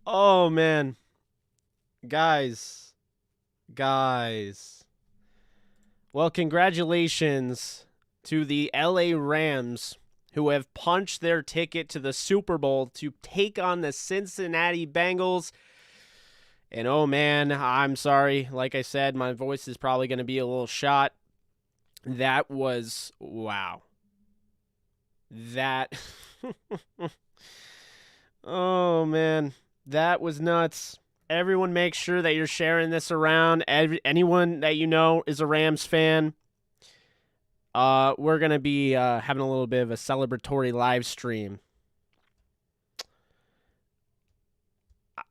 Oh man, guys, guys. Well, congratulations to the LA Rams who have punched their ticket to the Super Bowl to take on the Cincinnati Bengals. And oh man, I'm sorry. Like I said, my voice is probably going to be a little shot. That was wow. That Oh man, that was nuts. Everyone make sure that you're sharing this around. Anyone that you know is a Rams fan. We're going to be having a little bit of a celebratory live stream.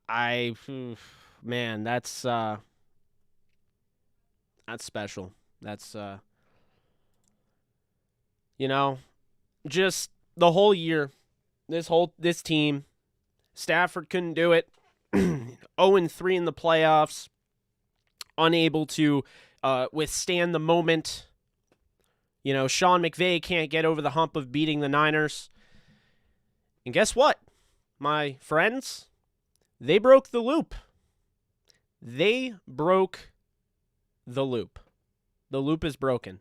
I man, that's special. That's you know, just the whole year, this team, Stafford couldn't do it. 0-3 in the playoffs, unable to withstand the moment. You know, Sean McVay can't get over the hump of beating the Niners. And guess what, my friends? They broke the loop. They broke the loop. The loop is broken.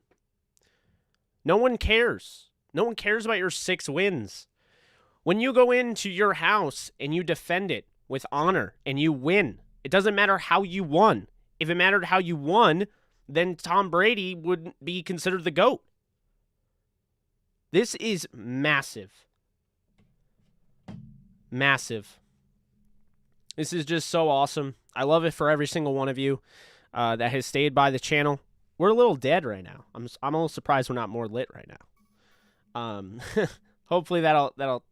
No one cares. No one cares about your 6 wins. When you go into your house and you defend it with honor and you win, it doesn't matter how you won. If it mattered how you won, then Tom Brady would be considered the GOAT. This is massive. Massive. This is just so awesome. I love it for every single one of you that has stayed by the channel. We're a little dead right now. I'm a little surprised we're not more lit right now. Hopefully that'll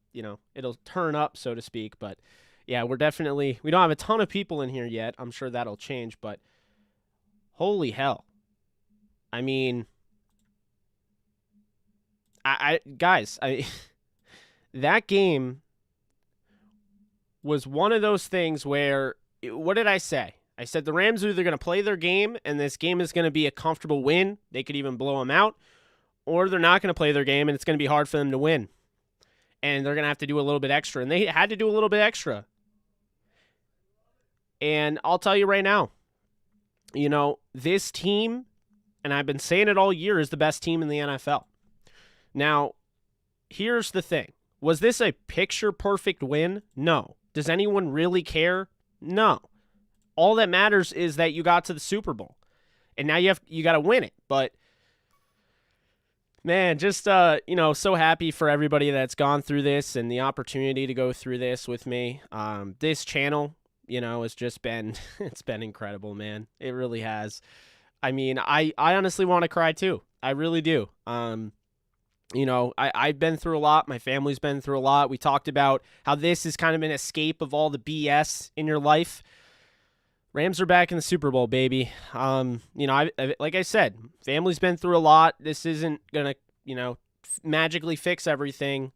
it'll turn up, so to speak. But yeah, we don't have a ton of people in here yet. I'm sure that'll change. But holy hell, I mean, guys, that game was one of those things where, what did I say? I said the Rams are either going to play their game and this game is going to be a comfortable win. They could even blow them out. Or they're not going to play their game and it's going to be hard for them to win. And they're going to have to do a little bit extra. And they had to do a little bit extra. And I'll tell you right now, you know, this team, and I've been saying it all year, is the best team in the NFL. Now, here's the thing. Was this a picture-perfect win? No. Does anyone really care? No. All that matters is that you got to the Super Bowl. And now you got to win it. But man, just so happy for everybody that's gone through this and the opportunity to go through this with me. This channel, has just been it's been incredible, man. It really has. I mean, I honestly want to cry too. I really do. I've been through a lot. My family's been through a lot. We talked about how this is kind of an escape of all the BS in your life. Rams are back in the Super Bowl, baby. Like I said, family's been through a lot. This isn't going to, magically fix everything,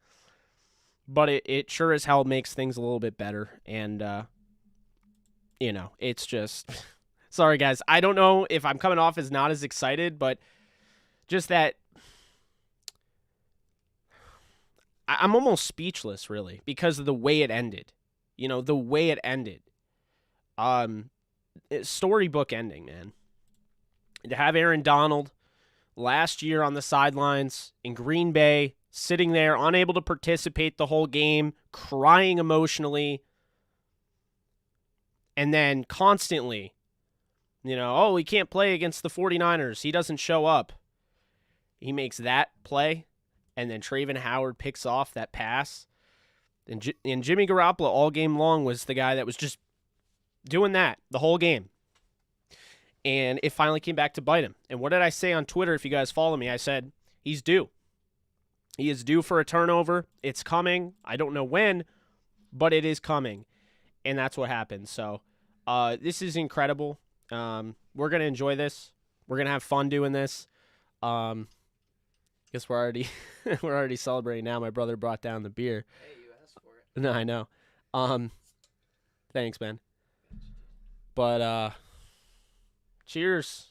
but it sure as hell makes things a little bit better. And, it's just, sorry guys. I don't know if I'm coming off as not as excited, but just that I'm almost speechless, really, because of the way it ended. The way it ended. Storybook ending, man. To have Aaron Donald last year on the sidelines in Green Bay, sitting there, unable to participate the whole game, crying emotionally, and then constantly, he can't play against the 49ers. He doesn't show up. He makes that play, and then Traven Howard picks off that pass. And Jimmy Garoppolo all game long was the guy that was just doing that the whole game. And it finally came back to bite him. And what did I say on Twitter? If you guys follow me, I said, he's due. He is due for a turnover. It's coming. I don't know when, but it is coming. And that's what happened. So this is incredible. We're going to enjoy this. We're going to have fun doing this. Guess we're already celebrating now. My brother brought down the beer. Hey, you asked for it. No, I know. Thanks, man. But cheers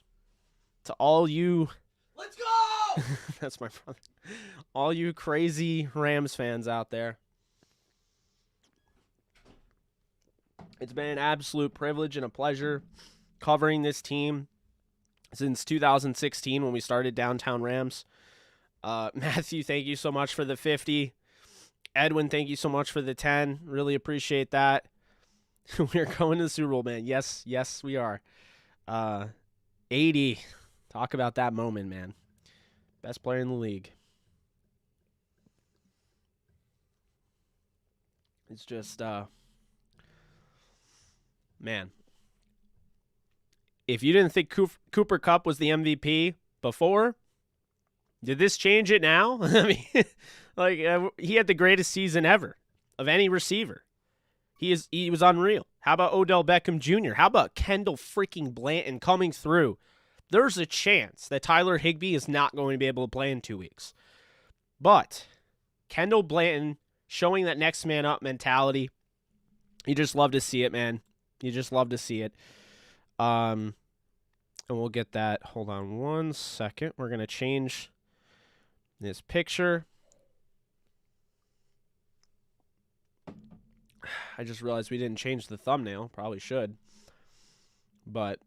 to all you. Let's go! That's my brother. All you crazy Rams fans out there. It's been an absolute privilege and a pleasure covering this team since 2016 when we started Downtown Rams. Matthew, thank you so much for the 50. Edwin, thank you so much for the 10. Really appreciate that. We're going to the Super Bowl, man. Yes, we are. 80. Talk about that moment, man. Best player in the league. It's just, man. If you didn't think Cooper Kupp was the MVP before, did this change it now? I mean, he had the greatest season ever of any receiver. He was unreal. How about Odell Beckham Jr.? How about Kendall freaking Blanton coming through? There's a chance that Tyler Higbee is not going to be able to play in 2 weeks. But Kendall Blanton showing that next man up mentality, you just love to see it, man. You just love to see it. And we'll get that. Hold on 1 second. We're going to change this picture. I just realized we didn't change the thumbnail. Probably should. But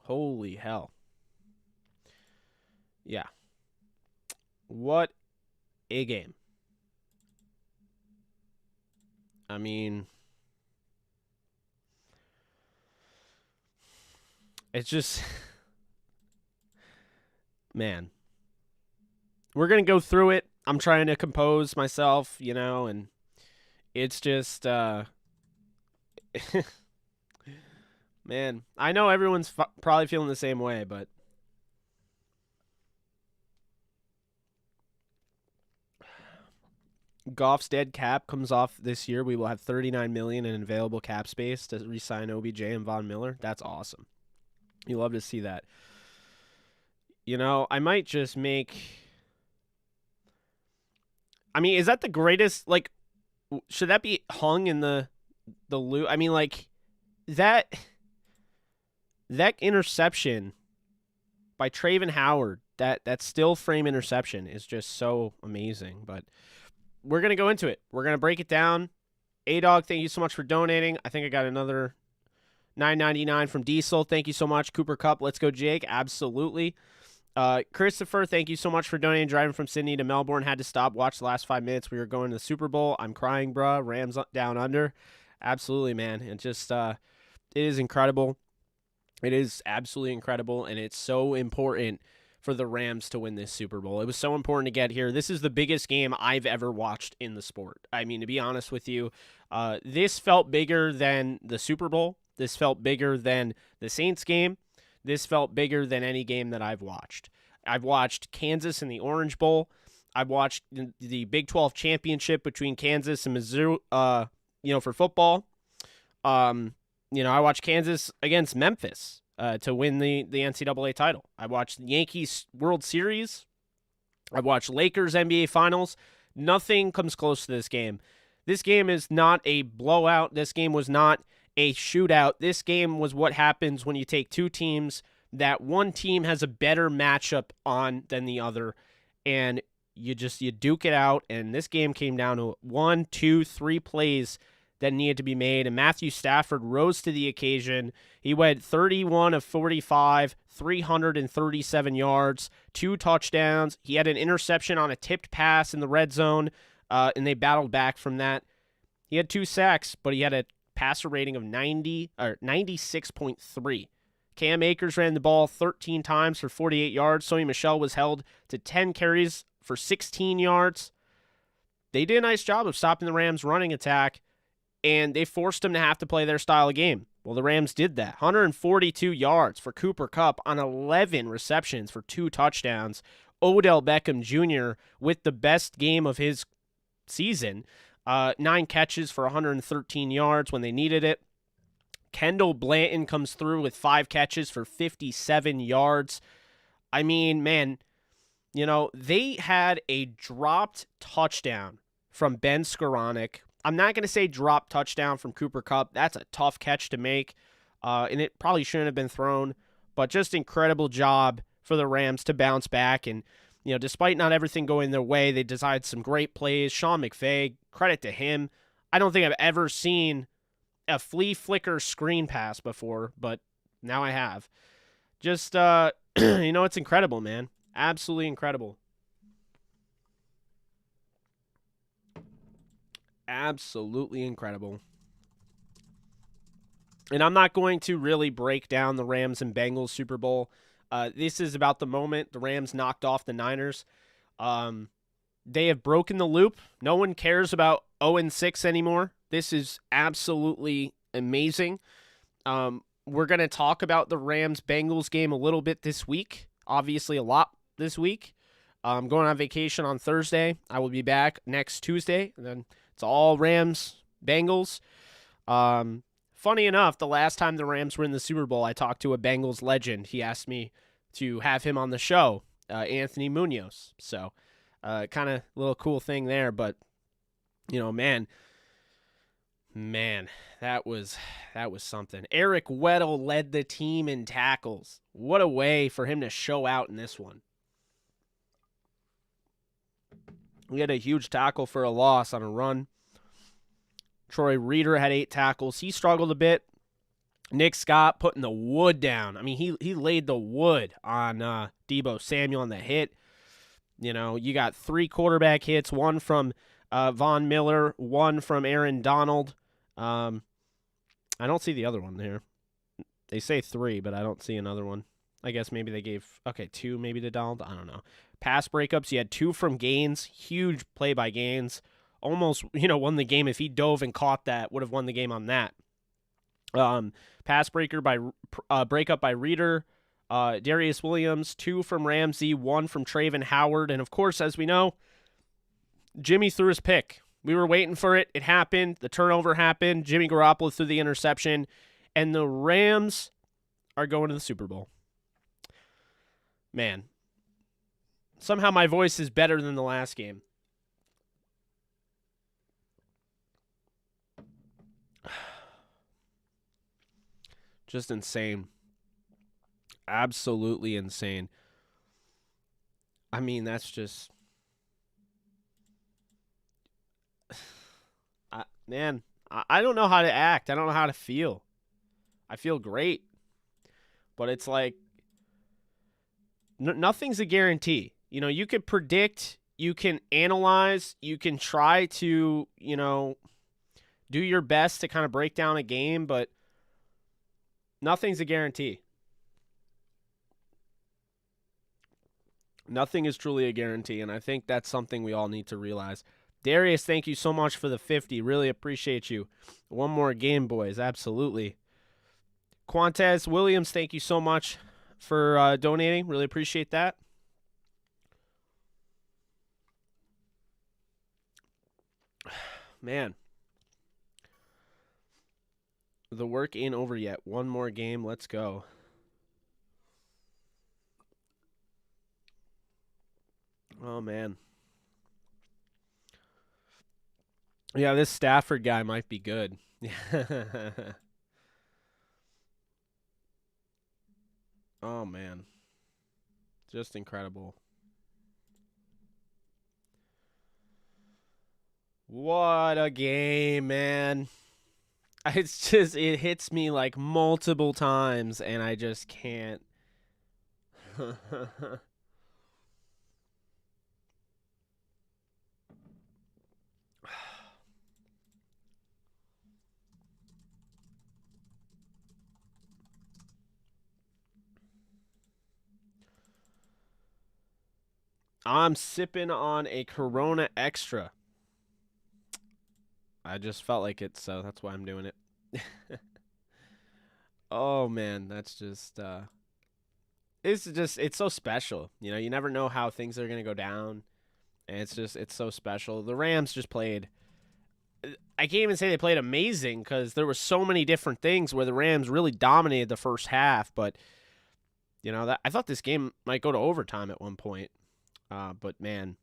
holy hell. Yeah. What a game. I mean, it's just, man. We're going to go through it. I'm trying to compose myself, and it's just, man, I know everyone's probably feeling the same way, but Goff's dead cap comes off this year. We will have $39 million in available cap space to re-sign OBJ and Von Miller. That's awesome. You love to see that. I might just make, I mean, is that the greatest, should that be hung in the loop? I mean, that interception by Traven Howard, that still frame interception is just so amazing. But we're going to go into it. We're going to break it down. A-Dog, thank you so much for donating. I think I got another $9.99 from Diesel. Thank you so much. Cooper Kupp, let's go, Jake. Absolutely. Christopher, thank you so much for donating. Driving from Sydney to Melbourne, had to stop, watch the last 5 minutes. We were going to the Super Bowl. I'm crying, bruh. Rams down under. Absolutely, man. It just, it is incredible. It is absolutely incredible, and it's so important for the Rams to win this Super Bowl. It was so important to get here. This is the biggest game I've ever watched in the sport. I mean, to be honest with you, this felt bigger than the Super Bowl. This felt bigger than the Saints game. This felt bigger than any game that I've watched. I've watched Kansas in the Orange Bowl. I've watched the Big 12 championship between Kansas and Missouri, for football. I watched Kansas against Memphis to win the NCAA title. I watched the Yankees World Series. I watched Lakers NBA Finals. Nothing comes close to this game. This game is not a blowout. This game was not a shootout. This game was what happens when you take two teams that one team has a better matchup on than the other, and you duke it out. And this game came down to 1, 2, 3 plays that needed to be made, and Matthew Stafford rose to the occasion. He went 31 of 45, 337 yards, 2 touchdowns. He had an interception on a tipped pass in the red zone, and they battled back from that. He had 2 sacks, but he had a passer rating of 96.3. Cam Akers ran the ball 13 times for 48 yards. Sony Michel was held to 10 carries for 16 yards. They did a nice job of stopping the Rams' running attack, and they forced them to have to play their style of game. Well, the Rams did that. 142 yards for Cooper Kupp on 11 receptions for 2 touchdowns. Odell Beckham Jr. with the best game of his season. 9 catches for 113 yards when they needed it. Kendall Blanton comes through with 5 catches for 57 yards. I mean, man, they had a dropped touchdown from Ben Skoranek. I'm not going to say drop touchdown from Cooper Kupp. That's a tough catch to make, and it probably shouldn't have been thrown. But just incredible job for the Rams to bounce back. And, despite not everything going their way, they decided some great plays. Sean McVay, credit to him. I don't think I've ever seen a flea flicker screen pass before, but now I have. Just, it's incredible, man. Absolutely incredible. Absolutely incredible. And I'm not going to really break down the Rams and Bengals Super Bowl. This is about the moment the Rams knocked off the Niners. They have broken the loop. No one cares about 0-6 anymore. This is absolutely amazing. We're going to talk about the Rams-Bengals game a little bit this week. Obviously, a lot this week. I'm going on vacation on Thursday. I will be back next Tuesday. And then it's all Rams-Bengals. Funny enough, the last time the Rams were in the Super Bowl, I talked to a Bengals legend. He asked me to have him on the show, Anthony Munoz. So, kind of little cool thing there. But, man, that was something. Eric Weddle led the team in tackles. What a way for him to show out in this one. We had a huge tackle for a loss on a run. Troy Reeder had 8 tackles. He struggled a bit. Nick Scott putting the wood down. I mean, he laid the wood on Deebo Samuel on the hit. You got 3 quarterback hits, one from Von Miller, one from Aaron Donald. I don't see the other one there. They say 3, but I don't see another one. I guess maybe they gave, 2 maybe to Donald. I don't know. Pass breakups, you had 2 from Gaines. Huge play by Gaines. Almost, won the game. If he dove and caught that, would have won the game on that. Pass breakup by Reeder, Darius Williams, 2 from Ramsey, 1 from Traven Howard, and of course, as we know, Jimmy threw his pick. We were waiting for it. It happened. The turnover happened. Jimmy Garoppolo threw the interception, and the Rams are going to the Super Bowl. Man, somehow my voice is better than the last game. Just insane. Absolutely insane. I mean, that's just... I don't know how to act. I don't know how to feel. I feel great. But it's like... nothing's a guarantee. You can predict, you can analyze, you can try to, do your best to kind of break down a game, but nothing's a guarantee. Nothing is truly a guarantee, and I think that's something we all need to realize. Darius, thank you so much for the 50. Really appreciate you. One more game, boys. Absolutely. Quantez Williams, thank you so much for donating. Really appreciate that. Man. The work ain't over yet. One more game. Let's go. Oh, man. Yeah, this Stafford guy might be good. Oh, man. Just incredible. What a game, man. It's just, it hits me like multiple times, and I just can't. I'm sipping on a Corona Extra. I just felt like it, so that's why I'm doing it. Oh, man, that's just, it's so special. You never know how things are going to go down, and it's so special. The Rams just played, I can't even say they played amazing because there were so many different things where the Rams really dominated the first half, but, I thought this game might go to overtime at one point. But, man,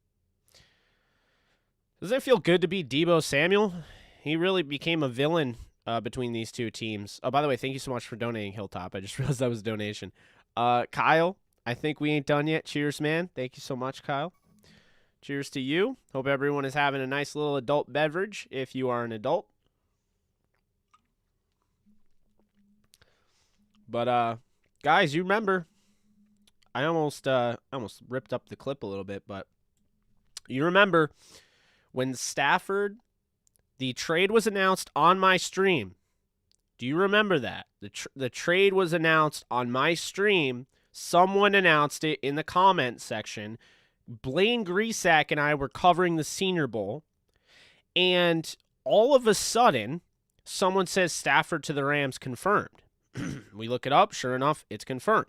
doesn't it feel good to be Deebo Samuel? He really became a villain between these two teams. Oh, by the way, thank you so much for donating, Hilltop. I just realized that was a donation. Kyle, I think we ain't done yet. Cheers, man. Thank you so much, Kyle. Cheers to you. Hope everyone is having a nice little adult beverage if you are an adult. But guys, you remember I almost ripped up the clip a little bit, but you remember when Stafford, the trade was announced on my stream. Do you remember that? The trade was announced on my stream. Someone announced it in the comment section. Blaine Grisack and I were covering the Senior Bowl, and all of a sudden, someone says Stafford to the Rams confirmed. We look it up. Sure enough, it's confirmed.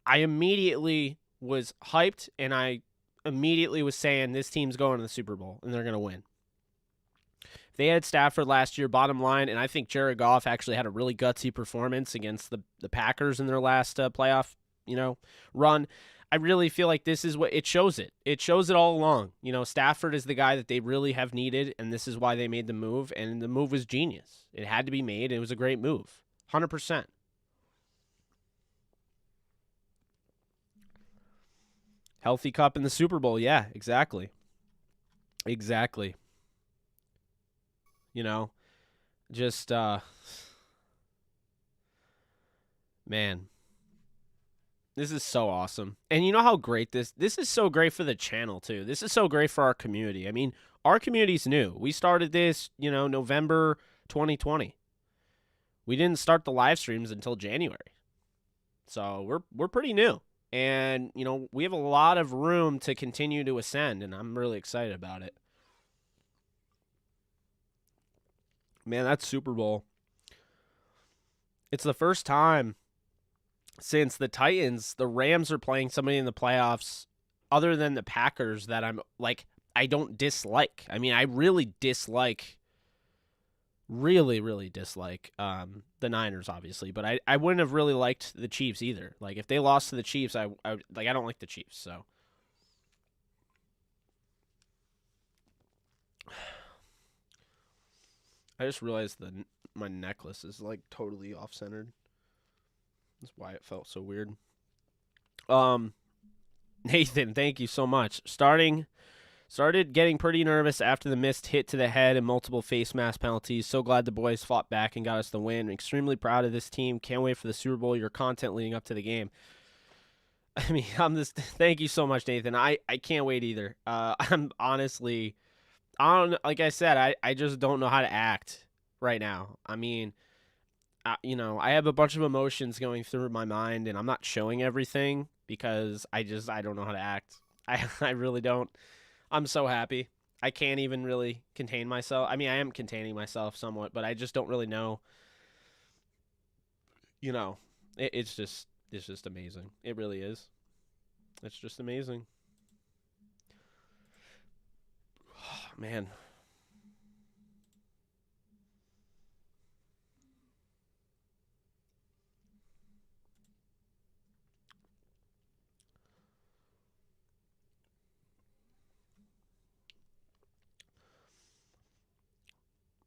I immediately was hyped, and I immediately was saying this team's going to the Super Bowl, and they're going to win. They had Stafford last year, bottom line, and I think Jared Goff actually had a really gutsy performance against the Packers in their last playoff, run. I really feel like this is what it shows it. It shows it all along. Stafford is the guy that they really have needed, and this is why they made the move, and the move was genius. It had to be made, and it was a great move. 100%. Healthy Cup in the Super Bowl. Yeah, exactly. Exactly. Just, man, this is so awesome. And you know how great this is so great for the channel, too. This is so great for our community. I mean, our community's new. We started this, November 2020. We didn't start the live streams until January. So we're pretty new. And, we have a lot of room to continue to ascend, and I'm really excited about it. Man, that Super Bowl. It's the first time since the Titans, the Rams are playing somebody in the playoffs other than the Packers that I don't dislike. I mean, I really dislike, really dislike the Niners, obviously. But I wouldn't have really liked the Chiefs either. Like, if they lost to the Chiefs, I don't like the Chiefs, so. I just realized that my necklace is totally off-centered. That's why it felt so weird. Nathan, thank you so much. Started getting pretty nervous after the missed hit to the head and multiple face mask penalties. So glad the boys fought back and got us the win. Extremely proud of this team. Can't wait for the Super Bowl. Your content leading up to the game. I mean, thank you so much, Nathan. I can't wait either. I'm honestly, like I said, I just don't know how to act right now. I mean, I have a bunch of emotions going through my mind, and I'm not showing everything because I don't know how to act. I really don't. I'm so happy. I can't even really contain myself. I mean, I am containing myself somewhat, but I just don't really know. It's just amazing. It really is. It's just amazing. Oh, man.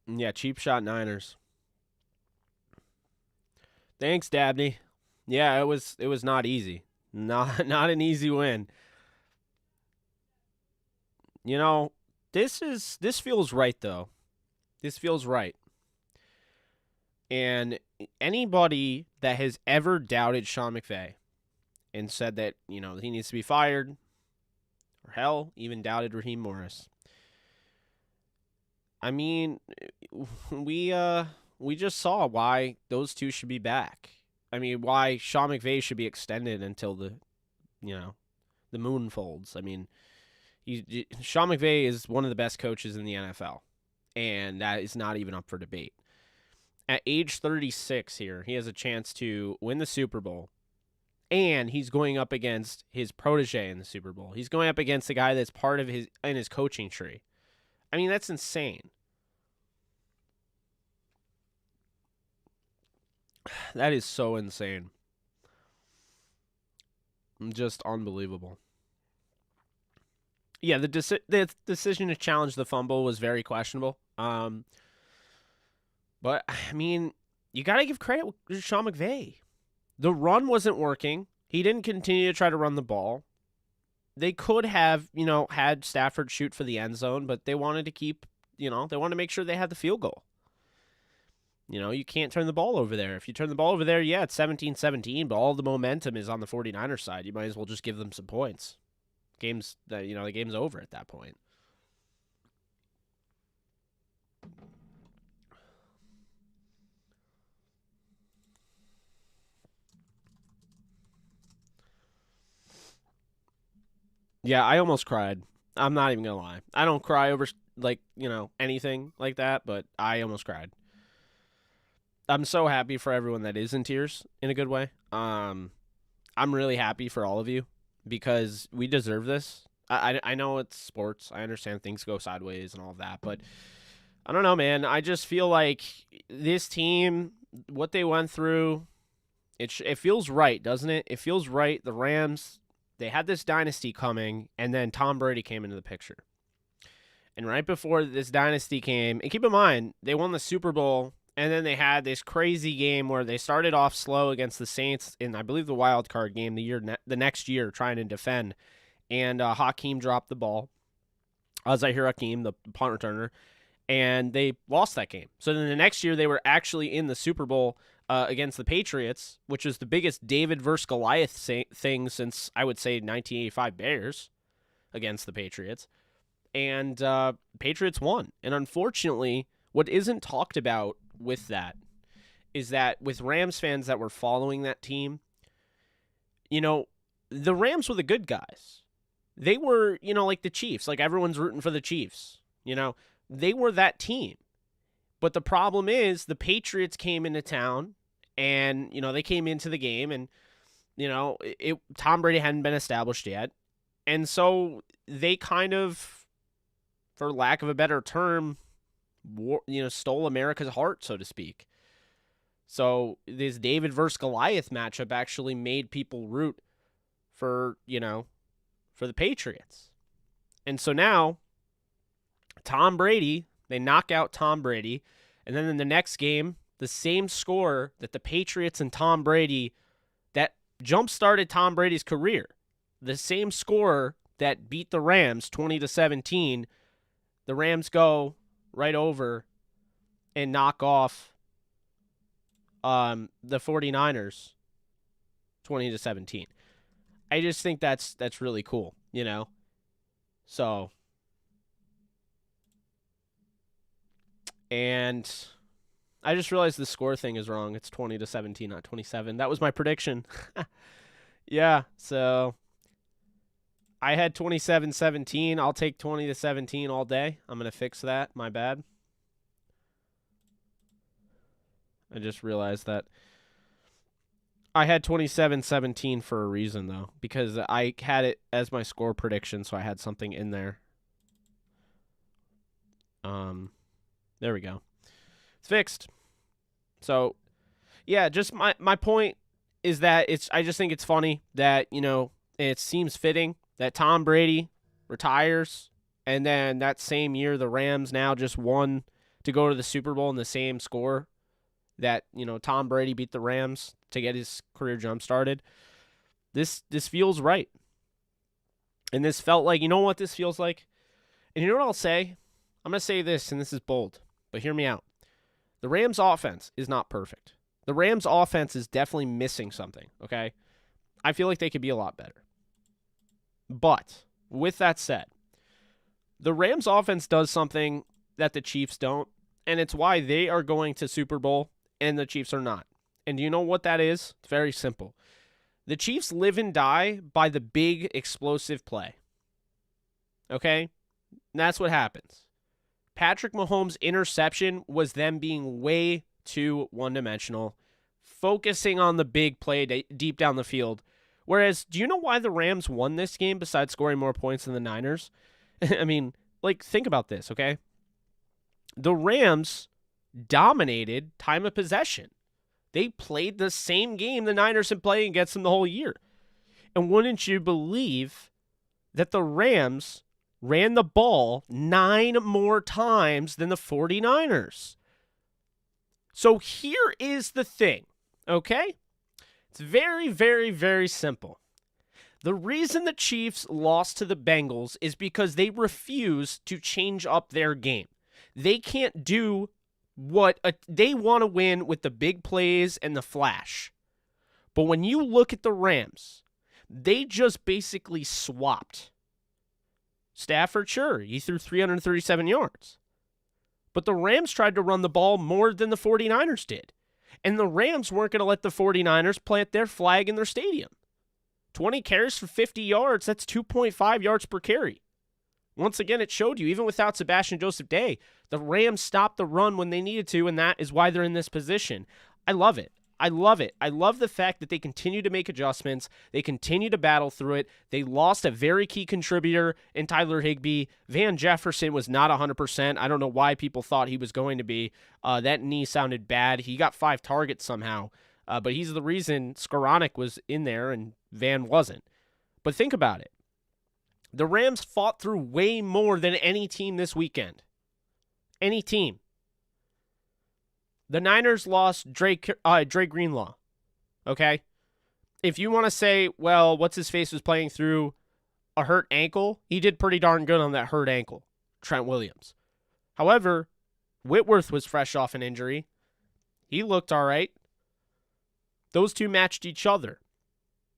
Yeah, cheap shot Niners. Thanks, Dabney. Yeah, it was not easy. Not an easy win. This feels right though. This feels right. And anybody that has ever doubted Sean McVay and said that, he needs to be fired, or hell, even doubted Raheem Morris. I mean, we just saw why those two should be back. I mean, why Sean McVay should be extended until the moon folds. I mean, Sean McVay is one of the best coaches in the NFL, and that is not even up for debate. At age 36 here, he has a chance to win the Super Bowl, and he's going up against his protege in the Super Bowl. He's going up against the guy that's part of his coaching tree. I mean, that's insane. That is so insane. Just unbelievable. Yeah, the decision to challenge the fumble was very questionable. But, I mean, you got to give credit to Sean McVay. The run wasn't working. He didn't continue to try to run the ball. They could have, had Stafford shoot for the end zone, but they wanted to keep, they wanted to make sure they had the field goal. You can't turn the ball over there. If you turn the ball over there, yeah, it's 17-17, but all the momentum is on the 49ers side. You might as well just give them some points. The game's over at that point. Yeah, I almost cried. I'm not even gonna lie. I don't cry over anything like that, but I almost cried. I'm so happy for everyone that is in tears in a good way. I'm really happy for all of you because we deserve this. I know it's sports. I understand things go sideways and all of that, but I don't know, man. I just feel like this team, what they went through, it feels right, doesn't it? It feels right. The Rams, they had this dynasty coming, and then Tom Brady came into the picture. And right before this dynasty came, and keep in mind, they won the Super Bowl, and then they had this crazy game where they started off slow against the Saints in, I believe, the wild card game the next year, trying to defend. And Hakeem dropped the ball. Zahir Hakeem, the punt returner, and they lost that game. So then the next year, they were actually in the Super Bowl against the Patriots, which was the biggest David versus Goliath thing since, I would say, 1985 Bears against the Patriots. And Patriots won. And unfortunately, what isn't talked about with that is that with Rams fans that were following that team, the Rams were the good guys. They were, like the Chiefs. Like everyone's rooting for the Chiefs. They were that team. But the problem is the Patriots came into town and, they came into the game and, Tom Brady hadn't been established yet. And so they kind of, for lack of a better term, stole America's heart, so to speak. So this David versus Goliath matchup actually made people root for the Patriots. And so now Tom Brady, they knock out Tom Brady, and then in the next game, the same score that the Patriots and Tom Brady, that jump-started Tom Brady's career, the same score that beat the Rams 20-17, the Rams go right over and knock off the 49ers 20-17. I just think that's really cool, So, and I just realized the score thing is wrong. It's 20-17, not 27. That was my prediction. Yeah, so I had 27-17. I'll take 20-17 all day. I'm going to fix that. My bad. I just realized that I had 27-17 for a reason, though, because I had it as my score prediction, so I had something in there. There we go. It's fixed. So, yeah, just my point is that I just think it's funny that, it seems fitting that Tom Brady retires, and then that same year the Rams now just won to go to the Super Bowl in the same score that, Tom Brady beat the Rams to get his career jump started. This feels right. And this felt like, you know what this feels like? And you know what I'll say? I'm going to say this, and this is bold, but hear me out. The Rams offense is not perfect. The Rams offense is definitely missing something, okay? I feel like they could be a lot better. But with that said, the Rams offense does something that the Chiefs don't, and it's why they are going to Super Bowl and the Chiefs are not. And do you know what that is? It's very simple. The Chiefs live and die by the big explosive play. Okay? And that's what happens. Patrick Mahomes' interception was them being way too one-dimensional, focusing on the big play deep down the field. Whereas, do you know why the Rams won this game besides scoring more points than the Niners? I mean, think about this, okay? The Rams dominated time of possession. They played the same game the Niners have played against them the whole year. And wouldn't you believe that the Rams ran the ball 9 more times than the 49ers? So here is the thing, okay? It's very, very, very simple. The reason the Chiefs lost to the Bengals is because they refuse to change up their game. They can't do They want to win with the big plays and the flash. But when you look at the Rams, they just basically swapped. Stafford, sure, he threw 337 yards. But the Rams tried to run the ball more than the 49ers did. And the Rams weren't going to let the 49ers plant their flag in their stadium. 20 carries for 50 yards, that's 2.5 yards per carry. Once again, it showed you, even without Sebastian Joseph Day, the Rams stopped the run when they needed to, and that is why they're in this position. I love it. I love it. I love the fact that they continue to make adjustments. They continue to battle through it. They lost a very key contributor in Tyler Higbee. Van Jefferson was not 100%. I don't know why people thought he was going to be. That knee sounded bad. He got 5 targets somehow. But he's the reason Skoranek was in there and Van wasn't. But think about it. The Rams fought through way more than any team this weekend. Any team. The Niners lost Dre Greenlaw, okay? If you want to say, well, what's-his-face was playing through a hurt ankle, he did pretty darn good on that hurt ankle, Trent Williams. However, Whitworth was fresh off an injury. He looked all right. Those two matched each other.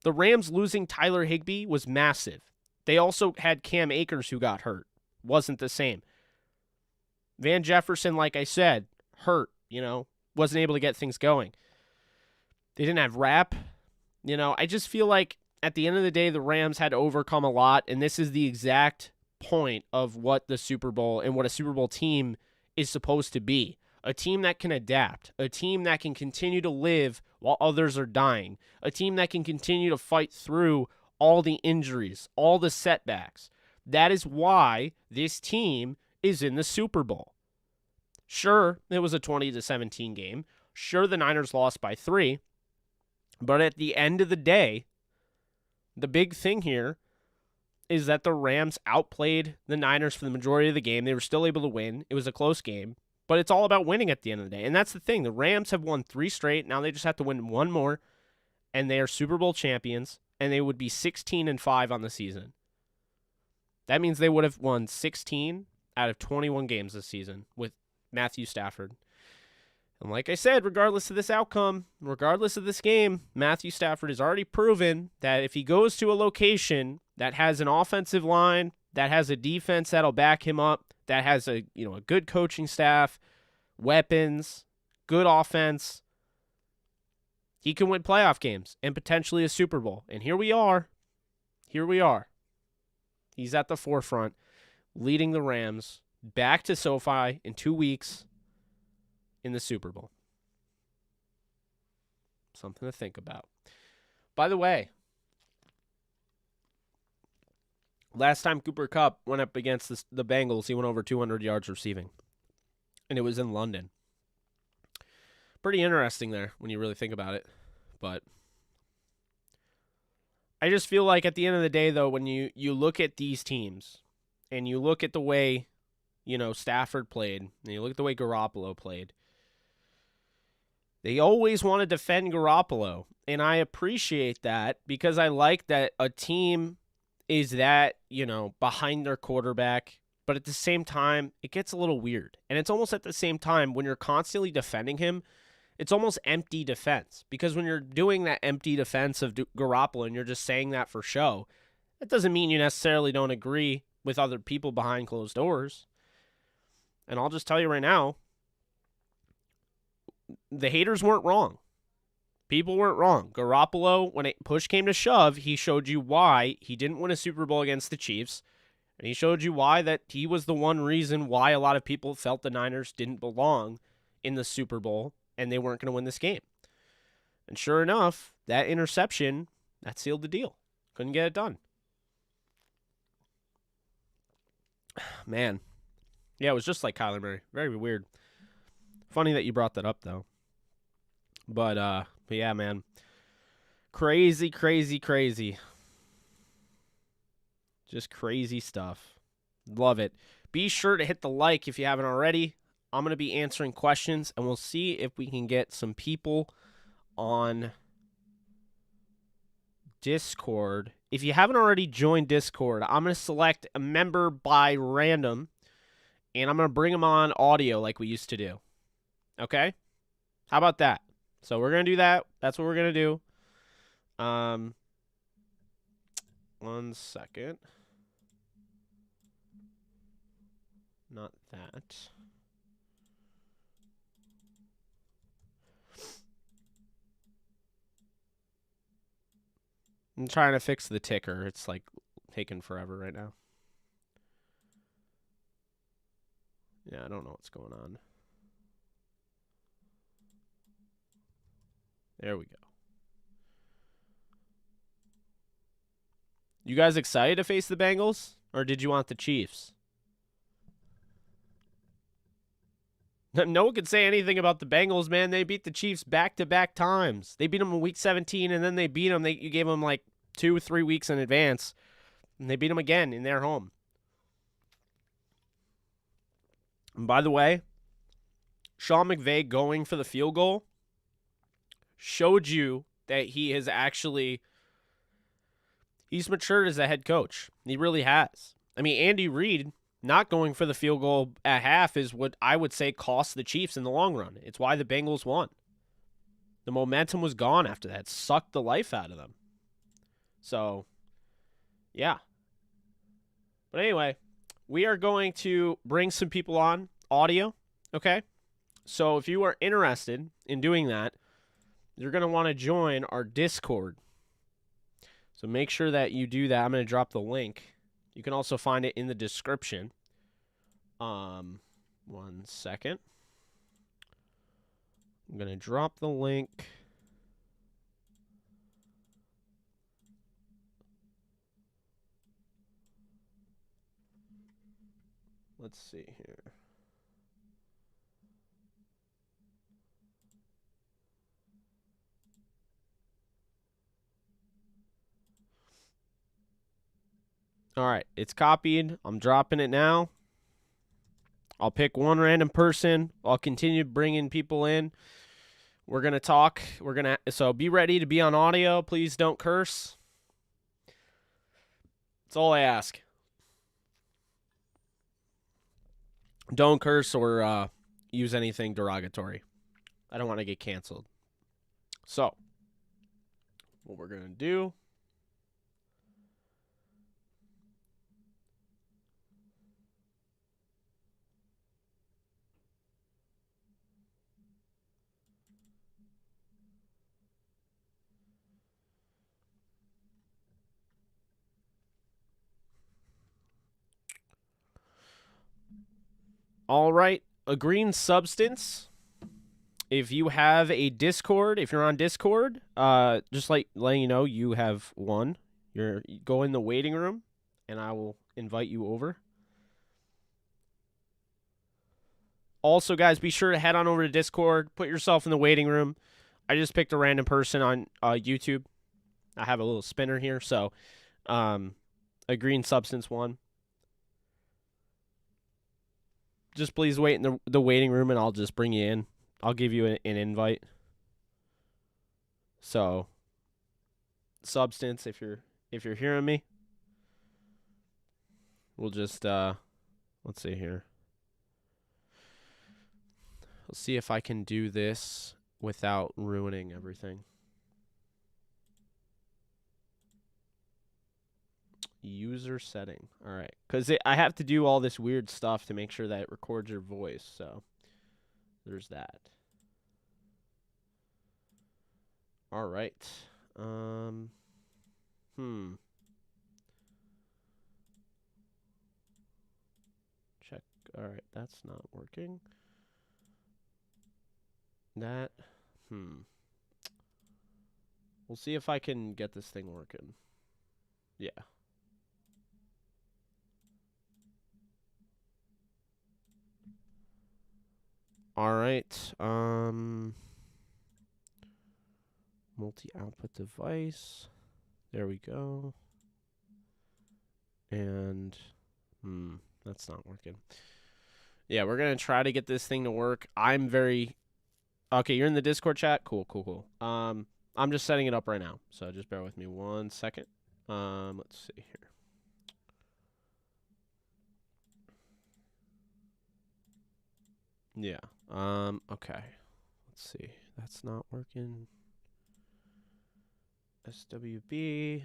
The Rams losing Tyler Higbee was massive. They also had Cam Akers who got hurt. Wasn't the same. Van Jefferson, like I said, hurt. Wasn't able to get things going. They didn't have Rapp. I just feel like at the end of the day, the Rams had to overcome a lot, and this is the exact point of what the Super Bowl and what a Super Bowl team is supposed to be. A team that can adapt. A team that can continue to live while others are dying. A team that can continue to fight through all the injuries, all the setbacks. That is why this team is in the Super Bowl. Sure, it was a 20-17 game. Sure, the Niners lost by 3. But at the end of the day, the big thing here is that the Rams outplayed the Niners for the majority of the game. They were still able to win. It was a close game. But it's all about winning at the end of the day. And that's the thing. The Rams have won 3 straight. Now they just have to win 1 more. And they are Super Bowl champions. And they would be 16-5 on the season. That means they would have won 16 out of 21 games this season with Matthew Stafford. And like I said, regardless of this outcome, regardless of this game, Matthew Stafford has already proven that if he goes to a location that has an offensive line, that has a defense that'll back him up, that has a good coaching staff, weapons, good offense, he can win playoff games and potentially a Super Bowl. And here we are. Here we are. He's at the forefront, leading the Rams back to SoFi in 2 weeks in the Super Bowl. Something to think about. By the way, last time Cooper Kupp went up against the Bengals, he went over 200 yards receiving. And it was in London. Pretty interesting there when you really think about it. But I just feel like at the end of the day, though, when you look at these teams and you look at the way Stafford played, and you look at the way Garoppolo played, they always want to defend Garoppolo, and I appreciate that because I like that a team is that, behind their quarterback, but at the same time, it gets a little weird. And it's almost at the same time, when you're constantly defending him, it's almost empty defense, because when you're doing that empty defense of Garoppolo and you're just saying that for show, that doesn't mean you necessarily don't agree with other people behind closed doors. And I'll just tell you right now, the haters weren't wrong. People weren't wrong. Garoppolo, when push came to shove, he showed you why he didn't win a Super Bowl against the Chiefs. And he showed you why that he was the one reason why a lot of people felt the Niners didn't belong in the Super Bowl and they weren't going to win this game. And sure enough, that interception, that sealed the deal. Couldn't get it done. Man. Yeah, it was just like Kyler Murray. Very weird. Funny that you brought that up, though. But yeah, man. Crazy, crazy, crazy. Just crazy stuff. Love it. Be sure to hit the like if you haven't already. I'm going to be answering questions, and we'll see if we can get some people on Discord. If you haven't already joined Discord, I'm going to select a member by random, and I'm going to bring them on audio like we used to do. Okay? How about that? So we're going to do that. That's what we're going to do. 1 second. Not that. I'm trying to fix the ticker. It's like taking forever right now. Yeah, I don't know what's going on. There we go. You guys excited to face the Bengals? Or did you want the Chiefs? No one could say anything about the Bengals, man. They beat the Chiefs back-to-back times. They beat them in Week 17, and then they beat them. You gave them like 2 or 3 weeks in advance, and they beat them again in their home. And by the way, Sean McVay going for the field goal showed you that he's matured as a head coach. He really has. I mean, Andy Reid not going for the field goal at half is what I would say cost the Chiefs in the long run. It's why the Bengals won. The momentum was gone after that. It sucked the life out of them. So, yeah. But anyway, we are going to bring some people on audio, okay? So if you are interested in doing that, you're going to want to join our Discord. So make sure that you do that. I'm going to drop the link. You can also find it in the description. 1 second. I'm going to drop the link. Let's see here. All right, it's copied. I'm dropping it now. I'll pick one random person. I'll continue bringing people in. We're going to talk. So be ready to be on audio. Please don't curse. That's all I ask. Don't curse or use anything derogatory. I don't want to get canceled. So, what we're going to do. All right, a green substance. If you have a Discord, if you're on Discord, just like letting you know you have won. Go in the waiting room, and I will invite you over. Also, guys, be sure to head on over to Discord. Put yourself in the waiting room. I just picked a random person on YouTube. I have a little spinner here, so a green substance one. Just please wait in the waiting room, and I'll just bring you in. I'll give you an invite. So, substance, if you're hearing me, we'll just let's see here. Let's see if I can do this without ruining everything. User setting. All right, because I have to do all this weird stuff to make sure that it records your voice. So there's that. All right. Check. All right, that's not working. That. We'll see if I can get this thing working. Yeah. All right. Multi-output device. There we go. And that's not working. Yeah, we're gonna try to get this thing to work. Okay, you're in the Discord chat? Cool. I'm just setting it up right now, so just bear with me 1 second. Let's see here. Yeah. Okay. Let's see. That's not working. SWB.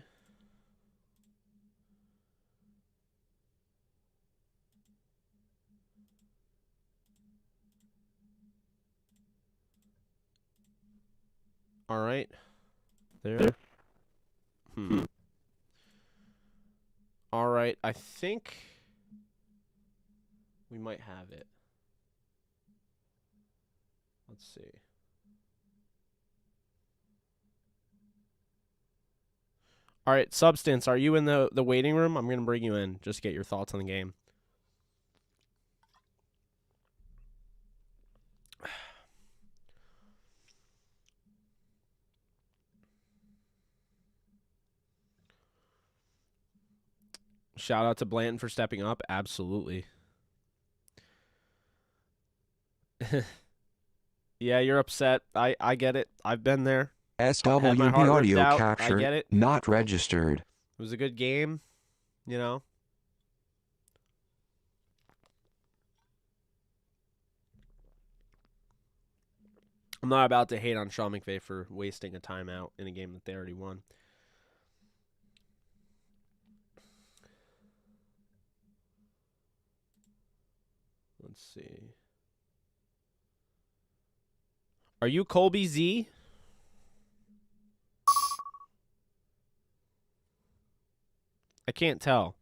All right. There. All right. I think we might have it. Let's see. All right, Substance, are you in the waiting room? I'm going to bring you in just to get your thoughts on the game. Shout out to Blanton for stepping up. Absolutely. Yeah, you're upset. I get it. I've been there. Had my SWB heart ripped audio out. I captured, get it. not registered. It was a good game, you know. I'm not about to hate on Sean McVay for wasting a timeout in a game that they already won. Let's see. Are you Colby Z? I can't tell.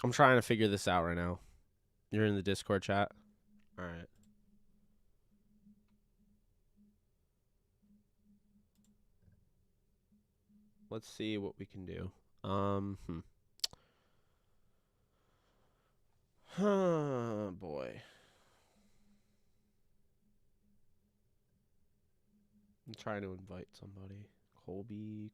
I'm trying to figure this out right now. You're in the Discord chat? All right. Let's see what we can do. Oh, boy. I'm trying to invite somebody. Colby.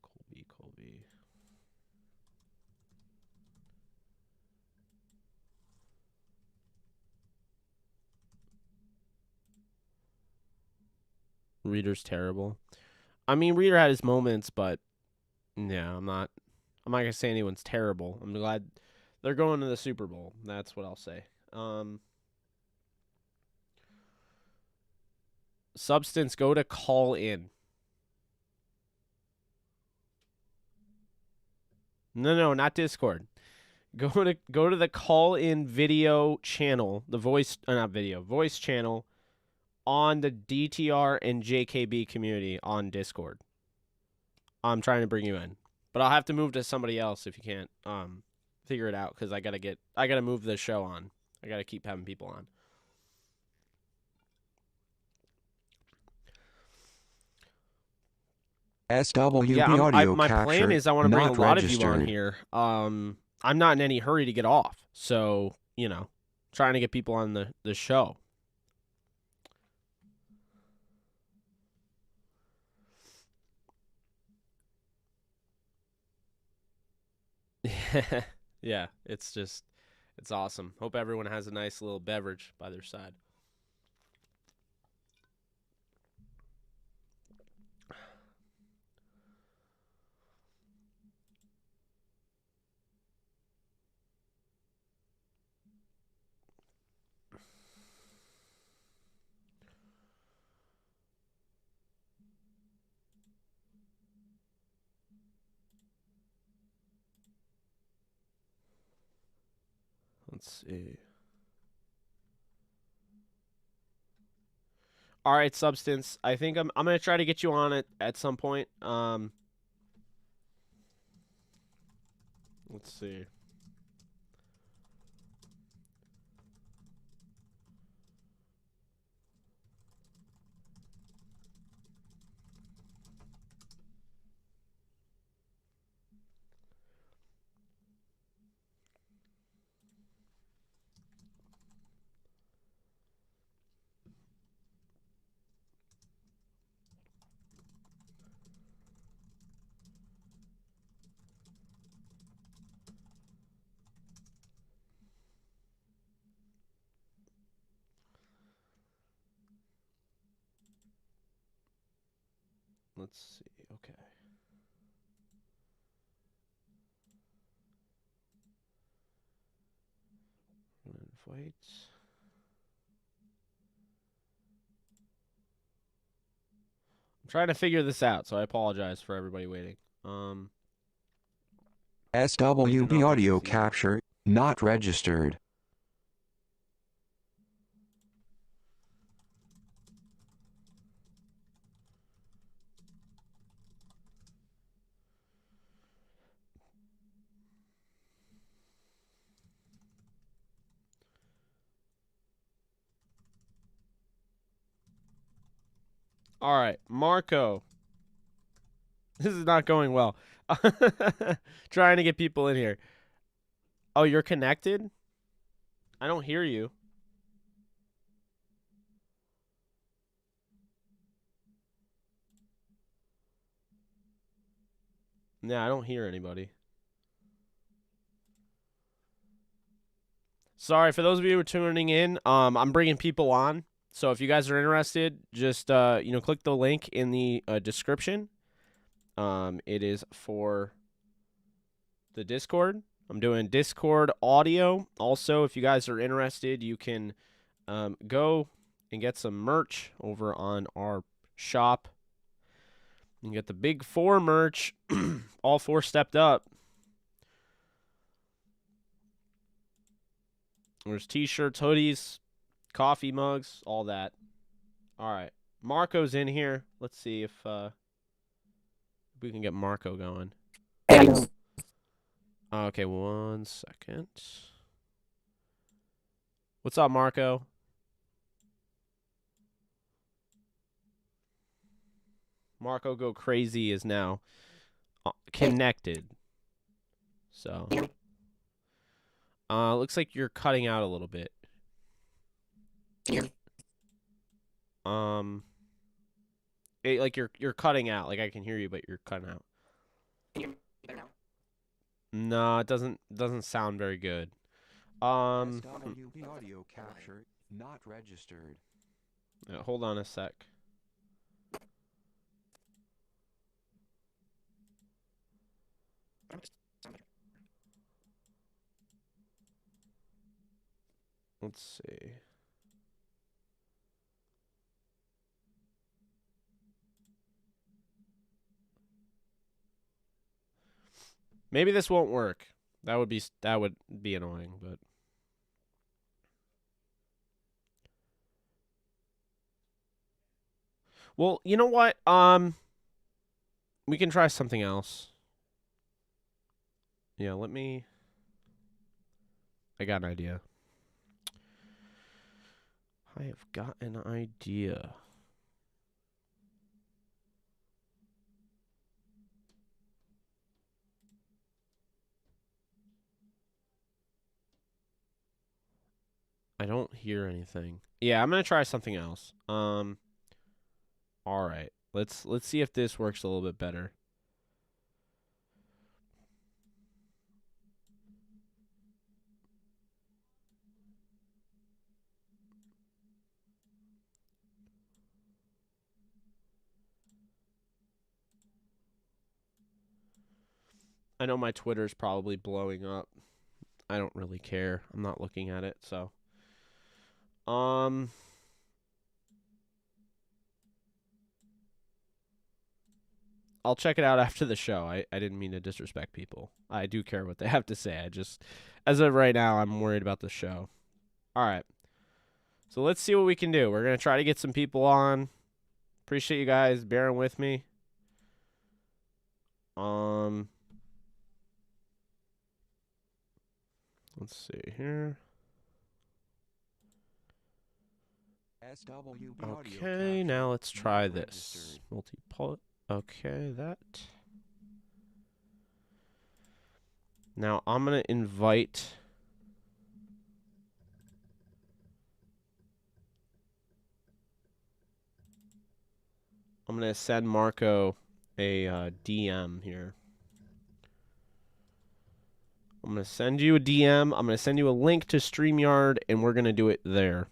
Reader's terrible. I mean, Reader had his moments, but yeah, I'm not gonna say anyone's terrible. I'm glad they're going to the Super Bowl. That's what I'll say. Substance, go to call in. No, not Discord. Go to the call in video channel, the voice not video, voice channel on the DTR and JKB community on Discord. I'm trying to bring you in. But I'll have to move to somebody else if you can't figure it out, because I gotta move the show on. I gotta keep having people on. SWB Yeah, audio my captured, plan is I want to bring a not lot registered. of you on here. I'm not in any hurry to get off, so trying to get people on the show. Yeah, it's awesome. Hope everyone has a nice little beverage by their side. Let's see. All right, Substance. I think I'm gonna try to get you on it at some point. Let's see. Let's see. Okay. Invite. I'm trying to figure this out, so I apologize for everybody waiting. SWB audio capture not registered. All right, Marco. This is not going well. Trying to get people in here. Oh, you're connected? I don't hear you. Yeah, I don't hear anybody. Sorry, for those of you who are tuning in, I'm bringing people on. So if you guys are interested, just click the link in the description. It is for the Discord. I'm doing Discord audio. Also, if you guys are interested, you can go and get some merch over on our shop. You can get the Big Four merch, all four stepped up. There's t-shirts, hoodies, coffee mugs, all that. All right. Marco's in here. Let's see if we can get Marco going. Okay, 1 second. What's up, Marco? Marco Go Crazy is now connected. So, looks like you're cutting out a little bit. Like you're cutting out. Like I can hear you, but you're cutting out. No, it doesn't sound very good. SWB audio capture not registered. Hold on a sec. Let's see. Maybe this won't work. That would be annoying, but well, you know what? We can try something else. Yeah, I got an idea. I have got an idea. I don't hear anything. Yeah, I'm gonna try something else. All right. Let's see if this works a little bit better. I know my Twitter's probably blowing up. I don't really care. I'm not looking at it, so. I'll check it out after the show. I didn't mean to disrespect people. I do care what they have to say. I just, as of right now, I'm worried about the show. All right. So let's see what we can do. We're going to try to get some people on. Appreciate you guys bearing with me. Let's see here. Okay, now let's try this. Multi-pulse. Okay, that. Now I'm going to invite. I'm going to send Marco a DM here. I'm going to send you a DM. I'm going to send you a link to StreamYard, and we're going to do it there.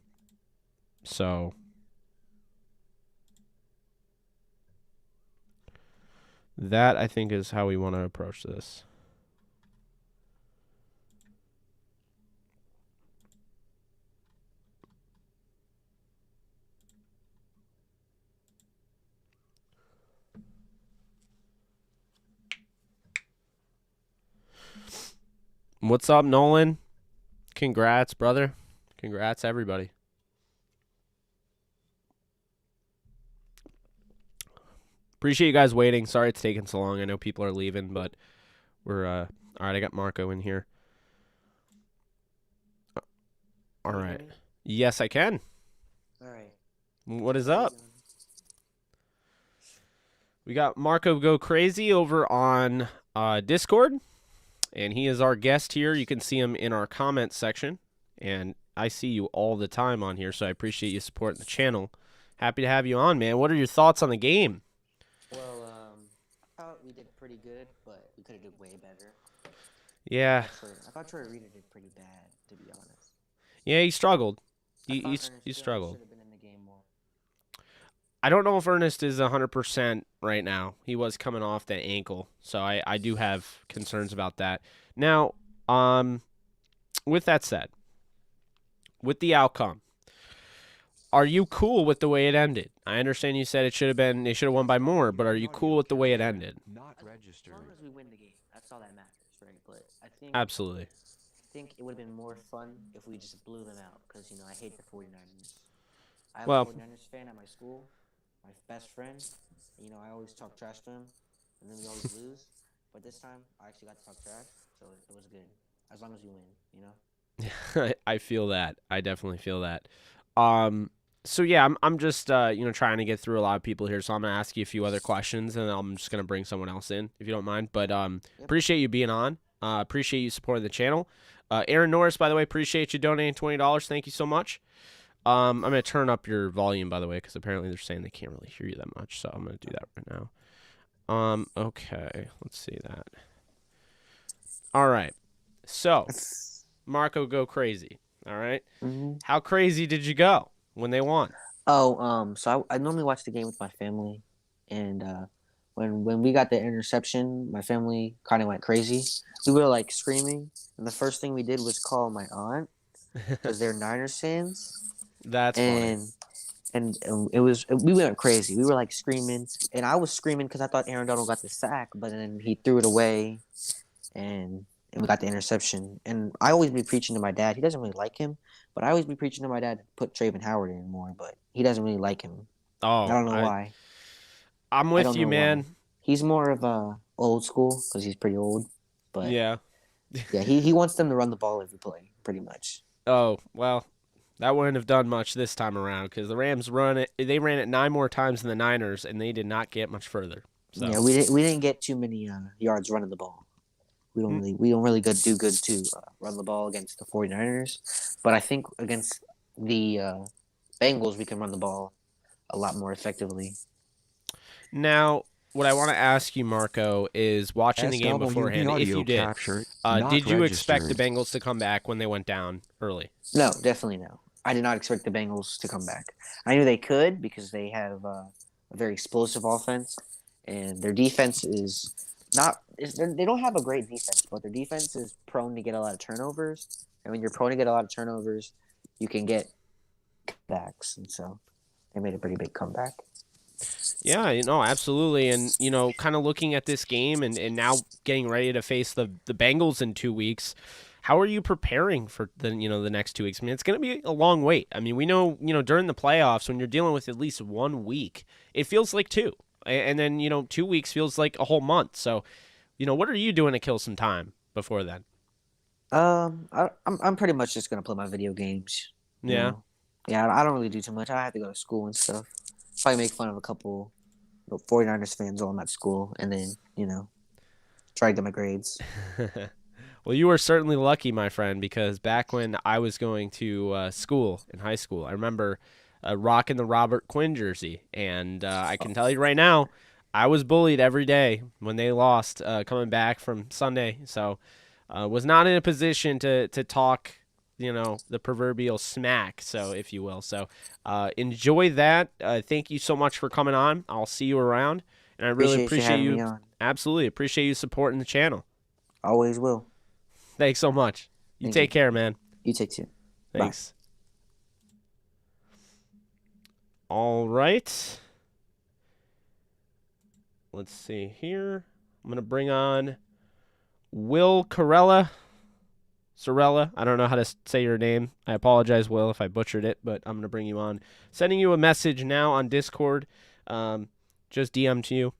So. That, I think, is how we want to approach this. What's up, Nolan? Congrats, brother. Congrats, everybody. Appreciate you guys waiting. Sorry it's taking so long. I know people are leaving, but we're all right. I got Marco in here. All right. Yes, I can. All right. What is up? We got Marco Go Crazy over on Discord, and he is our guest here. You can see him in our comments section, and I see you all the time on here, so I appreciate you supporting the channel. Happy to have you on, man. What are your thoughts on the game? Well, I thought we did pretty good, but we could have did way better. Yeah. I thought Troy Reader did pretty bad, to be honest. Yeah, he struggled. He Ernest struggled. should have been in the game more. I don't know if Ernest is 100% right now. He was coming off that ankle, so I do have concerns about that. Now, with that said, with the outcome, are you cool with the way it ended? I understand you said they should have won by more, but are you cool with the way it ended? Not registered. As long as we win the game, that's all that matters, right? But I think Absolutely. it would have been more fun if we just blew them out, because I hate the 49ers. I have Well- a 49ers fan at my school, my best friend. I always talk trash to him, and then we always lose. But this time, I actually got to talk trash, so it was good. As long as you win, I feel that. I definitely feel that. So yeah, I'm just trying to get through a lot of people here, so I'm gonna ask you a few other questions, and then I'm just gonna bring someone else in if you don't mind. But appreciate you being on. Appreciate you supporting the channel. Aaron Norris, by the way, appreciate you donating $20. Thank you so much. I'm gonna turn up your volume, by the way, because apparently they're saying they can't really hear you that much, so I'm gonna do that right now. Okay, let's see that. All right, so Marco Go Crazy. All right, How crazy did you go when they won? Oh, so I normally watch the game with my family, and when we got the interception, my family kind of went crazy. We were like screaming, and the first thing we did was call my aunt because they're Niners fans. That's funny. And we went crazy. We were like screaming, and I was screaming because I thought Aaron Donald got the sack, but then he threw it away, and we got the interception. And I always be preaching to my dad. He doesn't really like him, but I always be preaching to my dad to put Traven Howard in more, but he doesn't really like him. Oh, I don't know why. I'm with you, man. Why. He's more of a old school because he's pretty old, but yeah, he wants them to run the ball every play, pretty much. Oh well, that wouldn't have done much this time around because the Rams They ran it 9 more times than the Niners, and they did not get much further. So. Yeah, we didn't get too many yards running the ball. We don't really do good to run the ball against the 49ers, but I think against the Bengals we can run the ball a lot more effectively. Now, what I want to ask you, Marco, is watching the game beforehand, if you did, did you expect the Bengals to come back when they went down early? No, definitely no. I did not expect the Bengals to come back. I knew they could because they have a very explosive offense, and their defense is not. They don't have a great defense, but their defense is prone to get a lot of turnovers. And when you're prone to get a lot of turnovers, you can get comebacks, and so they made a pretty big comeback. Yeah, absolutely. And, kind of looking at this game and now getting ready to face the Bengals in 2 weeks, how are you preparing for the next 2 weeks? I mean, it's going to be a long wait. I mean, we know, during the playoffs, when you're dealing with at least 1 week, it feels like 2. And then, 2 weeks feels like a whole month. So, what are you doing to kill some time before then? I'm pretty much just going to play my video games. Yeah. Yeah, I don't really do too much. I have to go to school and stuff. Probably make fun of a couple 49ers fans while I'm at school, and then, try to get my grades. Well, you were certainly lucky, my friend, because back when I was going to school in high school, I remember rocking the Robert Quinn jersey, and I can tell you right now, I was bullied every day when they lost coming back from Sunday, so was not in a position to talk the proverbial smack, so if you will. So enjoy that. Thank you so much for coming on. I'll see you around, and I really appreciate you. Absolutely appreciate you supporting the channel. Always will. Thanks so much. You take care, man. You take care. Thanks. Bye. All right. Let's see here. I'm going to bring on Will Carella. Sorella. I don't know how to say your name. I apologize, Will, if I butchered it, but I'm going to bring you on. Sending you a message now on Discord. Just DM to you.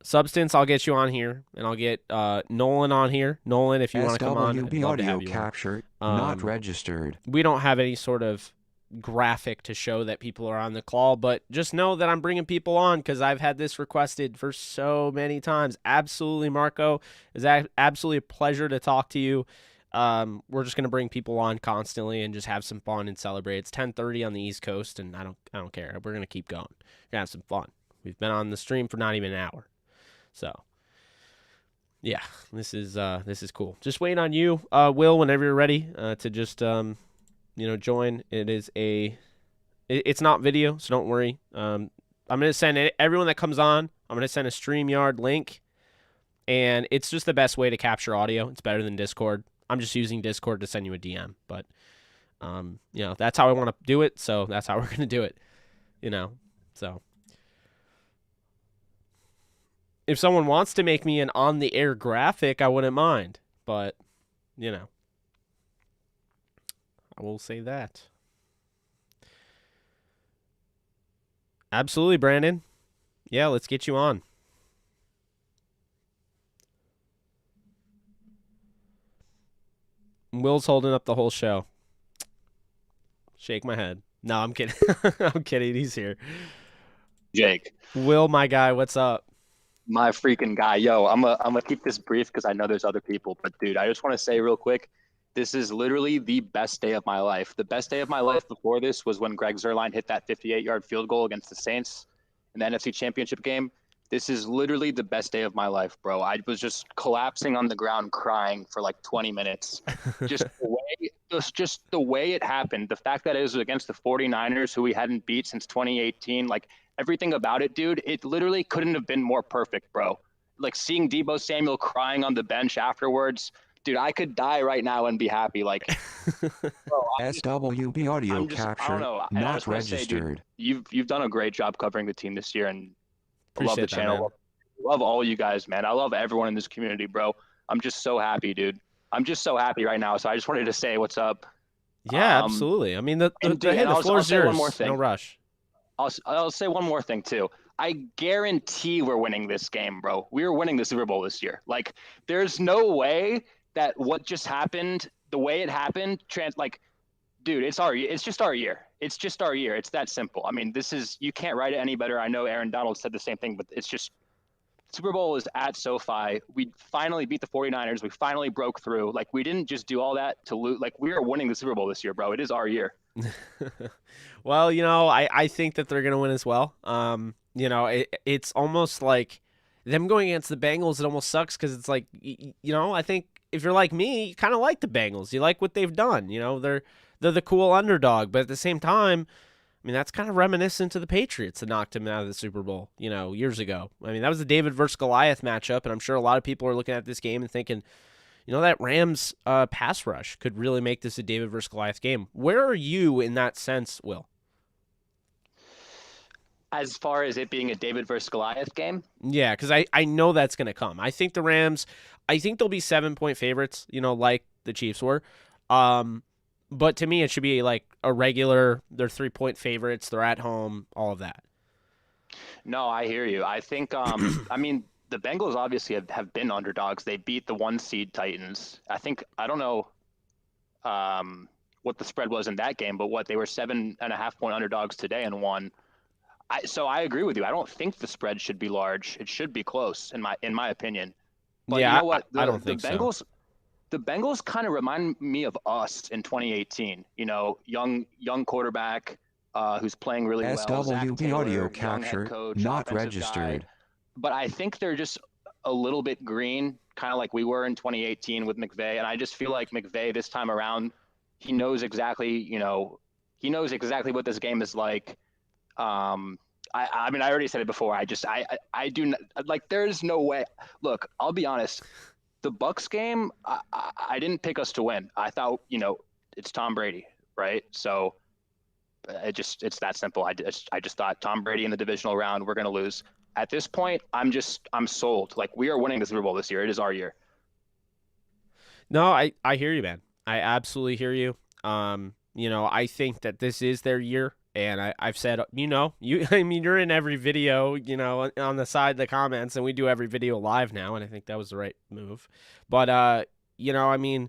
Substance, I'll get you on here, and I'll get Nolan on here. Nolan, if you want to come on, I'd SWB love to audio have you capture, on. not registered. We don't have any sort of graphic to show that people are on the call, but just know that I'm bringing people on because I've had this requested for so many times. Absolutely, Marco. It's absolutely a pleasure to talk to you. We're just gonna bring people on constantly and just have some fun and celebrate. It's 10:30 on the East Coast, and I don't care. We're gonna keep going. We're gonna have some fun. We've been on the stream for not even an hour, so yeah, this is cool. Just waiting on you, Will, whenever you're ready to just join. It's not video, so don't worry. I'm gonna send everyone that comes on. I'm gonna send a StreamYard link, and it's just the best way to capture audio. It's better than Discord. I'm just using Discord to send you a DM, but that's how I want to do it. So that's how we're gonna do it. So if someone wants to make me an on-the-air graphic, I wouldn't mind, but I will say that. Absolutely, Brandon. Yeah, let's get you on. Will's holding up the whole show. Shake my head. No, I'm kidding. I'm kidding. He's here. Jake. Will, my guy, what's up? My freaking guy. Yo, I'm gonna keep this brief because I know there's other people. But, dude, I just want to say real quick, this is literally the best day of my life. The best day of my life before this was when Greg Zuerlein hit that 58-yard field goal against the Saints in the NFC Championship game. This is literally the best day of my life, bro. I was just collapsing on the ground crying for like 20 minutes. Just the way it happened. The fact that it was against the 49ers, who we hadn't beat since 2018, like everything about it, dude, it literally couldn't have been more perfect, bro. Like seeing Deebo Samuel crying on the bench afterwards, dude, I could die right now and be happy. Like, bro, SWB audio I capture, don't know. And I not just want to say, registered. dude, you've done a great job covering the team this year, and I love the Appreciate that, channel. man. Love all you guys, man. I love everyone in this community, bro. I'm just so happy, dude. I'm just so happy right now. So I just wanted to say what's up. Yeah, absolutely. I mean, the floor is yours. One more thing. No rush. I'll say one more thing too. I guarantee we're winning this game, bro. We're winning the Super Bowl this year. Like, there's no way that what just happened, the way it happened, dude, it's just our year. It's just our year. It's that simple. I mean, you can't write it any better. I know Aaron Donald said the same thing, but it's just Super Bowl is at SoFi. We finally beat the 49ers. We finally broke through. Like, we didn't just do all that to lose. Like, we are winning the Super Bowl this year, bro. It is our year. Well, I think that they're going to win as well. It's almost like them going against the Bengals, it almost sucks because it's like, I think if you're like me, you kind of like the Bengals. You like what they've done. They're the cool underdog. But at the same time, I mean, that's kind of reminiscent to the Patriots that knocked him out of the Super Bowl, years ago. I mean, that was the David versus Goliath matchup, and I'm sure a lot of people are looking at this game and thinking, that Rams pass rush could really make this a David versus Goliath game. Where are you in that sense, Will? As far as it being a David versus Goliath game? Yeah, because I know that's going to come. I think the Rams, they'll be 7-point favorites, like the Chiefs were. But to me, it should be like a regular, they're 3-point favorites, they're at home, all of that. No, I hear you. I think, I mean, the Bengals obviously have been underdogs. They beat the 1-seed Titans. I don't know what the spread was in that game, but they were 7.5-point underdogs today and won. So I agree with you. I don't think the spread should be large. It should be close, in my opinion. But yeah, you know what? I don't think Bengals, so. The Bengals kind of remind me of us in 2018. Young quarterback who's playing really well. SWB audio capture, coach, not registered. Guy. But I think they're just a little bit green, kind of like we were in 2018 with McVay. And I just feel like McVay this time around, he knows exactly what this game is like. I mean, I already said it before. I do not, like, there's no way. Look, I'll be honest. The Bucs game, I didn't pick us to win. I thought, it's Tom Brady, right? So it's that simple. I just thought Tom Brady in the divisional round, we're going to lose. At this point, I'm sold. Like, we are winning the Super Bowl this year. It is our year. No, I hear you, man. I absolutely hear you. I think that this is their year. And I've said, I mean, you're in every video, on the side of the comments, and we do every video live now, and I think that was the right move. But, I mean,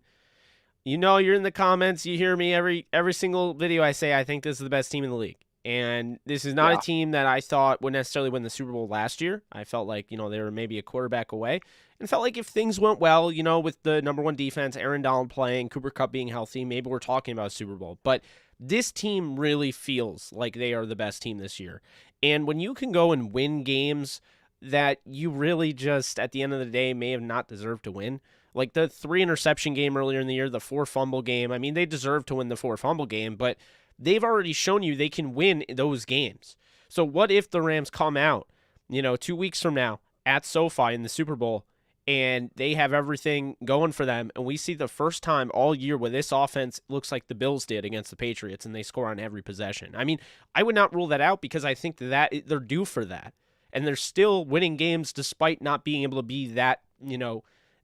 you're in the comments, you hear me every single video I say, I think this is the best team in the league. And this is not a team that I thought would necessarily win the Super Bowl last year. I felt like, they were maybe a quarterback away. And felt like if things went well, with the number one defense, Aaron Donald playing, Cooper Kupp being healthy, maybe we're talking about a Super Bowl. But this team really feels like they are the best team this year. And when you can go and win games that you really just, at the end of the day, may have not deserved to win, like the 3 interception game earlier in the year, the 4 fumble game, I mean, they deserve to win the 4 fumble game, but they've already shown you they can win those games. So what if the Rams come out, 2 weeks from now at SoFi in the Super Bowl, and they have everything going for them, and we see the first time all year where this offense looks like the Bills did against the Patriots, and they score on every possession. I mean, I would not rule that out because I think that they're due for that, and they're still winning games despite not being able to be that,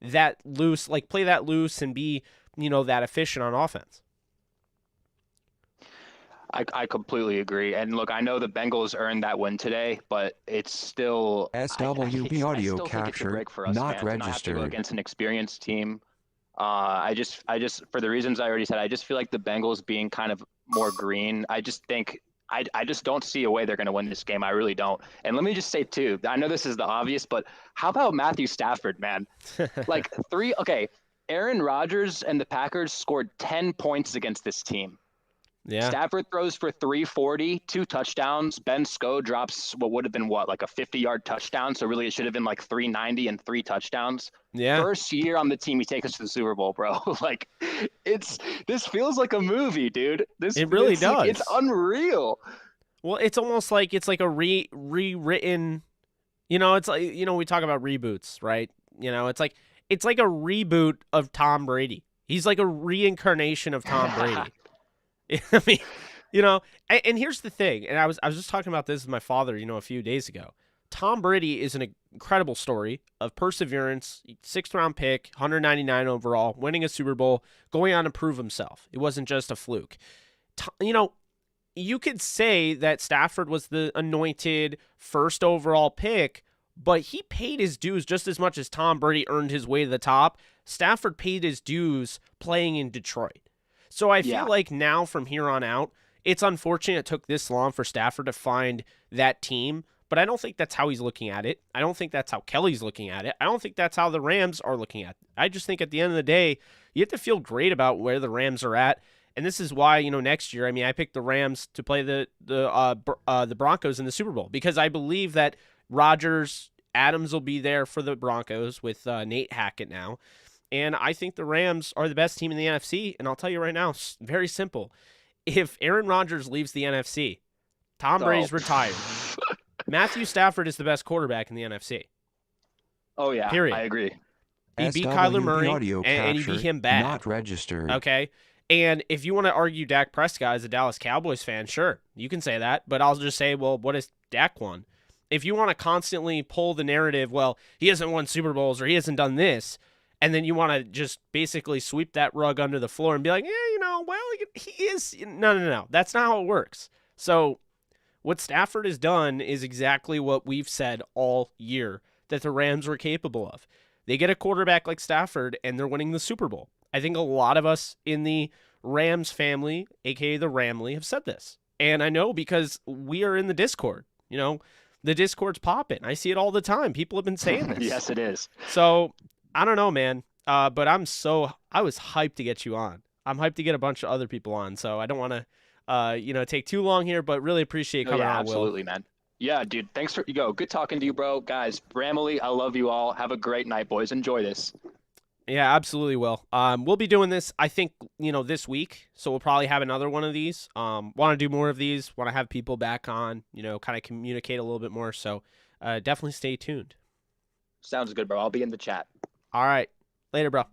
that loose, like play that loose and be, that efficient on offense. I completely agree. And look, I know the Bengals earned that win today, but it's still SWB audio capture for us, not man, to not have to go registered. against an experienced team. I just for the reasons I already said, I just feel like the Bengals being kind of more green. I just think I just don't see a way they're going to win this game. I really don't. And let me just say too, I know this is the obvious, but how about Matthew Stafford, man? Like Aaron Rodgers and the Packers scored 10 points against this team. Yeah. Stafford throws for 340, 2 touchdowns. Ben Sco drops what would have been like a 50-yard touchdown. So really it should have been like 390 and 3 touchdowns. Yeah. First year on the team, he takes us to the Super Bowl, bro. Like this feels like a movie, dude. It really does. It's unreal. Well, it's almost like it's like a rewritten, it's like, we talk about reboots, right? It's like a reboot of Tom Brady. He's like a reincarnation of Tom Brady. I mean, and here's the thing, and I was just talking about this with my father, a few days ago. Tom Brady is an incredible story of perseverance, 6th round pick, 199 overall, winning a Super Bowl, going on to prove himself. It wasn't just a fluke. You could say that Stafford was the anointed 1st overall pick, but he paid his dues just as much as Tom Brady earned his way to the top. Stafford paid his dues playing in Detroit. So I feel like now from here on out, it's unfortunate it took this long for Stafford to find that team, but I don't think that's how he's looking at it. I don't think that's how Kelly's looking at it. I don't think that's how the Rams are looking at it. I just think at the end of the day, you have to feel great about where the Rams are at, and this is why, next year, I mean, I picked the Rams to play the Broncos in the Super Bowl because I believe that Rodgers, Adams will be there for the Broncos with Nate Hackett now. And I think the Rams are the best team in the NFC. And I'll tell you right now, it's very simple. If Aaron Rodgers leaves the NFC, Tom Brady's retired. Matthew Stafford is the best quarterback in the NFC. Oh, yeah. Period. I agree. He beat Kyler Murray, and he beat him bad. Not registered. Okay? And if you want to argue Dak Prescott as a Dallas Cowboys fan, sure, you can say that. But I'll just say, well, what has Dak won? If you want to constantly pull the narrative, well, he hasn't won Super Bowls or he hasn't done this, and then you want to just basically sweep that rug under the floor and be like, he is. No. That's not how it works. So what Stafford has done is exactly what we've said all year that the Rams were capable of. They get a quarterback like Stafford, and they're winning the Super Bowl. I think a lot of us in the Rams family, a.k.a. the Ramley, have said this. And I know because we are in the Discord. The Discord's popping. I see it all the time. People have been saying this. Yes, it is. So I don't know, man. But I was hyped to get you on. I'm hyped to get a bunch of other people on. So I don't want to, take too long here, but really appreciate coming on, Will. Absolutely, man. Yeah, dude. Thanks for good talking to you, bro. Guys, Bramley, I love you all. Have a great night, boys. Enjoy this. Yeah, absolutely, Will. We'll be doing this, I think, this week. So we'll probably have another one of these. Want to do more of these. Want to have people back on, kind of communicate a little bit more. So definitely stay tuned. Sounds good, bro. I'll be in the chat. All right. Later, bro.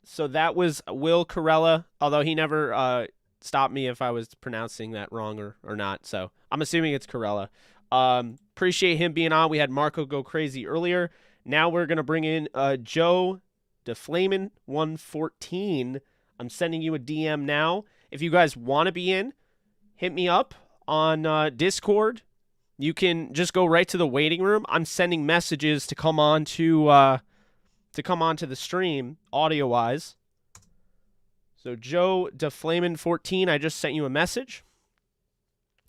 So that was Will Carella, although he never stopped me if I was pronouncing that wrong or not. So I'm assuming it's Carella. Appreciate him being on. We had Marco go crazy earlier. Now we're going to bring in Joe Deflamin114. I'm sending you a DM now. If you guys want to be in, hit me up on Discord. You can just go right to the waiting room. I'm sending messages to come on to the stream audio wise. So Joe Deflamin14, I just sent you a message,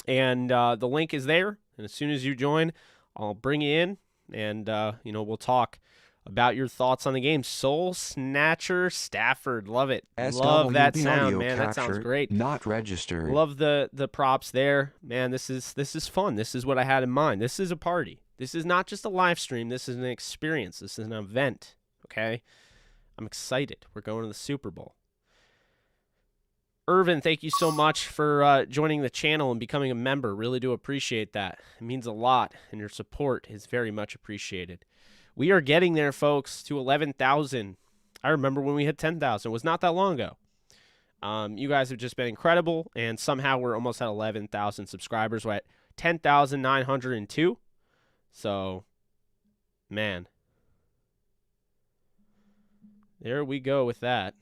and the link is there. And as soon as you join, I'll bring you in, and we'll talk about your thoughts on the game. Soul Snatcher Stafford, love it. Love that sound, man. That sounds great. Not registered. Love the props there, man. This is fun. This is what I had in mind. This is a party. This is not just a live stream. This is an experience. This is an event. Okay, I'm excited. We're going to the Super Bowl. Irvin, thank you so much for joining the channel and becoming a member. Really do appreciate that. It means a lot, and your support is very much appreciated. We are getting there, folks, to 11,000. I remember when we hit 10,000. It was not that long ago. You guys have just been incredible, and somehow we're almost at 11,000 subscribers. We're at 10,902. So, man. There we go with that.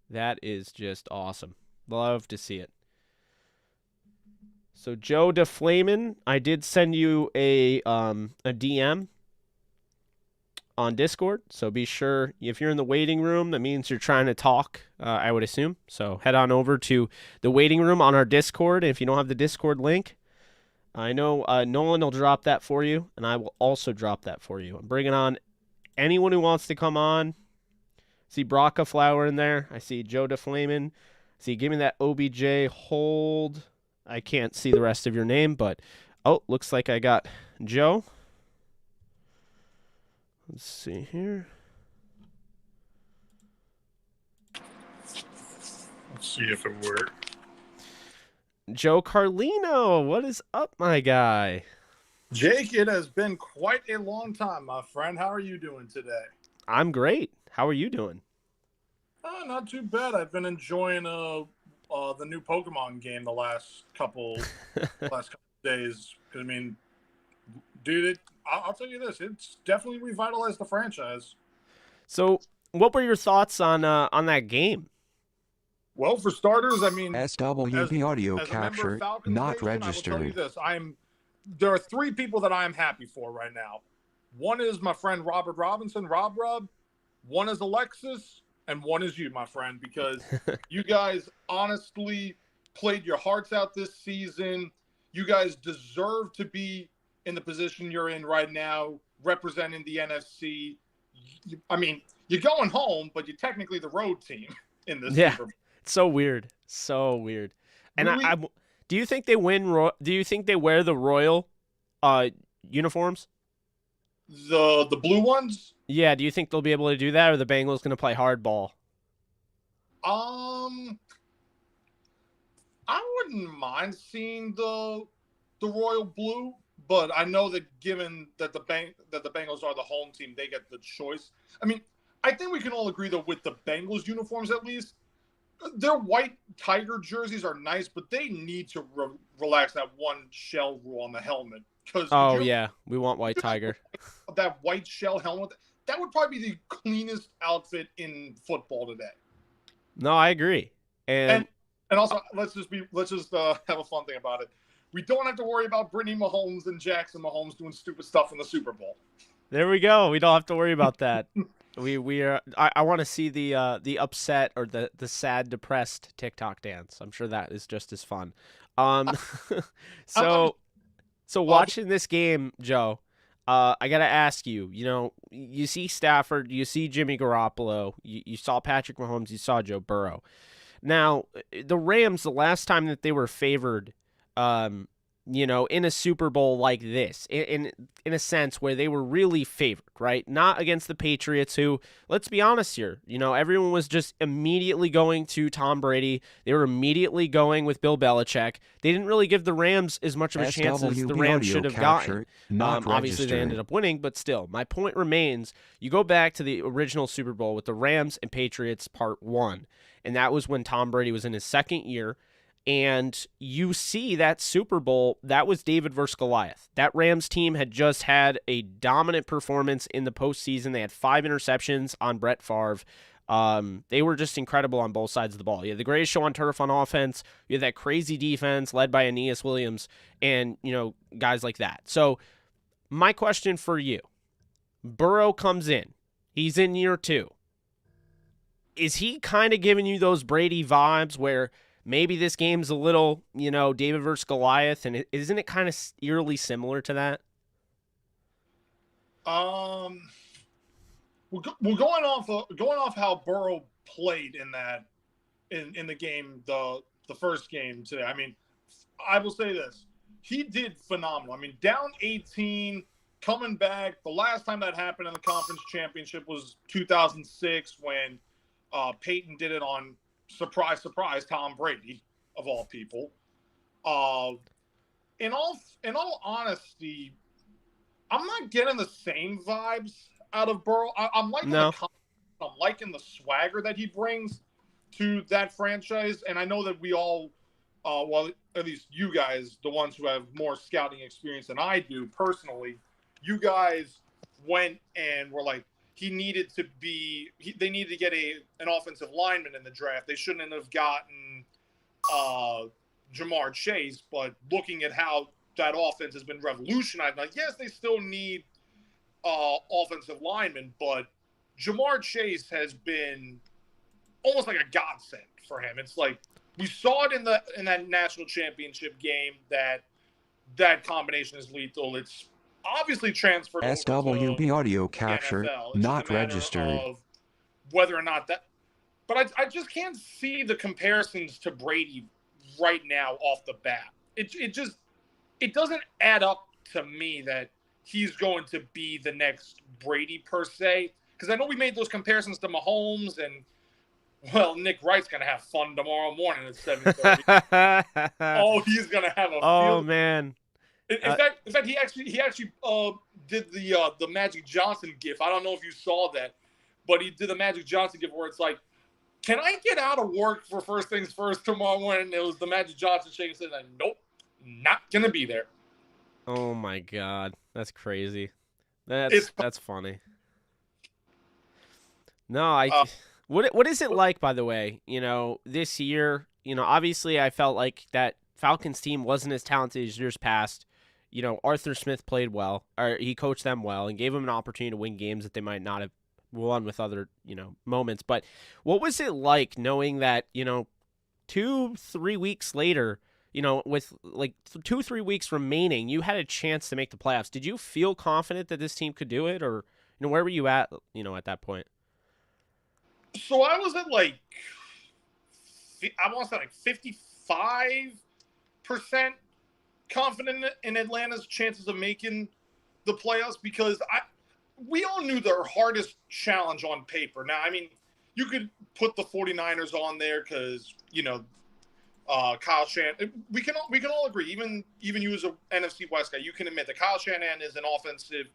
That is just awesome. Love to see it. So Joe Deflamin, I did send you a DM on Discord. So be sure, if you're in the waiting room, that means you're trying to talk, I would assume. So head on over to the waiting room on our Discord. If you don't have the Discord link, I know Nolan will drop that for you, and I will also drop that for you. I'm bringing on anyone who wants to come on. See Braca Flower in there. I see Joe Deflamin. See, give me that OBJ hold. I can't see the rest of your name, but looks like I got Joe. Let's see here. Let's see if it works. Joe Carlino, what is up, my guy? Jake, it has been quite a long time, my friend. How are you doing today? I'm great. How are you doing? Not too bad. I've been enjoying the new Pokemon game the last couple days. I mean, dude, I'll tell you this: it's definitely revitalized the franchise. So, what were your thoughts on that game? Well, for starters, I mean, SWB audio as capture Falcons not Nation, registered. I will tell you this: there are three people that I am happy for right now. One is my friend Robert Robinson, Rob. One is Alexis, and one is you, my friend, because you guys honestly played your hearts out this season. You guys deserve to be in the position you're in right now, representing the NFC. I mean, you're going home, but you're technically the road team in this. Yeah, Super Bowl. it's so weird, so weird. And Really? do you think they win? Do you think they wear the Royal uniforms? The blue ones? Yeah, do you think they'll be able to do that, or the Bengals going to play hardball? I wouldn't mind seeing the royal blue, but I know that given that the Bengals are the home team, they get the choice. I mean, I think we can all agree though with the Bengals uniforms at least. Their white tiger jerseys are nice, but they need to relax that one shell rule on the helmet. Oh yeah, we want white tiger. That white shell helmet, that would probably be the cleanest outfit in football today. No, I agree. And also, let's just have a fun thing about it. We don't have to worry about Brittany Mahomes and Jackson Mahomes doing stupid stuff in the Super Bowl. There we go. We don't have to worry about that. We are. I want to see the upset or the sad, depressed TikTok dance. I'm sure that is just as fun. So watching this game, Joe, I gotta ask you. You know, you see Stafford, you see Jimmy Garoppolo, you saw Patrick Mahomes, you saw Joe Burrow. Now, the Rams, the last time that they were favored, in a Super Bowl like this, in a sense where they were really favored, right? Not against the Patriots, who, let's be honest here, everyone was just immediately going to Tom Brady. They were immediately going with Bill Belichick. They didn't really give the Rams as much of a chance as the Rams should have gotten. Obviously, they ended up winning, but still, my point remains. You go back to the original Super Bowl with the Rams and Patriots Part 1, and that was when Tom Brady was in his second year. And you see that Super Bowl, that was David versus Goliath. That Rams team had just had a dominant performance in the postseason. They had 5 interceptions on Brett Favre. They were just incredible on both sides of the ball. You had the greatest show on turf on offense. You had that crazy defense led by Aeneas Williams and, guys like that. So my question for you, Burrow comes in. He's in year 2. Is he kind of giving you those Brady vibes where maybe this game's a little, David versus Goliath, and isn't it kind of eerily similar to that? We're going off how Burrow played in that in the game, the first game today. I mean, I will say this: he did phenomenal. I mean, down 18, coming back. The last time that happened in the conference championship was 2006 when Peyton did it on surprise, Tom Brady of all people. In all honesty, I'm not getting the same vibes out of Burrow. I'm liking I'm liking the swagger that he brings to that franchise, and I know that we all, well, at least you guys, the ones who have more scouting experience than I do personally, you guys went and were like, they needed to get an offensive lineman in the draft. They shouldn't have gotten Jamar Chase, but looking at how that offense has been revolutionized, like, yes, they still need offensive linemen, but Jamar Chase has been almost like a godsend for him. It's like we saw it in that national championship game that combination is lethal. It's obviously transferred SWB audio capture not registered. of whether or not that, but I just can't see the comparisons to Brady right now off the bat. It doesn't add up to me that he's going to be the next Brady per se, because I know we made those comparisons to Mahomes, and well, Nick Wright's going to have fun tomorrow morning at 7:30. Oh, he's going to have a field. Man. In fact, he actually did the Magic Johnson gif. I don't know if you saw that, but he did the Magic Johnson gif where it's like, "Can I get out of work for first things first tomorrow morning?" It was the Magic Johnson shaking, saying, "Nope, not gonna be there." Oh my God, that's crazy. That's funny. No, what is it like, by the way? This year, obviously I felt like that Falcons team wasn't as talented as years past. Arthur Smith played well, or he coached them well and gave them an opportunity to win games that they might not have won with other, moments. But what was it like knowing that, 2-3 weeks later, with like 2-3 weeks remaining, you had a chance to make the playoffs? Did you feel confident that this team could do it, or where were you at, at that point? So I was at I want to say 55% confident in Atlanta's chances of making the playoffs, because we all knew their hardest challenge on paper. Now, I mean, you could put the 49ers on there because, Kyle Shanahan. We can all agree, even you as an NFC West guy, you can admit that Kyle Shanahan is an offensive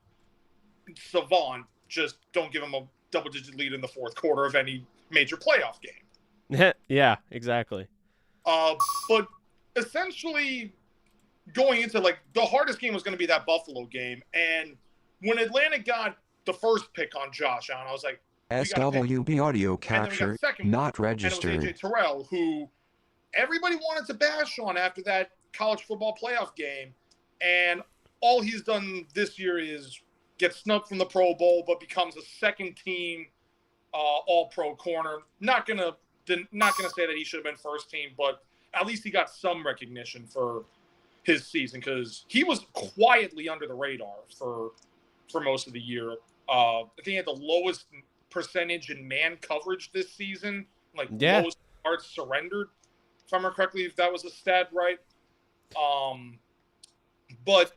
savant. Just don't give him a double-digit lead in the fourth quarter of any major playoff game. Yeah, exactly. But essentially, going into the hardest game was going to be that Buffalo game, and when Atlanta got the first pick on Josh Allen, I was like, SWB audio capture not registered. And it was AJ Terrell, who everybody wanted to bash on after that college football playoff game, and all he's done this year is get snubbed from the Pro Bowl, but becomes a second team All-Pro corner. Not gonna say that he should have been first team, but at least he got some recognition for his season, because he was quietly under the radar for most of the year. I think he had the lowest percentage in man coverage this season, lowest yards surrendered, if I remember correctly, if that was a stat right. But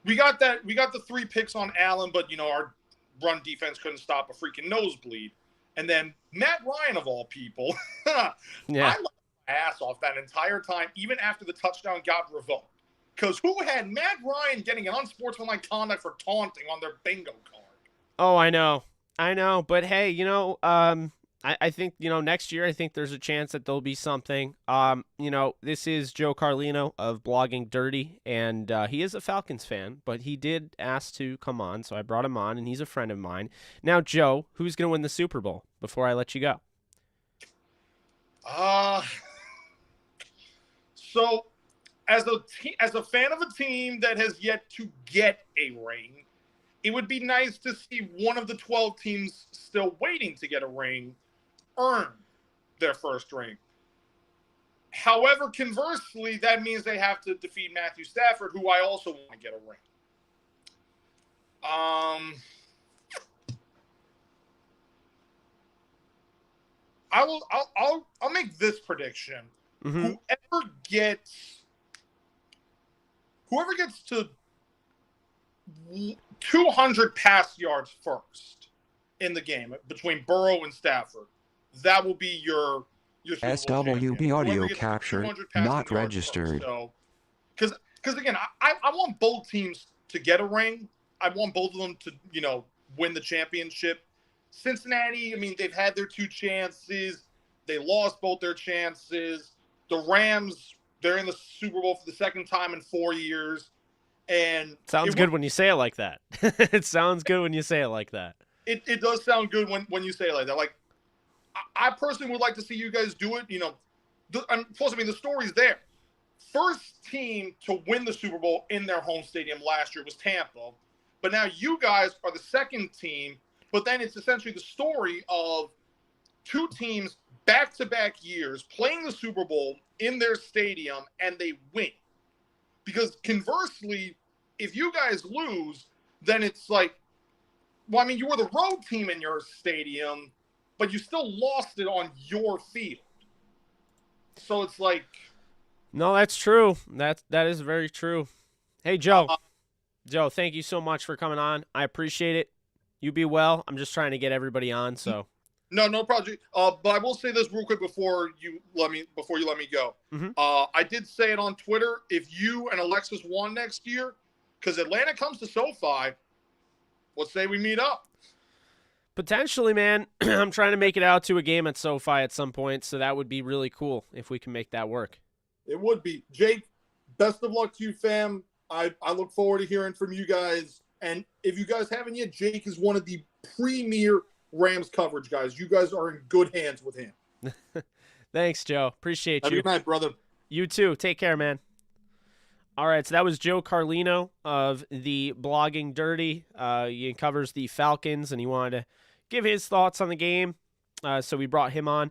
we got the 3 picks on Allen, but our run defense couldn't stop a freaking nosebleed. And then Matt Ryan, of all people, I laughed my ass off that entire time, even after the touchdown got revoked. Because who had Matt Ryan getting an unsportsmanlike conduct for taunting on their bingo card? Oh, I know. But hey, I think, next year, I think there's a chance that there'll be something. This is Joe Carlino of Blogging Dirty, and he is a Falcons fan, but he did ask to come on, so I brought him on, and he's a friend of mine. Now, Joe, who's going to win the Super Bowl before I let you go? So as a fan of a team that has yet to get a ring, it would be nice to see one of the 12 teams still waiting to get a ring earn their first ring. However, conversely, that means they have to defeat Matthew Stafford, who I also want to get a ring. I'll make this prediction. Mm-hmm. Whoever gets to 200 pass yards first in the game between Burrow and Stafford, that will be your Super Bowl champion. SWB audio Whoever gets capture 200 passing not yards registered. First. So, because again, I want both teams to get a ring. I want both of them to win the championship. Cincinnati, I mean, they've had their 2 chances. They lost both their chances. The Rams, they're in the Super Bowl for the second time in 4 years. And sounds good when you say it like that. It sounds good when you say it like that. It does sound good when you say it like that. Like, I personally would like to see you guys do it. Plus, I mean, the story's there. First team to win the Super Bowl in their home stadium last year was Tampa. But now you guys are the second team. But then it's essentially the story of 2 teams back-to-back years playing the Super Bowl in their stadium, and they win. Because conversely, if you guys lose, then it's like, well, I mean, you were the road team in your stadium, but you still lost it on your field. So it's like... No, that's true. That is very true. Hey, Joe. Joe, thank you so much for coming on. I appreciate it. You be well. I'm just trying to get everybody on, so... No problem. But I will say this real quick before you let me go. Mm-hmm. I did say it on Twitter. If you and Alexis won next year, because Atlanta comes to SoFi, let's say we meet up. Potentially, man. I'm trying to make it out to a game at SoFi at some point, so that would be really cool if we can make that work. It would be. Jake, best of luck to you, fam. I look forward to hearing from you guys. And if you guys haven't yet, Jake is one of the premier Rams coverage guys. You guys are in good hands with him. Thanks, Joe. Appreciate you. Have a good night, brother. You too. Take care, man. All right, so that was Joe Carlino of the Blogging Dirty. He covers the Falcons, and he wanted to give his thoughts on the game, so we brought him on.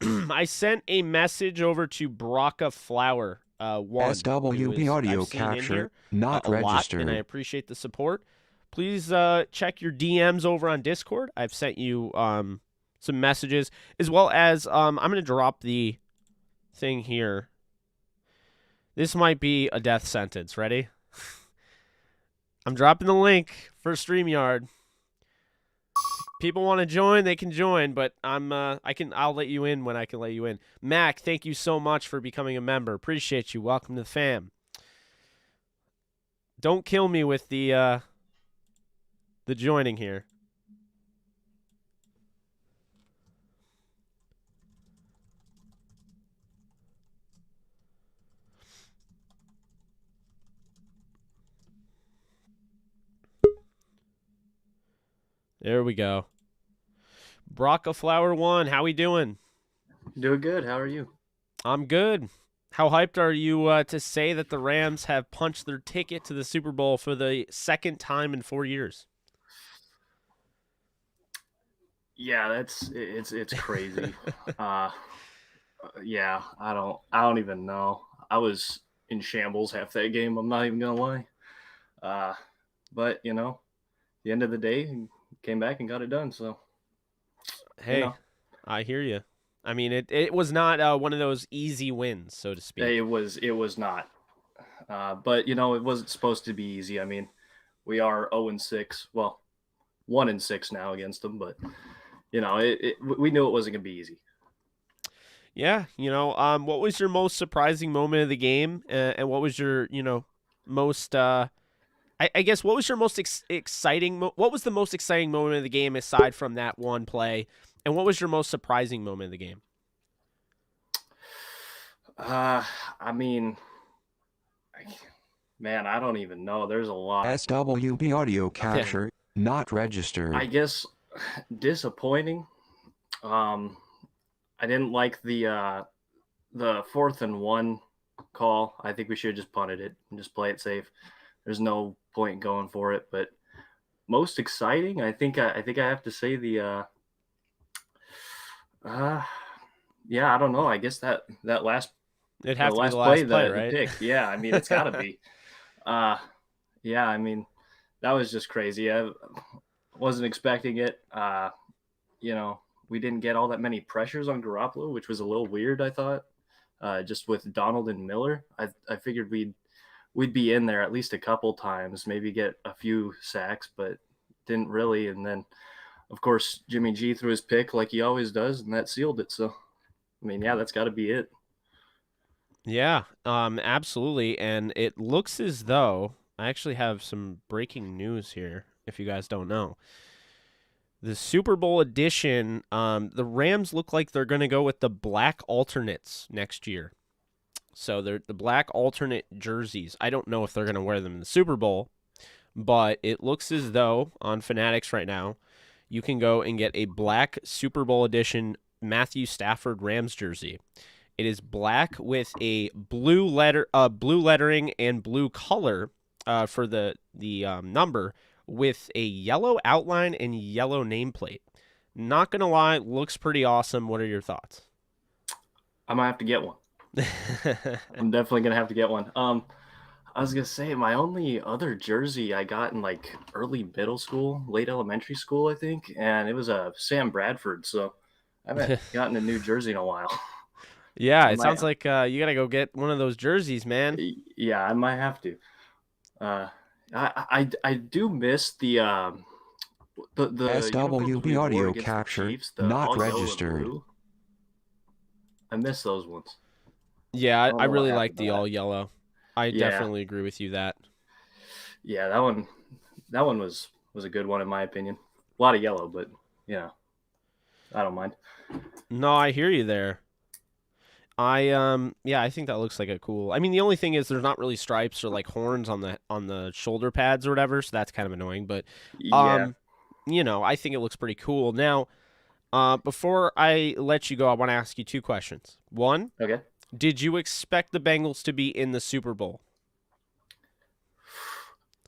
I sent a message over to Braca Flower. SWB audio capture not registered. Lot, and I appreciate the support. Please check your DMs over on Discord. I've sent you some messages, as well as I'm going to drop the thing here. This might be a death sentence. Ready? I'm dropping the link for StreamYard. People want to join, they can join, but I'll let you in when I can let you in. Mac, thank you so much for becoming a member. Appreciate you. Welcome to the fam. Don't kill me with the joining here. There we go. Braca Flower 1, how we doing? Doing good. How are you? I'm good. How hyped are you to say that the Rams have punched their ticket to the Super Bowl for the second time in 4 years? Yeah, it's crazy. Yeah, I don't even know. I was in shambles half that game. I'm not even gonna lie. But the end of the day, came back and got it done. So, hey, I hear you. I mean, it was not one of those easy wins, so to speak. It was not. But it wasn't supposed to be easy. I mean, we are 0-6. Well, 1-6 now against them, but we knew it wasn't gonna be easy. Yeah, what was your most surprising moment of the game, and what was your most I guess what was your most exciting? What was the most exciting moment of the game aside from that one play And what was your most surprising moment of the game? I mean, man, I don't even know. There's a lot. SWB audio capture not registered. I guess disappointing. I didn't like the 4th and 1 call. I think we should have just punted it and just play it safe. There's no point going for it. But most exciting, I think I have to say the yeah, I don't know. I guess that last It'd have to be the play, last play, the right? pick. Yeah, I mean, it's got to be. Yeah, I mean, that was just crazy. I wasn't expecting it. You know, we didn't get all that many pressures on Garoppolo, which was a little weird, I thought. Just with Donald and Miller, I figured we'd be in there at least a couple times, maybe get a few sacks, but didn't really. And then, of course, Jimmy G threw his pick like he always does, and that sealed it. So, I mean, yeah, that's got to be it. Yeah, absolutely. And it looks as though I actually have some breaking news here, if you guys don't know. The Super Bowl edition, the Rams look like they're going to go with the black alternates next year. So they're the black alternate jerseys. I don't know if they're going to wear them in the Super Bowl, but it looks as though on Fanatics right now, you can go and get a black Super Bowl edition Matthew Stafford Rams jersey. It is black with a blue lettering and blue color for the number, with a yellow outline and yellow nameplate. Not gonna lie, looks pretty awesome. What are your thoughts? I might have to get one. I'm definitely gonna have to get one. I was gonna say my only other jersey I got in like early middle school, late elementary school, I think, and it was a Sam Bradford. So I haven't gotten a new jersey in a while. Yeah, it sounds like you gotta go get one of those jerseys, man. Yeah, I might have to. I do miss the SWB audio capture not registered. I miss those ones. Yeah, I really like the all yellow. I definitely agree with you that. Yeah, that one was a good one in my opinion. A lot of yellow, but yeah, I don't mind. No, I hear you there. I think that looks like a cool. I mean, the only thing is there's not really stripes or like horns on the shoulder pads or whatever, so that's kind of annoying. But you know, I think it looks pretty cool. Now, before I let you go, I want to ask you two questions. One, okay, did you expect the Bengals to be in the Super Bowl?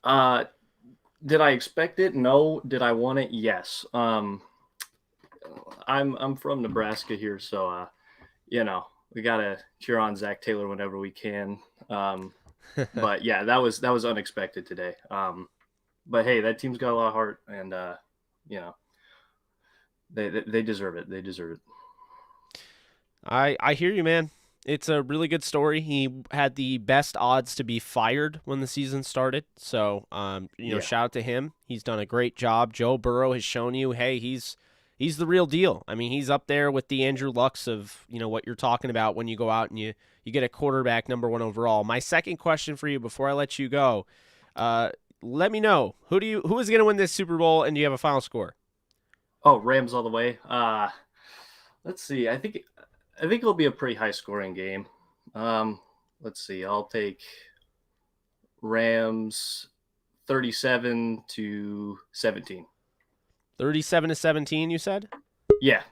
Did I expect it? No. Did I want it? Yes. I'm from Nebraska here, so you know, we gotta cheer on Zach Taylor whenever we can. But yeah, that was unexpected today. But hey, that team's got a lot of heart, and you know, they deserve it. They deserve it. I hear you, man. It's a really good story. He had the best odds to be fired when the season started. So, you know, shout out to him. He's done a great job. Joe Burrow has shown you, hey, he's the real deal. I mean, he's up there with the Andrew Lucks of, you know, what you're talking about when you go out and you get a quarterback number 1 overall. My second question for you before I let you go, let me know, who is going to win this Super Bowl, and do you have a final score? Oh, Rams all the way. Let's see. I think it'll be a pretty high scoring game. Let's see. I'll take Rams 37-17. 37-17, you said? Yeah.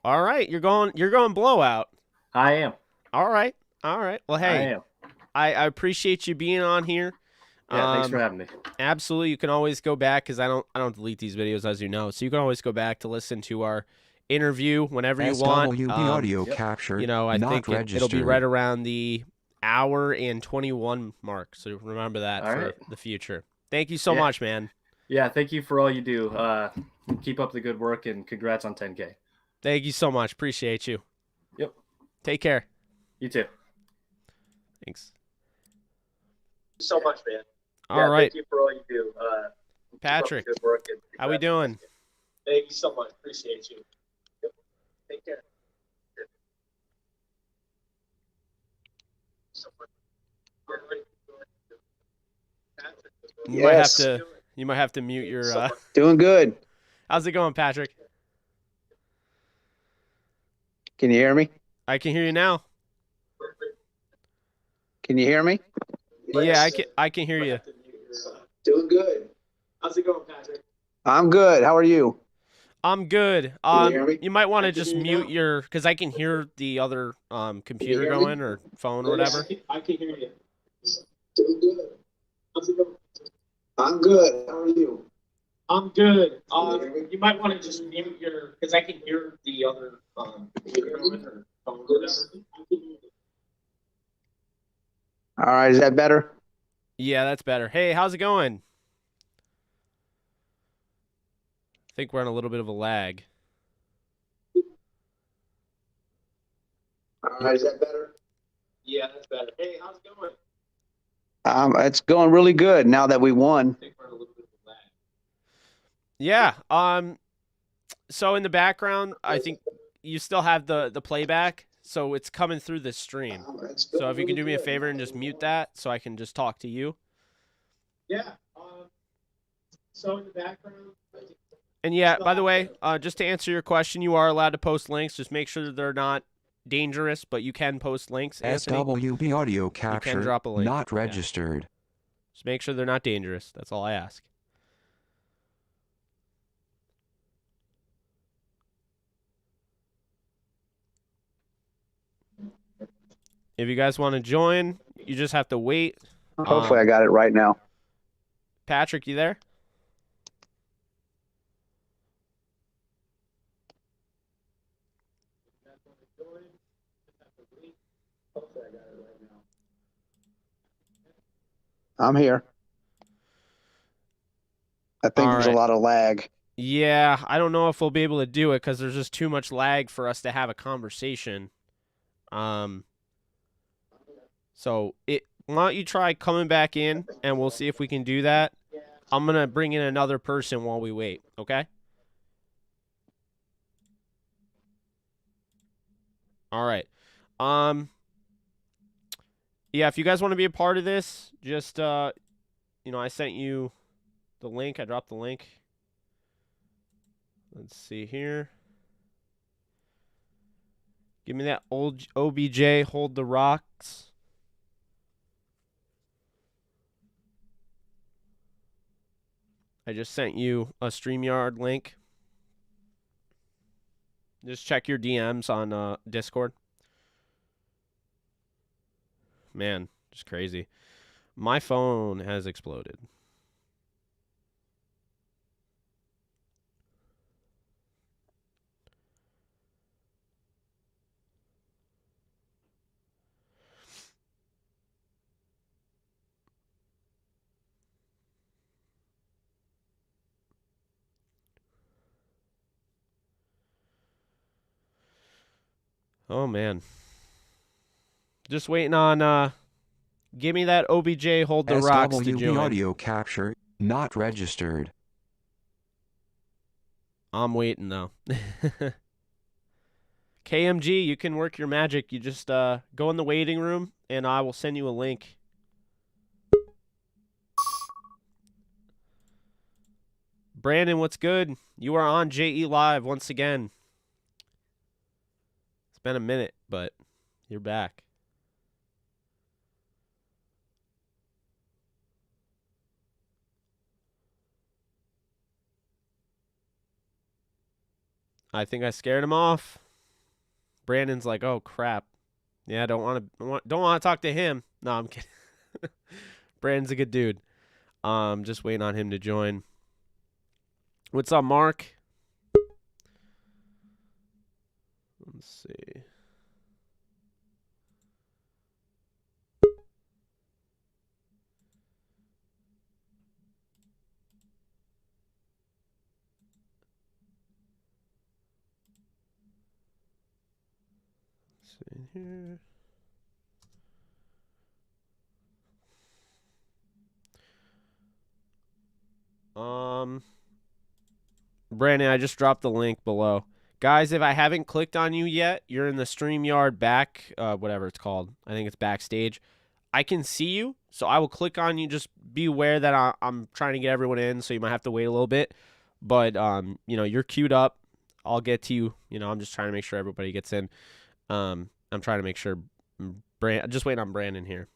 All right, you're going blowout. I am. All right. Well, hey, I appreciate you being on here. Yeah, thanks for having me. Absolutely, you can always go back because I don't delete these videos, as you know, so you can always go back to listen to our interview whenever you want. SWB audio capture. You know, I think it'll be right around the hour and 21 mark. So remember that for the future. Thank you so much, man. Yeah, thank you for all you do. Keep up the good work, and congrats on 10K. Thank you so much. Appreciate you. Yep. Take care. You too. Thanks. So much, man. All right. Thank you for all you do. Patrick, good work, and how we doing? Thank you so much. Appreciate you. Yep. Take care. You might have to mute your. Doing good. How's it going, Patrick? Can you hear me? I can hear you now. Can you hear me? Yeah, I can hear you. Doing good. How's it going, Patrick? I'm good. How are you? I'm good. Can you hear me? You might want to I can just hear you mute now. your, because I can hear the other computer hear me? going or phone or whatever. I can hear you. Doing good. How's it going? I'm good. How are you? I'm good. You might want to just mute your, because I can hear the other computer going or phone or whatever. All right. Is that better? Yeah, that's better. Hey, how's it going? I think we're on a little bit of a lag. All right. Is that better? Yeah, that's better. Hey, how's it going? It's going really good now that we won. I think we're on a little bit of a lag. Yeah. So in the background, I think you still have the playback, so it's coming through the stream. So if you can do me a favor and just mute that, so I can just talk to you. Yeah. So in the background. And yeah, by the way, just to answer your question, you are allowed to post links. Just make sure they're not dangerous, but you can post links. Anthony. SWB audio You can capture drop a link. not registered. Just make sure they're not dangerous. That's all I ask. If you guys want to join, you just have to wait. Hopefully I got it right now. Patrick, you there? I'm here. I think there's a lot of lag. Yeah, I don't know if we'll be able to do it because there's just too much lag for us to have a conversation. So why don't you try coming back in and we'll see if we can do that. I'm gonna bring in another person while we wait. Okay. All right. Yeah, if you guys want to be a part of this, just I sent you the link. I dropped the link. Let's see here. Give me that old OBJ, hold the rocks. I just sent you a StreamYard link. Just check your DMs on Discord. Man, just crazy. My phone has exploded. Oh, man. Just waiting on, give me that OBJ hold the rocks to SWB join. audio capture not registered. I'm waiting, though. KMG, you can work your magic. You just go in the waiting room, and I will send you a link. Brandon, what's good? You are on JE Live once again. It's been a minute, but you're back. I think I scared him off. Brandon's like, "Oh crap, yeah, don't want to talk to him." No, I'm kidding. Brandon's a good dude. Just waiting on him to join. What's up, Mark? Let's see. Here. Brandon, I just dropped the link below. Guys, if I haven't clicked on you yet, you're in the StreamYard back, whatever it's called. I think it's backstage. I can see you, so I will click on you. Just be aware that I'm trying to get everyone in, so you might have to wait a little bit. But, you're queued up. I'll get to you. I'm just trying to make sure everybody gets in. I'm trying to make sure. Just waiting on Brandon here.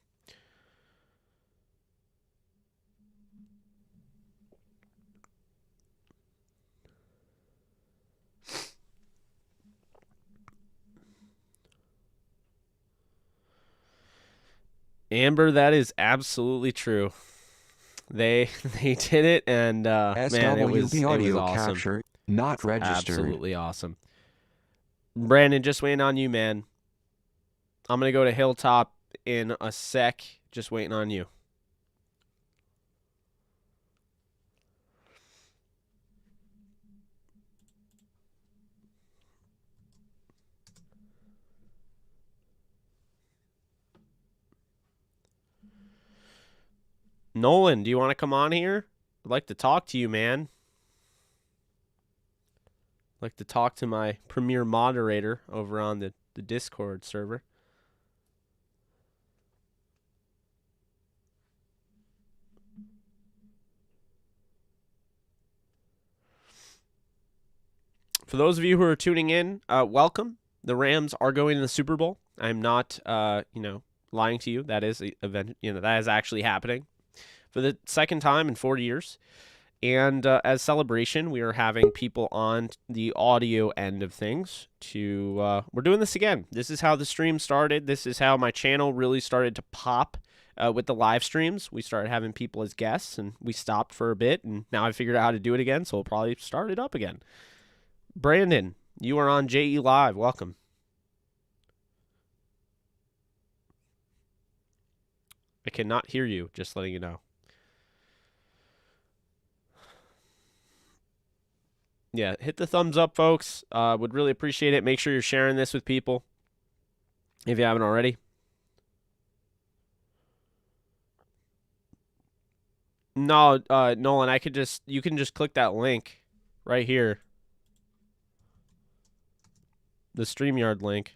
Amber, that is absolutely true. They did it, and man, it was audio awesome. capture not registered. Absolutely awesome. Brandon, just waiting on you, man. I'm gonna go to Hilltop in a sec. Just waiting on you. Nolan, do you want to come on here? I'd like to talk to you, man. I'd like to talk to my premier moderator over on the Discord server. For those of you who are tuning in, welcome. The Rams are going to the Super Bowl. I'm not, lying to you. That is event. That is actually happening for the second time in 4 years. And as celebration, we are having people on the audio end of things we're doing this again. This is how the stream started. This is how my channel really started to pop with the live streams. We started having people as guests, and we stopped for a bit, and now I figured out how to do it again, so we'll probably start it up again. Brandon, you are on JE Live. Welcome. I cannot hear you, just letting you know. Yeah, hit the thumbs up, folks. Would really appreciate it. Make sure you're sharing this with people if you haven't already. No, Nolan, you can just click that link right here. The StreamYard link.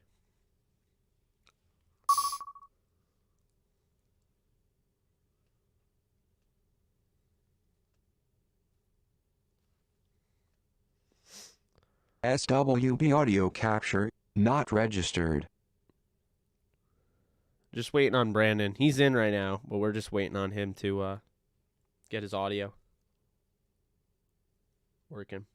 SWB audio capture not registered. Just waiting on Brandon. He's in right now, but we're just waiting on him to get his audio working.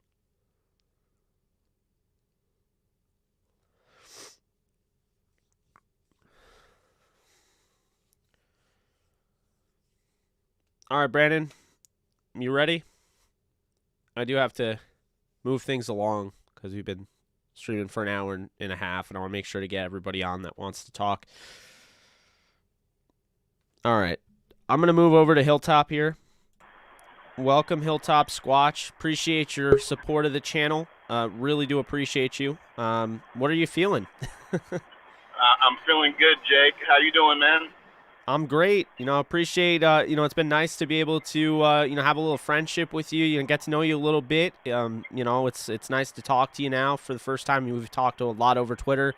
All right, Brandon, you ready? I do have to move things along because we've been streaming for an hour and a half, and I want to make sure to get everybody on that wants to talk. All right. I'm going to move over to Hilltop here. Welcome, Hilltop Squatch. Appreciate your support of the channel. Really do appreciate you. What are you feeling? I'm feeling good, Jake. How you doing, man? I'm great. Appreciate, it's been nice to be able to, have a little friendship with you, get to know you a little bit. It's nice to talk to you now for the first time. We've talked a lot over Twitter.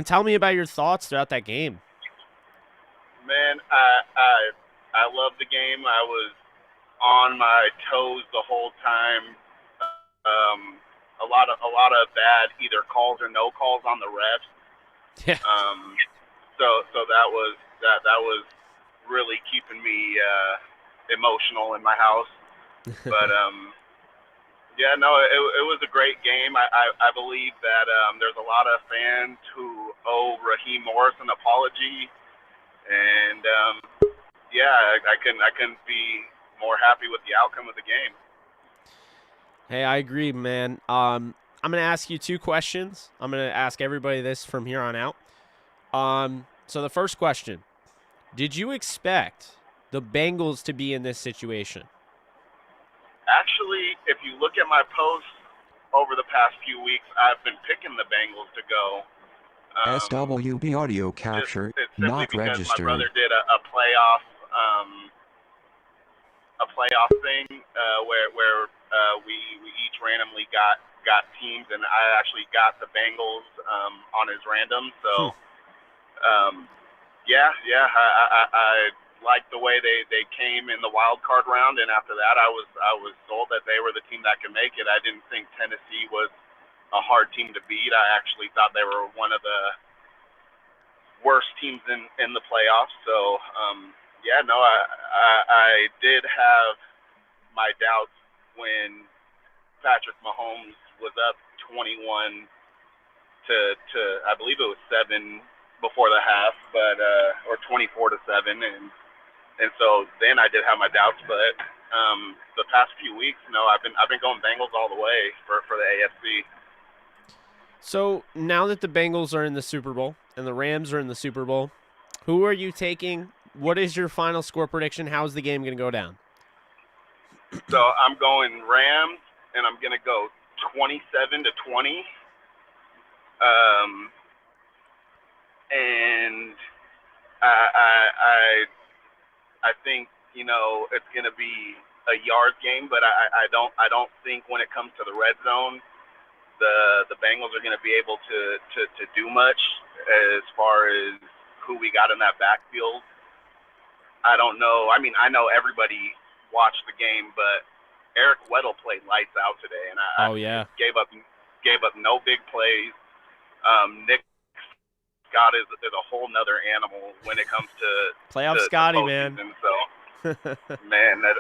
Tell me about your thoughts throughout that game. Man, I love the game. I was on my toes the whole time. A lot of bad either calls or no calls on the refs. Yeah. So that was really keeping me emotional in my house. But yeah, no, it was a great game. I believe that there's a lot of fans who owe Raheem Morris an apology, and I couldn't be more happy with the outcome of the game. Hey, I agree, man. I'm going to ask you two questions. I'm going to ask everybody this from here on out. So the first question, did you expect the Bengals to be in this situation? Actually, if you look at my posts over the past few weeks, I've been picking the Bengals to go. SWB audio capture not because registered. My brother did a playoff thing where we each randomly got teams, and I actually got the Bengals on his random. So I liked the way they came in the wild card round, and after that I was told that they were the team that could make it. I didn't think Tennessee was a hard team to beat. I actually thought they were one of the worst teams in the playoffs. So, yeah, no, I did have my doubts when Patrick Mahomes was up 21 to I believe it was 7 before the half, but or 24-7, and so then I did have my doubts. But the past few weeks, no, I've been going Bengals all the way for the AFC. So now that the Bengals are in the Super Bowl and the Rams are in the Super Bowl, who are you taking? What is your final score prediction? How's the game going to go down? So I'm going Rams, and I'm going to go 27-20. And I think, you know, it's going to be a yard game, but I don't think when it comes to the red zone, the Bengals are going to be able to do much as far as who we got in that backfield. I don't know. I mean, I know everybody watched the game, but Eric Weddle played lights out today, and I gave up no big plays. Nick Scott is a whole nother animal when it comes to playoff Scotty, man. So, man, that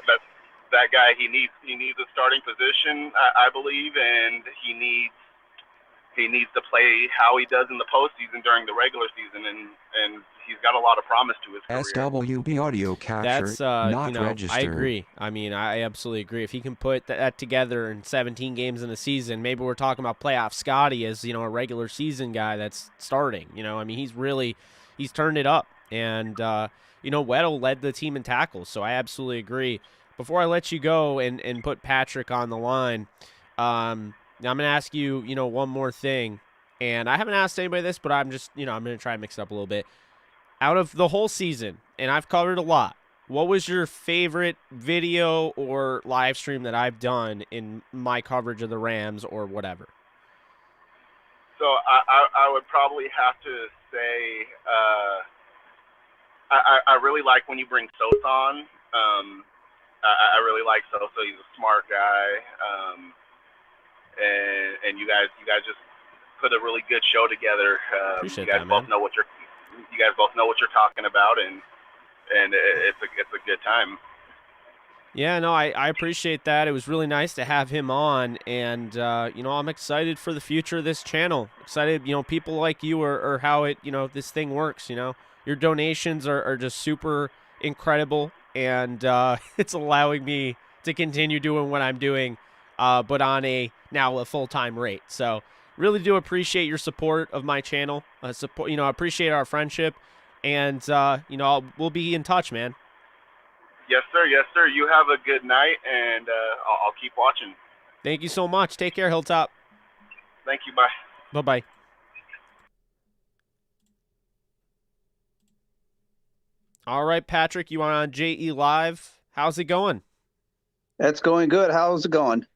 guy, he needs a starting position, I believe, and he needs to play how he does in the postseason during the regular season, and he's got a lot of promise to his career. SWB audio capture, That's not you know, registered. I agree. I mean, I absolutely agree. If he can put that together in 17 games in a season, maybe we're talking about playoff Scotty as, you know, a regular season guy that's starting. You know, I mean, he's turned it up, and you know, Weddle led the team in tackles, so I absolutely agree. Before I let you go and put Patrick on the line, I'm going to ask you, you know, one more thing. And I haven't asked anybody this, but I'm just, you know, I'm going to try and mix it up a little bit. Out of the whole season, and I've covered a lot, what was your favorite video or live stream that I've done in my coverage of the Rams or whatever? So I would probably have to say I really like when you bring Sos on. I really like Sosa. He's a smart guy, and you guys just put a really good show together. Appreciate you guys that, both man. know what you're talking about, and it's a good time. Yeah, no, I appreciate that. It was really nice to have him on, and you know, I'm excited for the future of this channel. Excited, you know, people like you are how it, you know, this thing works. You know, your donations are just super incredible, and it's allowing me to continue doing what I'm doing, but on a full-time rate. So really do appreciate your support of my channel. You know, I appreciate our friendship, and you know, we'll be in touch, man. Yes, sir. Yes, sir. You have a good night, and I'll keep watching. Thank you so much. Take care, Hilltop. Thank you. Bye. Bye-bye. All right, Patrick, you are on JE Live. How's it going? It's going good. How's it going?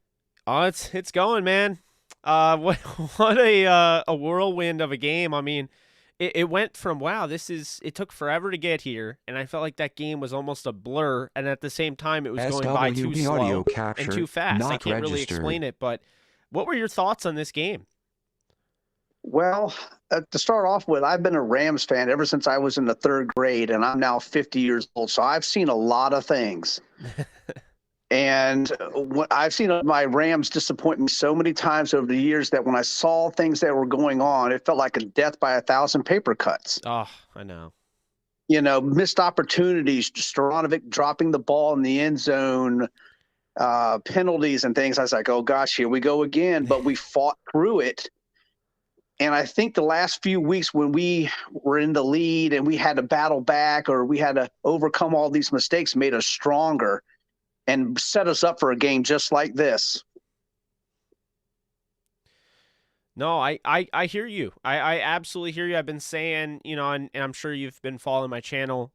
Oh, it's going, man. What a whirlwind of a game. I mean, it went from, wow, it took forever to get here, and I felt like that game was almost a blur, and at the same time it was going by too slow and too fast. I can't really explain it, but what were your thoughts on this game? Well, to start off with, I've been a Rams fan ever since I was in the 3rd grade, and I'm now 50 years old, so I've seen a lot of things. And I've seen my Rams disappoint me so many times over the years that when I saw things that were going on, it felt like a death by 1,000 paper cuts. Oh, I know. You know, missed opportunities, Storanovic dropping the ball in the end zone, penalties and things. I was like, oh, gosh, here we go again. But we fought through it. And I think the last few weeks when we were in the lead and we had to battle back or we had to overcome all these mistakes made us stronger and set us up for a game just like this. No, I hear you. I absolutely hear you. I've been saying, you know, and I'm sure you've been following my channel,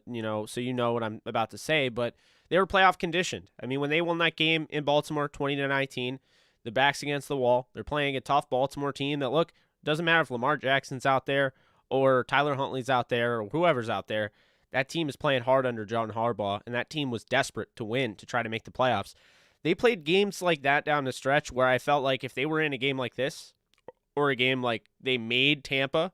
you know, so you know what I'm about to say, but they were playoff conditioned. I mean, when they won that game in Baltimore 20-19, the back's against the wall. They're playing a tough Baltimore team that, look, doesn't matter if Lamar Jackson's out there or Tyler Huntley's out there or whoever's out there. That team is playing hard under John Harbaugh, and that team was desperate to win to try to make the playoffs. They played games like that down the stretch where I felt like if they were in a game like this, or a game like they made Tampa,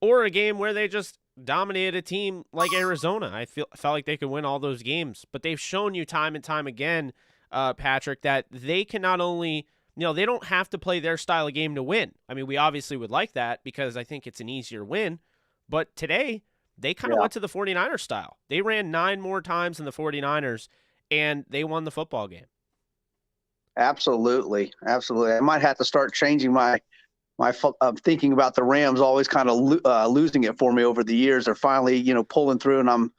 or a game where they just dominated a team like Arizona, felt like they could win all those games. But they've shown you time and time again, Patrick, that they can not only, they don't have to play their style of game to win. I mean, we obviously would like that because I think it's an easier win. But today, they kind of went to the 49ers style. They ran 9 more times than the 49ers, and they won the football game. Absolutely. I might have to start changing my thinking about the Rams. Always kind of losing it for me over the years. They're finally, pulling through, and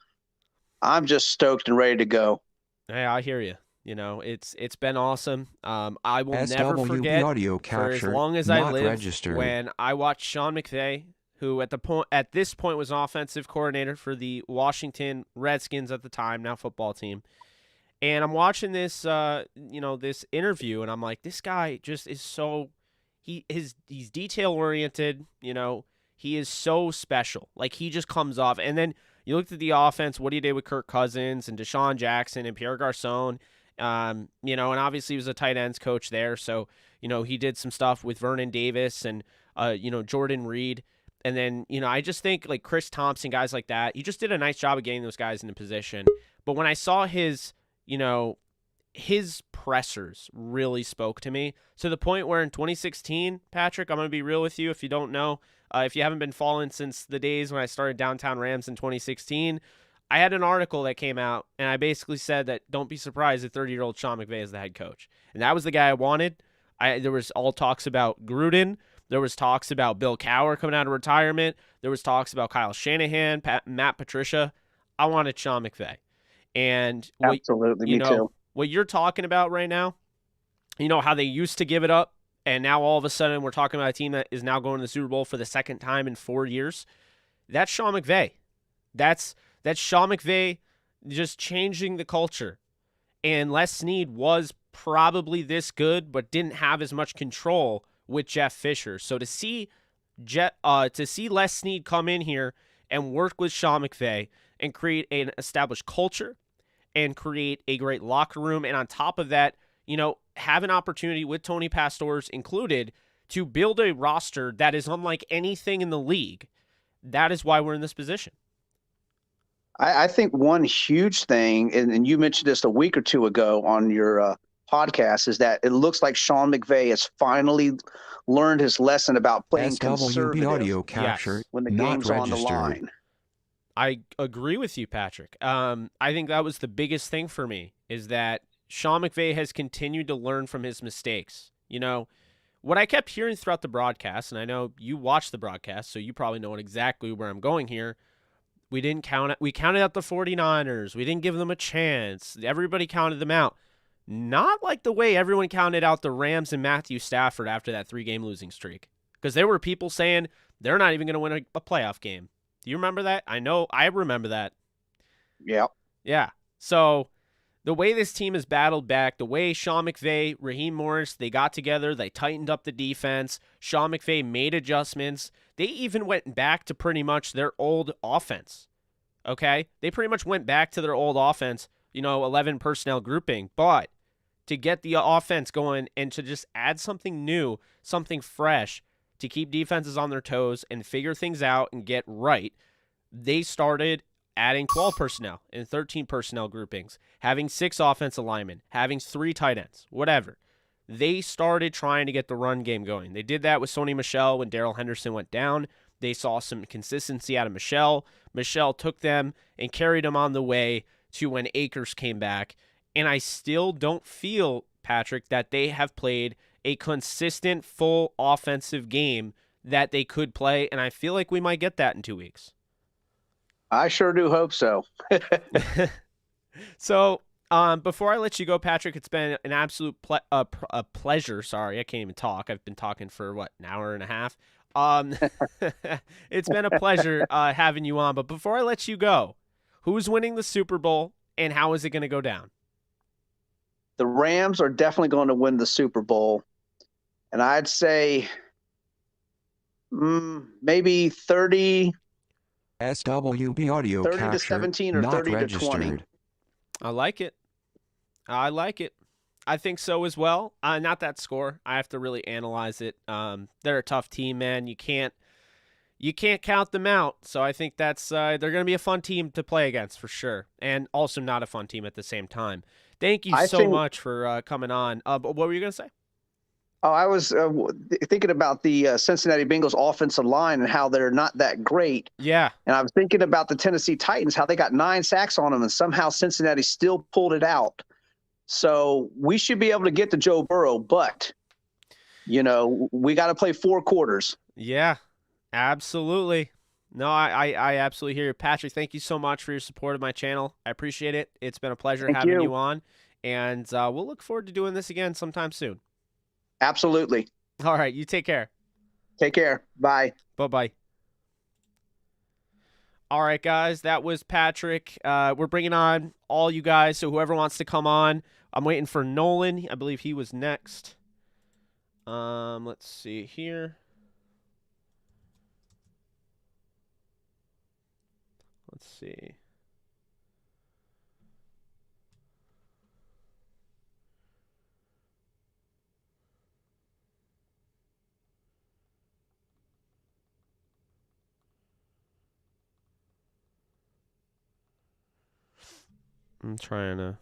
I'm just stoked and ready to go. Hey, I hear you. It's been awesome. I will never SWB forget audio for capture, as long as I not live registered. when I watched Sean McVay, who at this point was offensive coordinator for the Washington Redskins at the time, now football team. And I'm watching this this interview, and I'm like, this guy just is so he's detail oriented, he is so special. Like, he just comes off. And then you looked at the offense, what he did with Kirk Cousins and Deshaun Jackson and Pierre Garçon, and obviously he was a tight ends coach there. So, he did some stuff with Vernon Davis and, Jordan Reed. And then, I just think like Chris Thompson, guys like that, he just did a nice job of getting those guys in a position. But when I saw his pressers really spoke to me to the point where in 2016, Patrick, I'm going to be real with you. If you don't know, if you haven't been following since the days when I started Downtown Rams in 2016, I had an article that came out, and I basically said that don't be surprised if 30-year-old Sean McVay is the head coach. And that was the guy I wanted. There was all talks about Gruden. There was talks about Bill Cowher coming out of retirement. There was talks about Kyle Shanahan, Matt Patricia. I wanted Sean McVay. And absolutely, me too. What you're talking about right now, how they used to give it up, and now all of a sudden we're talking about a team that is now going to the Super Bowl for the second time in 4 years. That's Sean McVay. That's Sean McVay just changing the culture. And Les Snead was probably this good, but didn't have as much control with Jeff Fisher. So to see Les Snead come in here and work with Sean McVay and create an established culture and create a great locker room, and on top of that, have an opportunity with Tony Pastors included to build a roster that is unlike anything in the league. That is why we're in this position. I think one huge thing, and you mentioned this a week or two ago on your podcast, is that it looks like Sean McVay has finally learned his lesson about playing conservative audio capture, when the not game's registered. on the line. I agree with you, Patrick. I think that was the biggest thing for me, is that Sean McVay has continued to learn from his mistakes. What I kept hearing throughout the broadcast, and I know you watched the broadcast, so you probably know exactly where I'm going here. We counted out the 49ers. We didn't give them a chance. Everybody counted them out. Not like the way everyone counted out the Rams and Matthew Stafford after that 3-game losing streak. Because there were people saying they're not even going to win a playoff game. Do you remember that? I know I remember that. Yeah. Yeah. So the way this team has battled back, the way Sean McVay, Raheem Morris, they got together, they tightened up the defense. Sean McVay made adjustments. They even went back to pretty much their old offense. Okay? They pretty much went back to their old offense, 11 personnel grouping. But to get the offense going and to just add something new, something fresh, to keep defenses on their toes and figure things out and get right, they started adding 12 personnel and 13 personnel groupings, having 6 offensive linemen, having 3 tight ends, whatever. They started trying to get the run game going. They did that with Sony Michel when Darrell Henderson went down. They saw some consistency out of Michel. Michel took them and carried them on the way to when Akers came back. And I still don't feel, Patrick, that they have played a consistent, full offensive game that they could play, and I feel like we might get that in 2 weeks. I sure do hope so. So, before I let you go, Patrick, it's been an absolute pleasure. Sorry, I can't even talk. I've been talking for, an hour and a half. It's been a pleasure having you on, but before I let you go, who's winning the Super Bowl, and how is it going to go down? The Rams are definitely going to win the Super Bowl. And I'd say maybe 30 SWB audio 30 capture, to 17 or not 30 registered. to 20. I like it. I think so as well. Not that score. I have to really analyze it. They're a tough team, man. You can't count them out. So I think that's they're going to be a fun team to play against for sure, and also not a fun team at the same time. Thank you so much for coming on. But what were you going to say? Oh, I was thinking about the Cincinnati Bengals offensive line and how they're not that great. Yeah. And I was thinking about the Tennessee Titans, how they got 9 sacks on them, and somehow Cincinnati still pulled it out. So we should be able to get to Joe Burrow, but, we got to play 4 quarters. Yeah, absolutely. No, I absolutely hear you. Patrick, thank you so much for your support of my channel. I appreciate it. It's been a pleasure having you on, and we'll look forward to doing this again sometime soon. Absolutely. All right, you take care. Take care. Bye. Bye-bye. All right, guys, that was Patrick. We're bringing on all you guys, so whoever wants to come on. I'm waiting for Nolan. I believe he was next. Let's see here. Let's see. I'm trying to.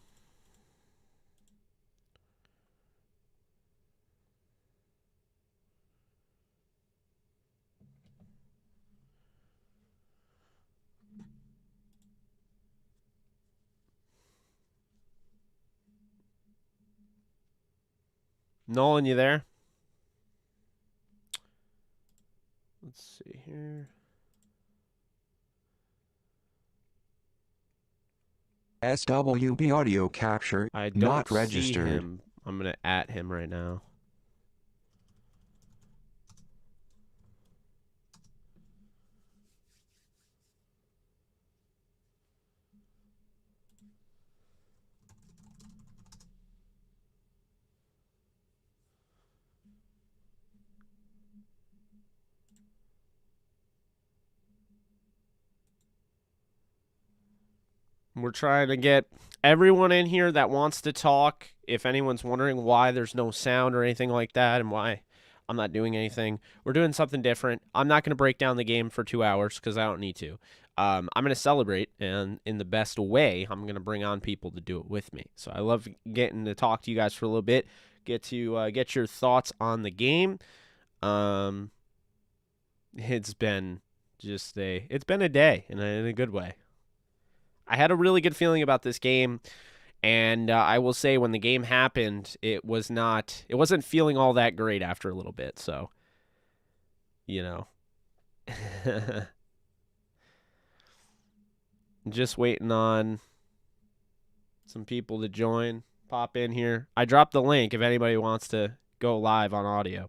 Nolan, you there? Let's see here. SWB audio capture I don't not see registered. him. I'm going to at him right now. We're trying to get everyone in here that wants to talk. If anyone's wondering why there's no sound or anything like that and why I'm not doing anything, we're doing something different. I'm not going to break down the game for 2 hours because I don't need to. I'm going to celebrate, and in the best way, I'm going to bring on people to do it with me. So I love getting to talk to you guys for a little bit, get to get your thoughts on the game. It's been a day in a good way. I had a really good feeling about this game, and I will say when the game happened, it wasn't feeling all that great after a little bit. So, just waiting on some people to join, pop in here. I dropped the link if anybody wants to go live on audio.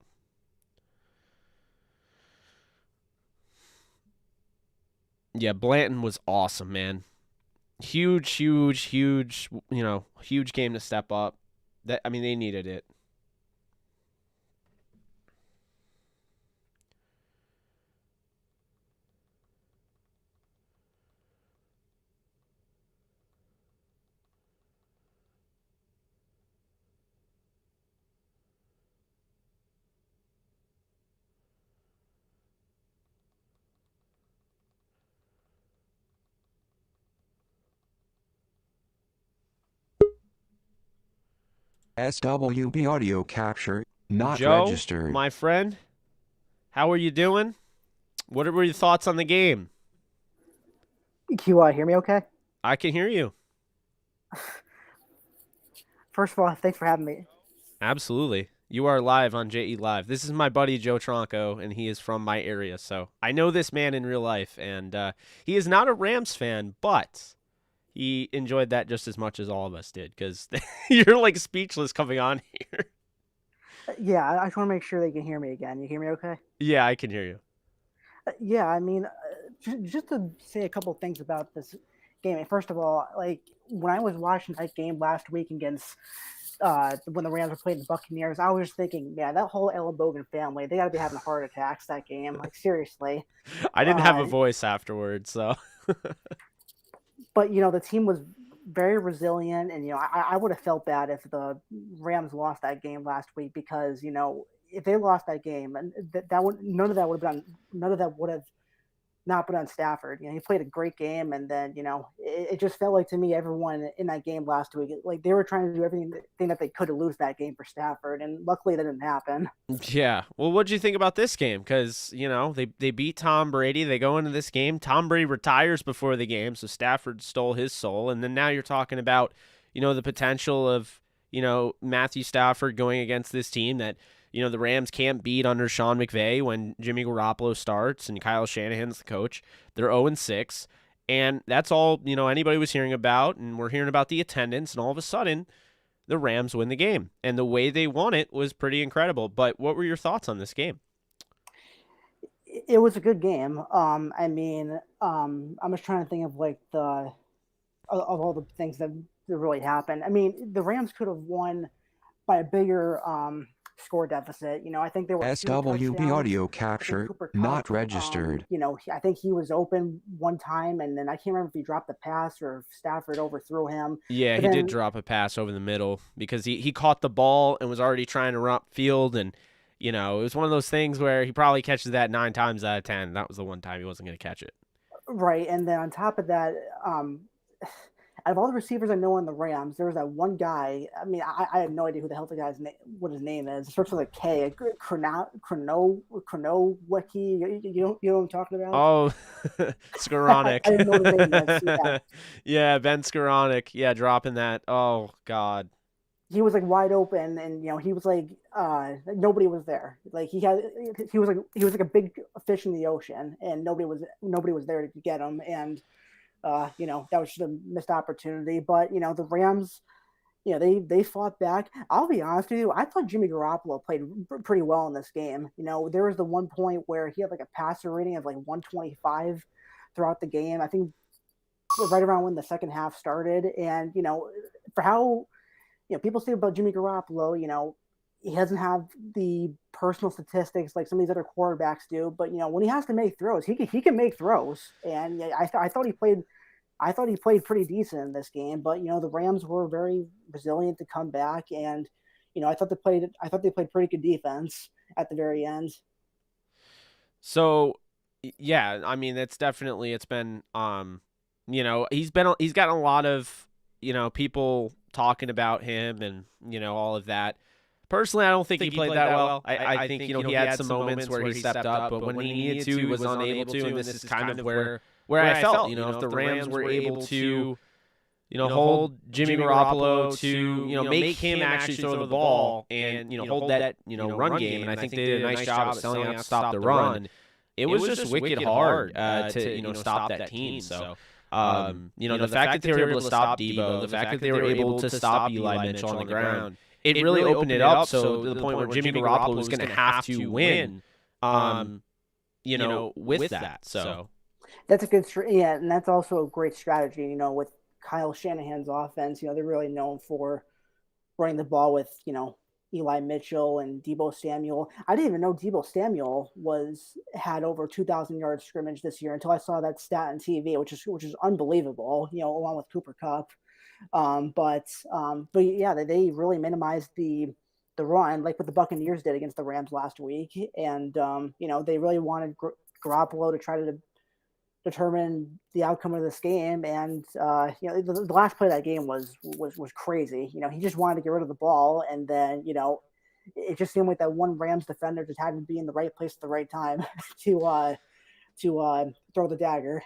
Yeah, Blanton was awesome, man. Huge game to step up. They needed it. SWB audio capture not Joe, registered. my friend, how are you doing? What were your thoughts on the game? Can you hear me okay? I can hear you. First of all, thanks for having me. Absolutely. You are live on JE Live. This is my buddy Joe Tronco, and he is from my area, so I know this man in real life, and he is not a Rams fan, but he enjoyed that just as much as all of us did, because you're like speechless coming on here. Yeah, I just want to make sure they can hear me again. You hear me okay? Yeah, I can hear you. Yeah, I mean, just to say a couple things about this game. First of all, like when I was watching that game last week against when the Rams were playing the Buccaneers, I was just thinking, yeah, that whole Ellenbogen family, they got to be having heart attacks that game. Like seriously. I didn't have a voice afterwards, so. But the team was very resilient, and I would have felt bad if the Rams lost that game last week because if they lost that game, and that would none of that would have been none of that would have not been on Stafford. He played a great game, and then it just felt like to me everyone in that game last week, like they were trying to do everything that they could to lose that game for Stafford, and luckily that didn't happen. Yeah. Well, what did you think about this game? Because they beat Tom Brady. They go into this game. Tom Brady retires before the game, so Stafford stole his soul. And then now you're talking about the potential of Matthew Stafford going against this team that the Rams can't beat under Sean McVay when Jimmy Garoppolo starts and Kyle Shanahan's the coach. They're 0-6, and that's all anybody was hearing about, and we're hearing about the attendance, and all of a sudden the Rams win the game, and the way they won it was pretty incredible. But what were your thoughts on this game? It was a good game. I'm just trying to think of of all the things that really happened. I mean, the Rams could have won by a bigger score deficit. I think there were SWB audio capture not registered. I think he was open one time, and then I can't remember if he dropped the pass or if Stafford overthrew him. Yeah, he did drop a pass over the middle because he caught the ball and was already trying to run upfield, and it was one of those things where he probably catches that 9 times out of 10. That was the one time he wasn't going to catch it. Right, and then on top of that, out of all the receivers I know in the Rams, there was that one guy. I mean, I have no idea who the hell the guy's name, what his name is. It starts with a K. Chronowicki. You know what I'm talking about? Oh, Skoranek. I didn't know his name is. Yeah. Yeah, Ben Skoranek. Yeah, dropping that. Oh God. He was wide open, and he was nobody was there. He was like a big fish in the ocean, and nobody was there to get him. And that was just a missed opportunity. But the Rams, they fought back. I'll be honest with you, I thought Jimmy Garoppolo played pretty well in this game. There was the one point where he had a passer rating of 125 throughout the game. I think right around when the second half started. And for how people say about Jimmy Garoppolo, he doesn't have the personal statistics like some of these other quarterbacks do, but when he has to make throws, he can make throws. And I thought he played pretty decent in this game. But the Rams were very resilient to come back, and I thought they played pretty good defense at the very end. So yeah, I mean it's been he's gotten a lot of people talking about him and all of that. Personally, I don't think he played that well. I think he had some moments where he stepped up, but when he needed to, he was unable to. And this is kind of where I felt. If the Rams were able to, hold Jimmy Garoppolo to, make him actually throw the ball and hold that run game, and I think they did a nice job of selling out to stop the run. It was just wicked hard to stop that team. So. The fact that they were able to stop Debo, the fact that they were able to stop Eli Mitchell on the ground, it really opened it up. So to the point where Jimmy Garoppolo was going to have to win, with that. So that's a good, and that's also a great strategy. With Kyle Shanahan's offense, they're really known for running the ball with Eli Mitchell and Deebo Samuel. I didn't even know Deebo Samuel had over 2,000 yards scrimmage this year until I saw that stat on TV, which is unbelievable. Along with Cooper Kupp. But yeah, they really minimized the run, like what the Buccaneers did against the Rams last week, and they really wanted Garoppolo to try to determine the outcome of this game. And the last play of that game was crazy. He just wanted to get rid of the ball, and then it just seemed like that one Rams defender just had to be in the right place at the right time to throw the dagger.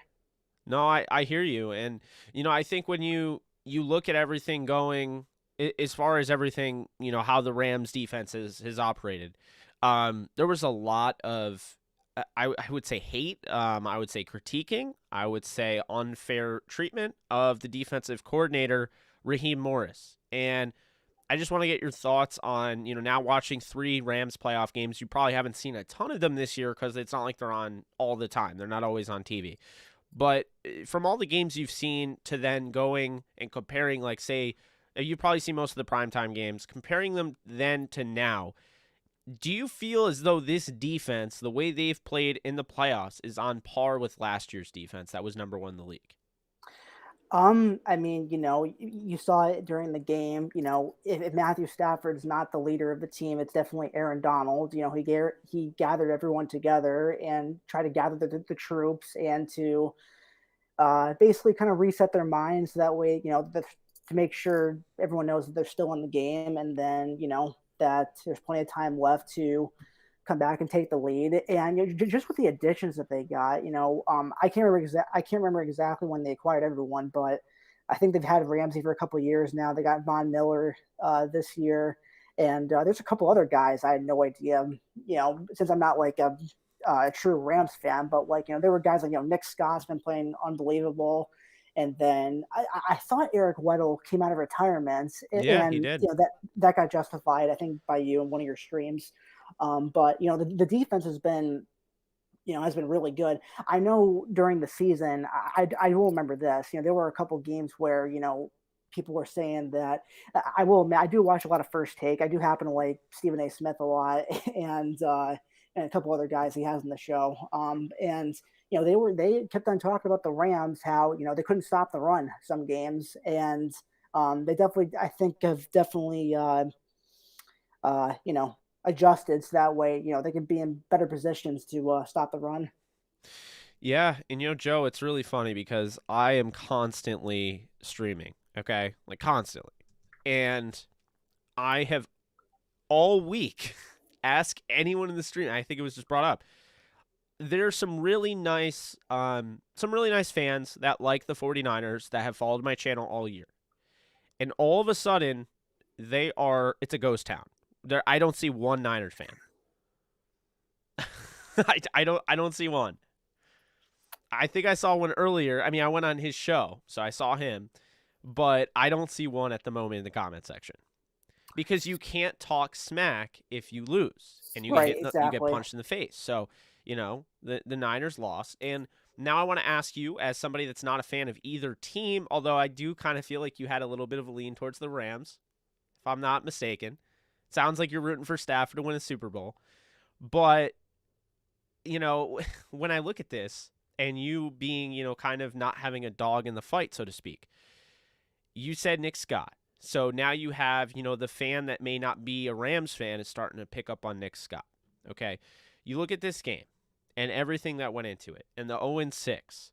No, I hear you, and I think when you look at everything going as far as everything, how the Rams defense has operated, there was a lot of I would say hate, I would say critiquing, I would say unfair treatment of the defensive coordinator, Raheem Morris. And I just want to get your thoughts on, now watching 3 Rams playoff games. You probably haven't seen a ton of them this year because it's not like they're on all the time. They're not always on TV. But from all the games you've seen to then going and comparing, like, say, you've probably seen most of the primetime games, comparing them then to now, do you feel as though this defense, the way they've played in the playoffs, is on par with last year's defense that was number 1 in the league? I mean, you saw it during the game. If Matthew Stafford's not the leader of the team, it's definitely Aaron Donald. He gathered everyone together and tried to gather the troops and to basically kind of reset their minds. That way, to make sure everyone knows that they're still in the game, and then that there's plenty of time left to come back and take the lead. And just with the additions that they got, I can't remember exactly when they acquired everyone, but I think they've had Ramsey for a couple of years now. They got Von Miller this year, and there's a couple other guys I had no idea. Since I'm not like a true Rams fan, but there were guys like Nick Scott's been playing unbelievable. And then I thought Eric Weddle came out of retirement, and he did. That got justified, I think, by you in one of your streams. But the defense has been really good. I know during the season, I will remember this. There were a couple games where people were saying that I do watch a lot of First Take. I do happen to like Stephen A. Smith a lot, and a couple other guys he has in the show. And they kept on talking about the Rams, how they couldn't stop the run some games, and they definitely, I think, have definitely adjusted so that way they can be in better positions to stop the run. Yeah, and Joe, it's really funny because I am constantly streaming, okay? Like constantly. And I have all week asked anyone in the stream, I think it was just brought up, there's some really nice fans that like the 49ers that have followed my channel all year. And all of a sudden, it's a ghost town. I don't see one Niners fan. I don't see one. I think I saw one earlier. I mean, I went on his show, so I saw him, but I don't see one at the moment in the comment section. Because you can't talk smack if you lose, and you get punched in the face. So, the Niners lost, and now I want to ask you, as somebody that's not a fan of either team, although I do kind of feel like you had a little bit of a lean towards the Rams, if I'm not mistaken. Sounds like you're rooting for Stafford to win a Super Bowl. But, when I look at this, and you being, kind of not having a dog in the fight, so to speak, you said Nick Scott. So now you have, the fan that may not be a Rams fan is starting to pick up on Nick Scott. Okay. You look at this game and everything that went into it and the 0-6.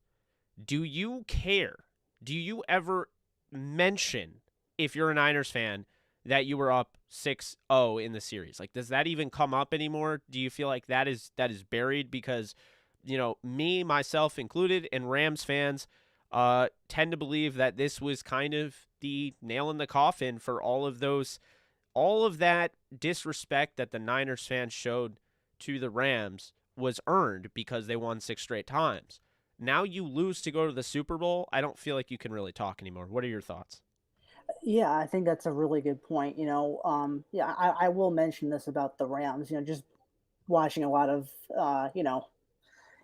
Do you care? Do you ever mention, if you're a Niners fan, that you were up 6-0 in the series? Like, does that even come up anymore? Do you feel like that is buried? Because, me, myself included, and Rams fans tend to believe that this was kind of the nail in the coffin for all of that disrespect that the Niners fans showed to the Rams was earned because they won 6 straight times. Now you lose to go to the Super Bowl. I don't feel like you can really talk anymore. What are your thoughts? Yeah, I think that's a really good point. I will mention this about the Rams. Just watching a lot of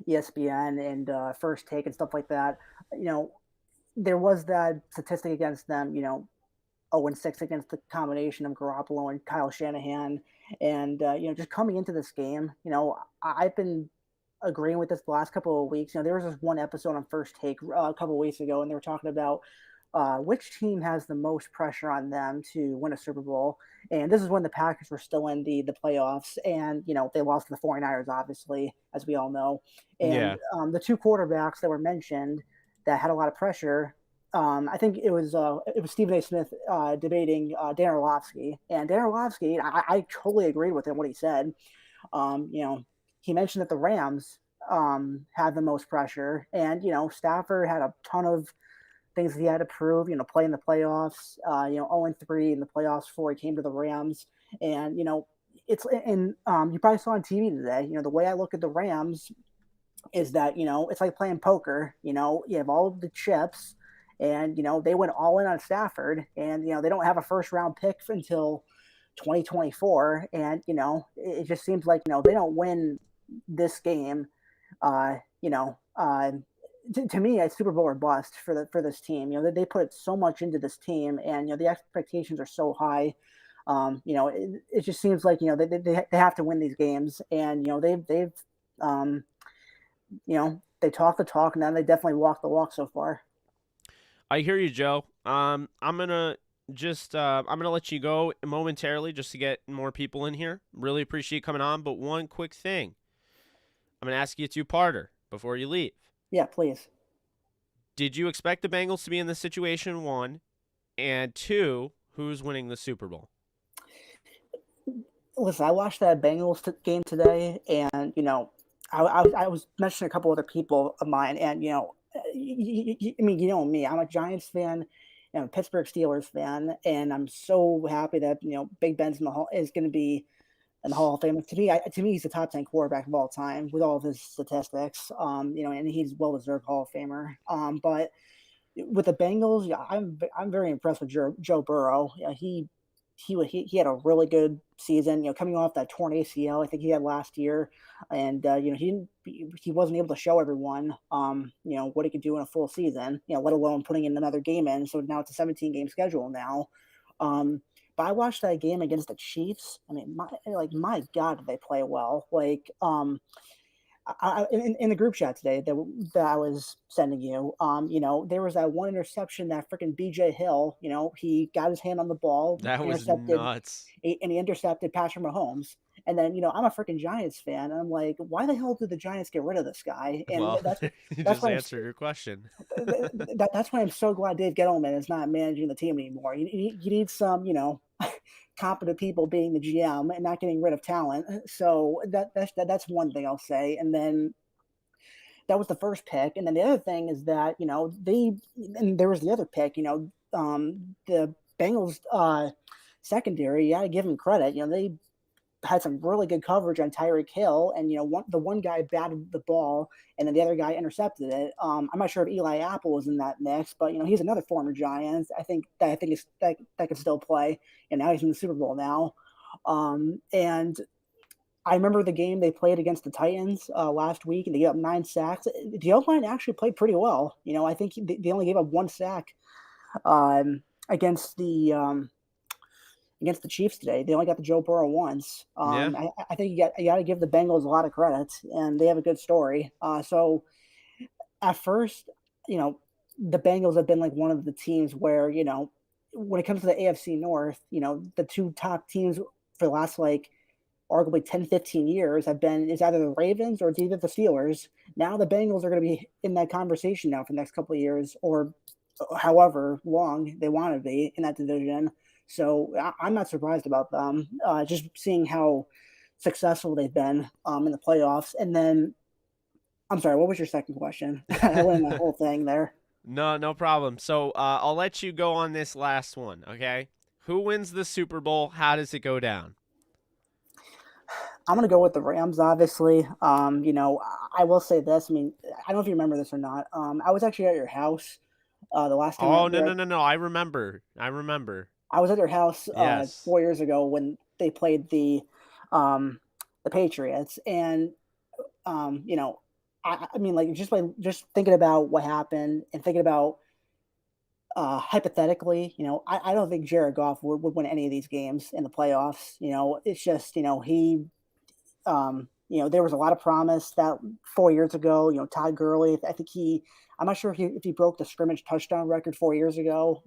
ESPN and First Take and stuff like that. There was that statistic against them. 0-6 against the combination of Garoppolo and Kyle Shanahan, and just coming into this game, I've been agreeing with this the last couple of weeks. There was this one episode on First Take a couple of weeks ago, and they were talking about which team has the most pressure on them to win a Super Bowl. And this is when the Packers were still in the playoffs, and they lost to the 49ers, obviously, as we all know. And the two quarterbacks that were mentioned that had a lot of pressure, I think it was Stephen A. Smith debating Dan Orlovsky. And Dan Orlovsky, I totally agreed with him what he said. He mentioned that the Rams had the most pressure, and Stafford had a ton of things that he had to prove. Play in the playoffs. 0-3 in the playoffs before he came to the Rams, and it's and you probably saw on TV today. The way I look at the Rams is that it's like playing poker. You have all of the chips, and they went all in on Stafford, and they don't have a first round pick until 2024, and it just seems like they don't win this game. To me, it's Super Bowl or bust for this team. They put so much into this team, and the expectations are so high. It just seems like they have to win these games, and they've they talk the talk, and then they definitely walk the walk so far. I hear you, Joe. I'm gonna I'm gonna let you go momentarily just to get more people in here. Really appreciate you coming on, but one quick thing. I'm gonna ask you a two-parter before you leave. Yeah, please. Did you expect the Bengals to be in this situation? One, and two, who's winning the Super Bowl? Listen, I watched that Bengals game today, and I was mentioning a couple other people of mine, and I mean, you know me, I'm a Giants fan and a Pittsburgh Steelers fan, and I'm so happy that Big Ben's is going to be in the Hall of Fame. To me, he's the top 10 quarterback of all time with all of his statistics. And he's well deserved Hall of Famer. But with the Bengals, yeah, I'm very impressed with Joe Burrow. He had a really good season. Coming off that torn ACL, I think he had last year, and he wasn't able to show everyone what he could do in a full season. Let alone putting in another game in. So now it's a 17 game schedule now. But I watched that game against the Chiefs. I mean, my God, did they play well? In the group chat today that I was sending you, there was that one interception that freaking BJ Hill, he got his hand on the ball, That was intercepted, nuts. and he intercepted Patrick Mahomes. And then, I'm a freaking Giants fan, and I'm like, why the hell did the Giants get rid of this guy? And Well, that's you that's just why answered your question. that's why I'm so glad Dave Gettleman is not managing the team anymore. You need some, competent people being the GM and not getting rid of talent. So that's one thing I'll say. And then that was the first pick. And then the other thing is that, and there was the other pick, the Bengals secondary, you got to give them credit. They had some really good coverage on Tyreek Hill, and the one guy batted the ball, and then the other guy intercepted it. I'm not sure if Eli Apple was in that mix, but he's another former Giant. I think that can still play, and now he's in the Super Bowl now. And I remember the game they played against the Titans last week, and they gave up 9 sacks. The O-line actually played pretty well. I think they only gave up 1 sack against the Chiefs today. They only got the Joe Burrow once. Yeah. I think you got to give the Bengals a lot of credit, and they have a good story. So at first, the Bengals have been like one of the teams where, when it comes to the AFC North, the two top teams for the last arguably 10, 15 years is either the Ravens or it's either the Steelers. Now the Bengals are going to be in that conversation now for the next couple of years, or however long they want to be in that division. So I'm not surprised about them. Just seeing how successful they've been in the playoffs. And then, I'm sorry, what was your second question? I went in that whole thing there. No problem. So I'll let you go on this last one, okay? Who wins the Super Bowl? How does it go down? I'm going to go with the Rams, obviously. I will say this. I mean, I don't know if you remember this or not. I was actually at your house the last time. Oh, no. I remember. I was at your house Yes. 4 years ago when they played the Patriots, and I mean, just thinking about what happened and thinking about hypothetically, I don't think Jared Goff would win any of these games in the playoffs. It's just he. There was a lot of promise that 4 years ago. Todd Gurley, I think I'm not sure if he broke the scrimmage touchdown record 4 years ago.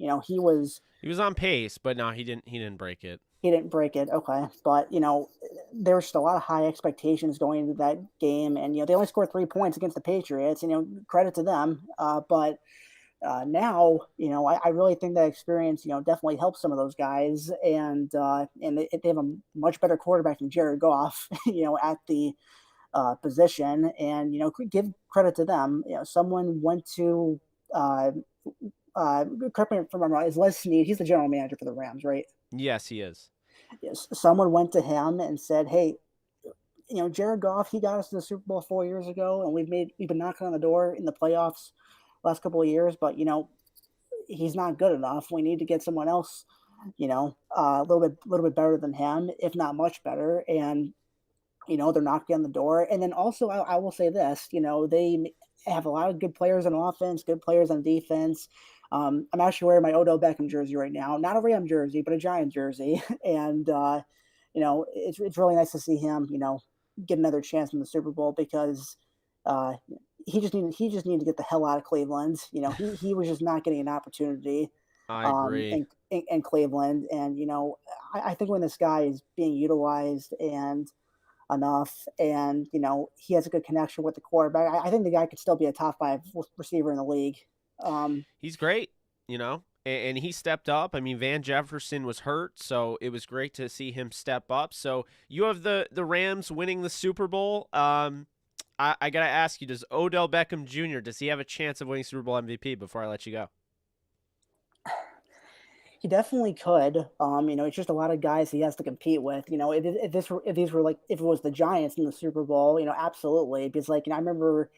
He was on pace, but no, he didn't break it. He didn't break it. Okay. But, there was just a lot of high expectations going into that game. And, they only scored 3 points against the Patriots, credit to them. But now, I really think that experience, definitely helps some of those guys. And they have a much better quarterback than Jared Goff, at the position. And, give credit to them. Someone went to, correct me if I'm wrong, is Les Snead. He's the general manager for the Rams, right? Yes, he is. Yes. Someone went to him and said, hey, Jared Goff, he got us to the Super Bowl 4 years ago, and we've been knocking on the door in the playoffs last couple of years, but he's not good enough. We need to get someone else, a little bit better than him, if not much better. And they're knocking on the door. And then also, I will say this, they have a lot of good players on offense, good players on defense. I'm actually wearing my Odell Beckham jersey right now, not a Ram jersey, but a Giant jersey. And, it's really nice to see him, get another chance in the Super Bowl because he just needed to get the hell out of Cleveland. You know, he was just not getting an opportunity I agree. in Cleveland. And, you know, I think when this guy is being utilized and enough, and, you know, he has a good connection with the quarterback, I think the guy could still be a top 5 receiver in the league. He's great, you know, and he stepped up. I mean, Van Jefferson was hurt, so it was great to see him step up. So you have the Rams winning the Super Bowl. I got to ask you, does Odell Beckham Jr., does he have a chance of winning Super Bowl MVP before I let you go? He definitely could. You know, it's just a lot of guys he has to compete with. You know, if it was the Giants in the Super Bowl, you know, absolutely. Because, like, you know, I remember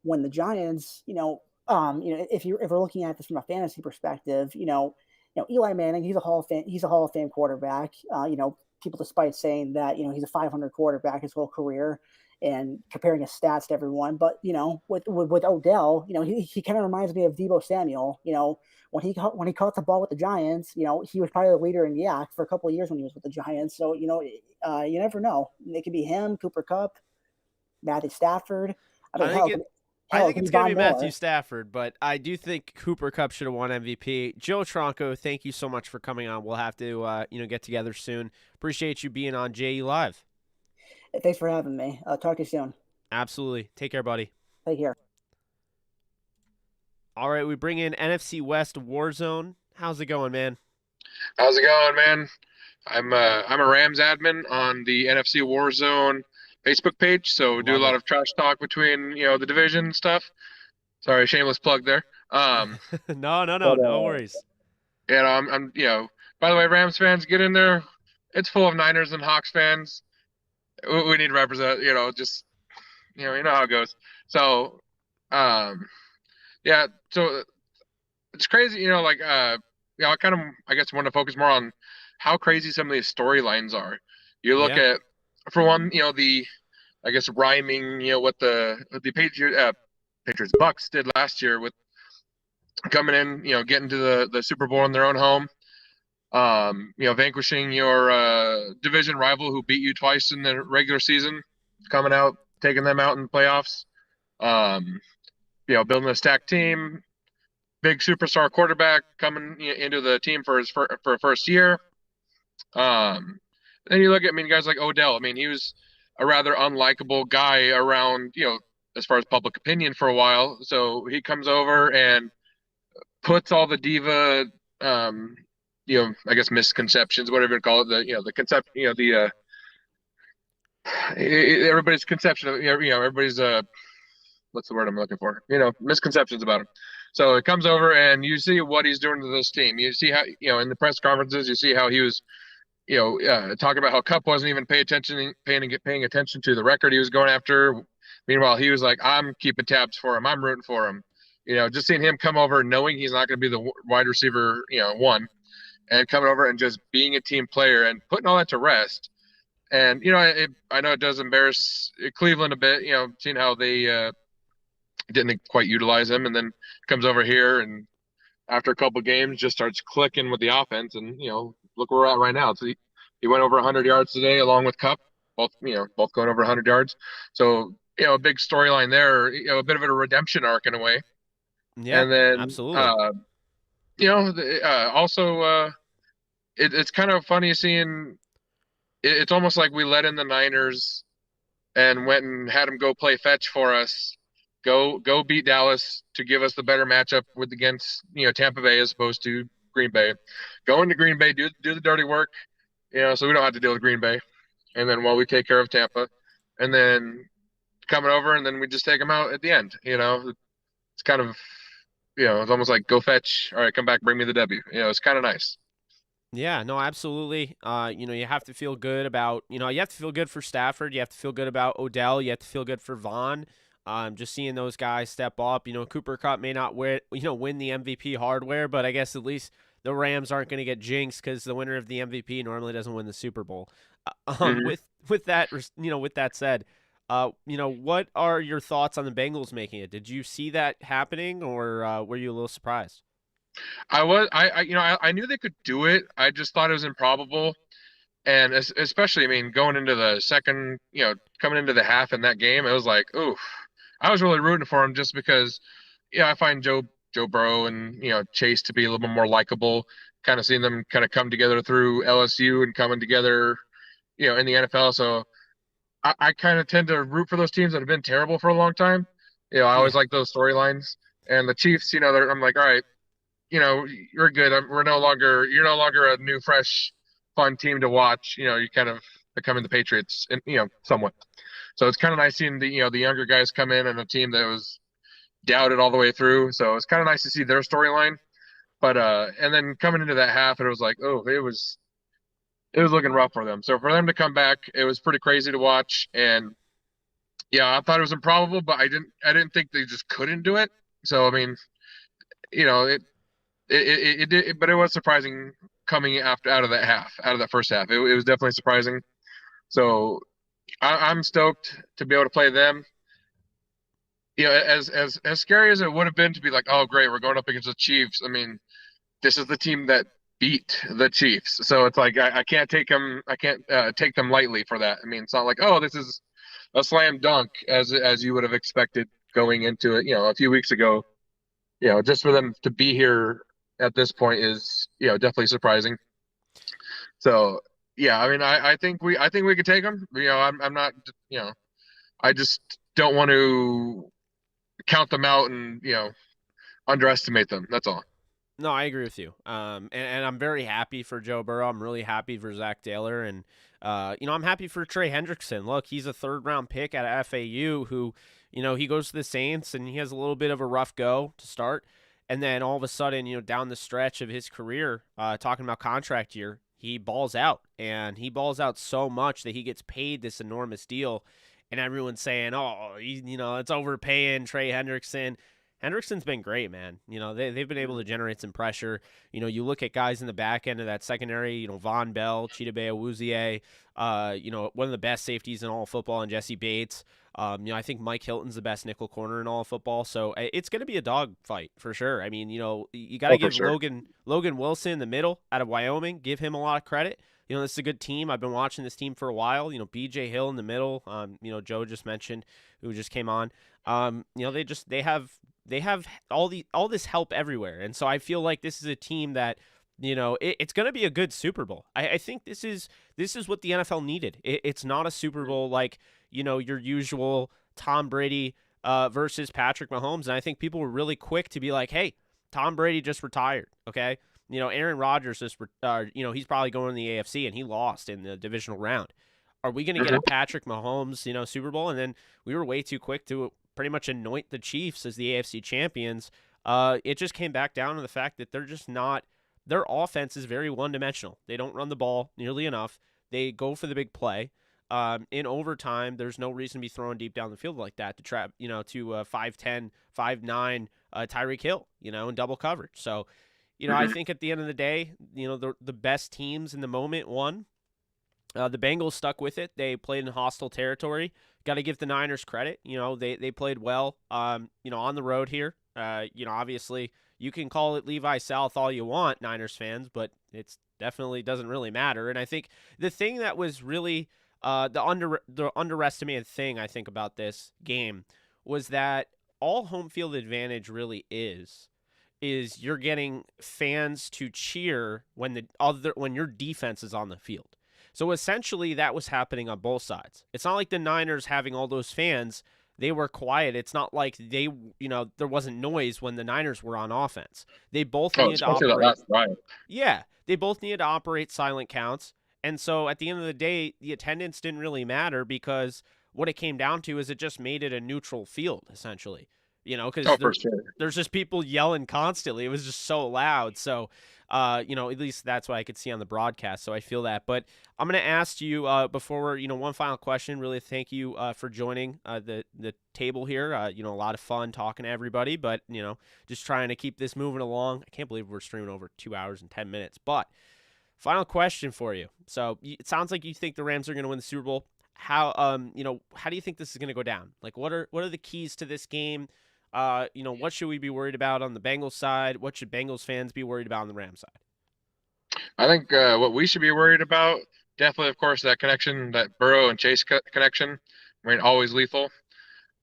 when the Giants, if we're looking at this from a fantasy perspective, Eli Manning, he's a Hall of Fame quarterback. You know, people, despite saying that, you know, he's a 500 quarterback his whole career and comparing his stats to everyone, but, you know, with Odell, you know, he kind of reminds me of Deebo Samuel. You know, when he caught the ball with the Giants, you know, he was probably the leader in YAC for a couple of years when he was with the Giants. So, you know, you never know. It could be him, Cooper Kupp, Matthew Stafford. I think it's going to be Matthew Stafford, but I do think Cooper Kupp should have won MVP. Joe Tronco, thank you so much for coming on. We'll have to, get together soon. Appreciate you being on JE Live. Hey, thanks for having me. I'll talk to you soon. Absolutely. Take care, buddy. Take care. All right, we bring in NFC West Warzone. How's it going, man? How's it going, man? I'm a Rams admin on the NFC Warzone Facebook page, so we do a lot of trash talk between, you know, the division stuff. Sorry, shameless plug there. No worries. You know, I'm you know, by the way, Rams fans, get in there. It's full of Niners and Hawks fans. We need to represent, you know, just, you know how it goes. So, yeah, so it's crazy, you know, like, I guess want to focus more on how crazy some of these storylines are. You look at, for one, you know, I guess rhyming, you know, what the Patriots Bucks did last year with coming in, you know, getting to the Super Bowl in their own home. You know, vanquishing your division rival who beat you twice in the regular season, coming out, taking them out in the playoffs. You know, building a stacked team, big superstar quarterback coming into the team for his first year. Then you look at, I mean, guys like Odell. I mean, he was a rather unlikable guy around, you know, as far as public opinion for a while. So he comes over and puts all the diva, you know, I guess misconceptions, whatever you call it, the concept, you know, everybody's conception of, you know, everybody's, what's the word I'm looking for? You know, misconceptions about him. So it comes over and you see what he's doing to this team. You see how, you know, in the press conferences, you see how he was, you know, talking about how Kupp wasn't even paying attention to the record he was going after. Meanwhile, he was like, I'm keeping tabs for him. I'm rooting for him. You know, just seeing him come over knowing he's not going to be the wide receiver, you know, one, and coming over and just being a team player and putting all that to rest. And, you know, I know it does embarrass Cleveland a bit, you know, seeing how they didn't quite utilize him, and then comes over here and after a couple games just starts clicking with the offense. And, you know, look where we're at right now. So he went over 100 yards today along with Kupp, both going over 100 yards. So, you know, a big storyline there, you know, a bit of a redemption arc in a way. Yeah, and then, absolutely. You know, also, it's kind of funny seeing. It's almost like we let in the Niners and went and had them go play fetch for us, go beat Dallas to give us the better matchup against, you know, Tampa Bay as opposed to Green Bay. Go into Green Bay, do the dirty work, you know, so we don't have to deal with Green Bay. And then while we take care of Tampa, and then coming over, and then we just take them out at the end. You know, it's kind of, you know, it's almost like go fetch. All right, come back, bring me the W. You know, it's kind of nice. Yeah, no, absolutely. You know, you have to feel good about, you have to feel good for Stafford. You have to feel good about Odell. You have to feel good for Vaughn. Just seeing those guys step up. You know, Cooper Kupp may not win the MVP hardware, but I guess at least the Rams aren't going to get jinxed because the winner of the MVP normally doesn't win the Super Bowl. With that said, what are your thoughts on the Bengals making it? Did you see that happening, or were you a little surprised? I knew they could do it. I just thought it was improbable. And especially, I mean, going into the second, you know, coming into the half in that game, it was like, oof. I was really rooting for him just because, I find Joe Burrow and Chase to be a little bit more likable. Kind of seeing them kind of come together through LSU and coming together, in the NFL. So I kind of tend to root for those teams that have been terrible for a long time. I always like those storylines. And the Chiefs, I'm like, all right, you're good. You're no longer a new, fresh, fun team to watch. You're kind of becoming the Patriots, and somewhat. So it's kind of nice seeing the younger guys come in and a team that was doubted all the way through. So it's kind of nice to see their storyline. But and then coming into that half, it was like, oh, it was looking rough for them. So for them to come back, it was pretty crazy to watch. And I thought it was improbable, but I didn't think they just couldn't do it. So I mean, it did, but it was surprising coming out of that first half. It was definitely surprising. So I'm stoked to be able to play them. As scary as it would have been to be like, oh great, we're going up against the Chiefs. I mean, this is the team that beat the Chiefs, so it's like I can't take them. I can't take them lightly for that. I mean, it's not like, oh, this is a slam dunk as you would have expected going into it. A few weeks ago. Just for them to be here at this point is definitely surprising. So I mean, I think we could take them. I'm not. I just don't want to count them out and underestimate them. That's all. No, I agree with you. And I'm very happy for Joe Burrow. I'm really happy for Zach Taylor, and I'm happy for Trey Hendrickson. Look, he's a 3rd-round pick out of FAU who, he goes to the Saints and he has a little bit of a rough go to start, and then all of a sudden, down the stretch of his career, talking about contract year, he balls out, and he balls out so much that he gets paid this enormous deal, and everyone's saying, oh, it's overpaying Trey Hendrickson. Hendrickson's been great, man. They've been able to generate some pressure. You look at guys in the back end of that secondary, Von Bell, Chidobe Awuzie, one of the best safeties in all of football, and Jesse Bates. I think Mike Hilton's the best nickel corner in all of football. So it's going to be a dog fight for sure. I mean, you got to give Logan Wilson in the middle out of Wyoming, give him a lot of credit. This is a good team. I've been watching this team for a while. BJ Hill in the middle. Joe just mentioned, who just came on. They have all this help everywhere, and so I feel like this is a team that it's going to be a good Super Bowl. I think this is what the NFL needed. It's not a Super Bowl like your usual Tom Brady versus Patrick Mahomes, and I think people were really quick to be like, hey, Tom Brady just retired, okay? Aaron Rodgers just he's probably going to the AFC, and he lost in the divisional round. Are we going to get a Patrick Mahomes Super Bowl? And then we were way too quick to pretty much anoint the Chiefs as the AFC champions. It just came back down to the fact that they're just not – their offense is very one-dimensional. They don't run the ball nearly enough. They go for the big play. In overtime, there's no reason to be throwing deep down the field like that to trap, to 5'10", 5'9", Tyreek Hill, in double coverage. So, I think at the end of the day, the best teams in the moment won. The Bengals stuck with it. They played in hostile territory. Got to give the Niners credit. They played well, on the road here. Obviously, you can call it Levi South all you want, Niners fans, but it's definitely doesn't really matter. And I think the thing that was really the underestimated thing, I think, about this game was that all home field advantage really is you're getting fans to cheer when your defense is on the field. So essentially that was happening on both sides. It's not like the Niners having all those fans, they were quiet. It's not like there wasn't noise when the Niners were on offense. They both needed to operate. Yeah, they both needed to operate silent counts. And so at the end of the day, the attendance didn't really matter because what it came down to is it just made it a neutral field, essentially. Because there's just people yelling constantly. It was just so loud. So, at least that's what I could see on the broadcast. So I feel that. But I'm going to ask you before we're, one final question. Really thank you for joining the table here. A lot of fun talking to everybody, but, just trying to keep this moving along. I can't believe we're streaming over 2 hours and 10 minutes. But final question for you. So it sounds like you think the Rams are going to win the Super Bowl. How do you think this is going to go down? Like, what are the keys to this game? What should we be worried about on the Bengals side? What should Bengals fans be worried about on the Rams side? I think what we should be worried about, definitely, of course, that connection, that Burrow and Chase connection. I mean, always lethal.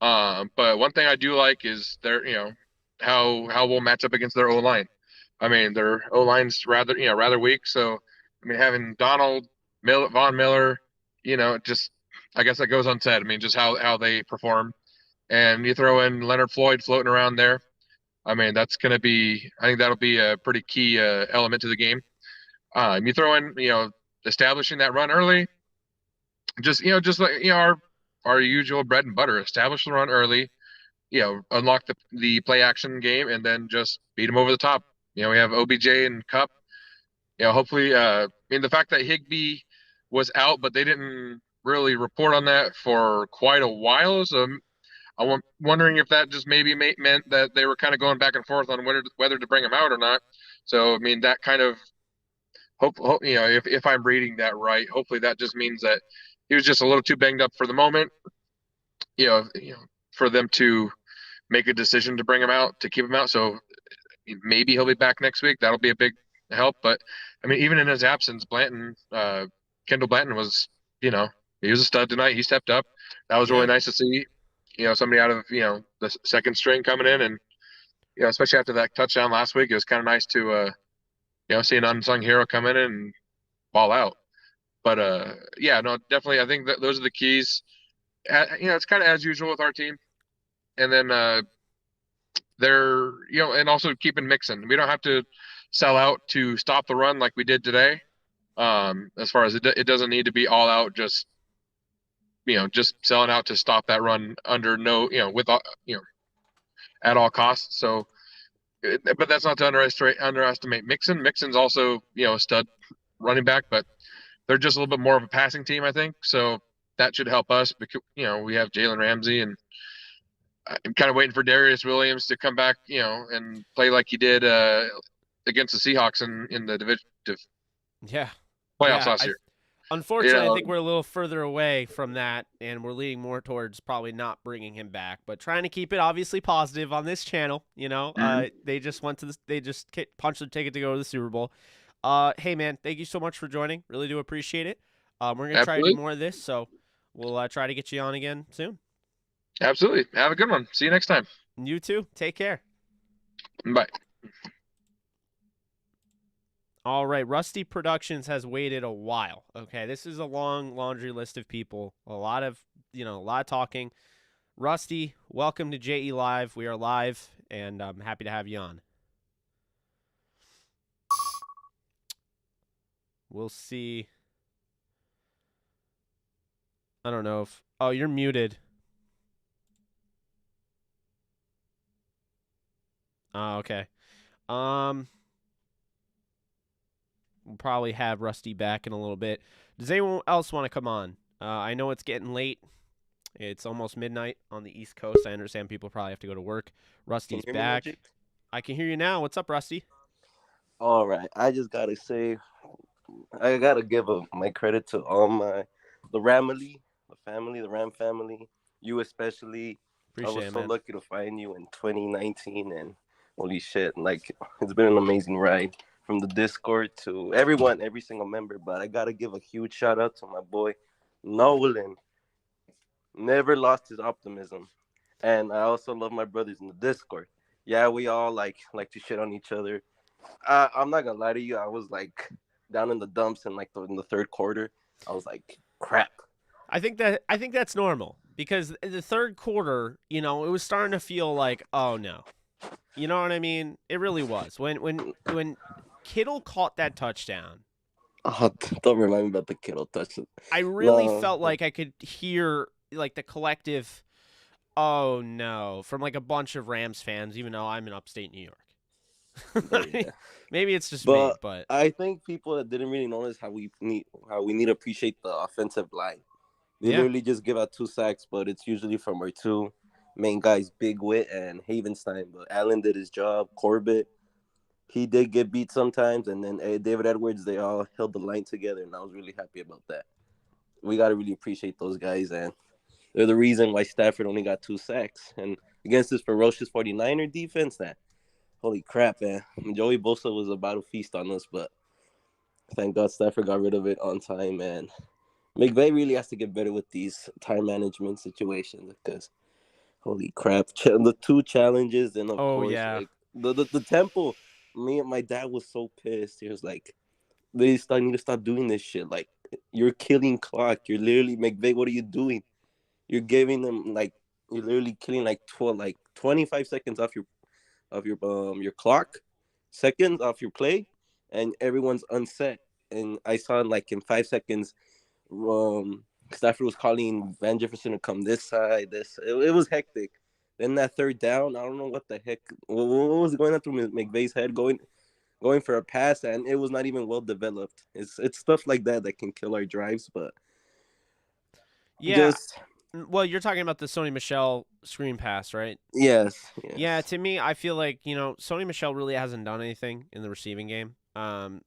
But one thing I do like is how we'll match up against their O line. I mean, their O line's rather weak. So I mean, having Donald, Von Miller, just I guess that goes unsaid. I mean, just how they perform, and you throw in Leonard Floyd floating around there. I mean, I think that'll be a pretty key element to the game. You throw in, establishing that run early, just like our usual bread and butter. Establish the run early, unlock the play action game, and then just beat them over the top. We have OBJ and Cup. Hopefully, I mean the fact that Higbee was out, but they didn't really report on that for quite a while. So I'm wondering if that just maybe meant that they were kind of going back and forth on whether to bring him out or not. So I mean that kind of hope if I'm reading that right, hopefully that just means that he was just a little too banged up for the moment. For them to make a decision to bring him out, to keep him out. So maybe he'll be back next week. That'll be a big help. But I mean, even in his absence, Kendall Blanton was, he was a stud tonight. He stepped up. That was really nice to see. Somebody out of the second string coming in, and especially after that touchdown last week, it was kind of nice to see an unsung hero come in and ball out. But no, definitely, I think that those are the keys. It's kind of as usual with our team. And then they're and also keeping Mixon. We don't have to sell out to stop the run like we did today. As far as it doesn't need to be all out, just selling out to stop that run under at all costs. So, but that's not to underestimate Mixon. Mixon's also a stud running back, but they're just a little bit more of a passing team, I think. So that should help us because we have Jalen Ramsey, and I'm kind of waiting for Darius Williams to come back, and play like he did against the Seahawks in the division playoffs last year. Unfortunately, I think we're a little further away from that, and we're leaning more towards probably not bringing him back, but trying to keep it obviously positive on this channel. They just punched the ticket to go to the Super Bowl. Hey man, thank you so much for joining. Really do appreciate it. We're gonna try to do more of this, so we'll try to get you on again soon. Absolutely. Have a good one. See you next time. You too. Take care. Bye. All right. Rusty Productions has waited a while. Okay. This is a long laundry list of people. A lot of talking. Rusty, welcome to JE Live. We are live, and I'm happy to have you on. We'll see. I don't know if... Oh, you're muted. Oh, okay. We'll probably have Rusty back in a little bit. Does anyone else want to come on? I know it's getting late. It's almost midnight on the East Coast. I understand people probably have to go to work. Rusty's back. I can hear you now. What's up, Rusty? All right. I just got to say, I got to give my credit to all the Ram family, you especially. Appreciate I was it, so man. lucky to find you in 2019, and holy shit, it's been an amazing ride from the Discord to everyone, every single member. But I gotta give a huge shout out to my boy Nolan. Never lost his optimism, and I also love my brothers in the Discord. Yeah, we all like to shit on each other. I'm not gonna lie to you, I was down in the dumps in in the third quarter. I was like, crap. I think that's normal because the third quarter, it was starting to feel like, oh no. You know what I mean? It really was. When Kittle caught that touchdown. Oh, don't remind me about the Kittle touchdown. I really felt like I could hear the collective, oh no, from a bunch of Rams fans, even though I'm in upstate New York. Maybe it's just me, but I think people that didn't really notice how we need to appreciate the offensive line. They literally just give out 2 sacks, but it's usually from our 2 main guys, Big Wit and Havenstein. But Allen did his job. Corbett, he did get beat sometimes, and then David Edwards, they all held the line together, and I was really happy about that. We got to really appreciate those guys, and they're the reason why Stafford only got 2 sacks. And against this ferocious 49er defense, holy crap, man. Joey Bosa was about to feast on us, but thank God Stafford got rid of it on time, and McVay really has to get better with these time management situations because Holy crap! The 2 challenges, and of course, yeah. like the tempo. Me and my dad was so pissed. He was like, "They need to stop doing this shit. Like, you're killing clock. You're literally McVay. What are you doing? You're giving them like you're literally killing like 25 seconds off your clock, seconds off your play, and everyone's unset. And I saw like in 5 seconds, Stafford was calling Van Jefferson to come this side. It was hectic. Then that third down, I don't know what the heck, what was going on through McVay's head, going for a pass, and it was not even well developed. It's stuff like that can kill our drives, but Yeah. Well, you're talking about the Sony Michel screen pass, right? Yes. Yeah, to me, I feel like, Sony Michel really hasn't done anything in the receiving game.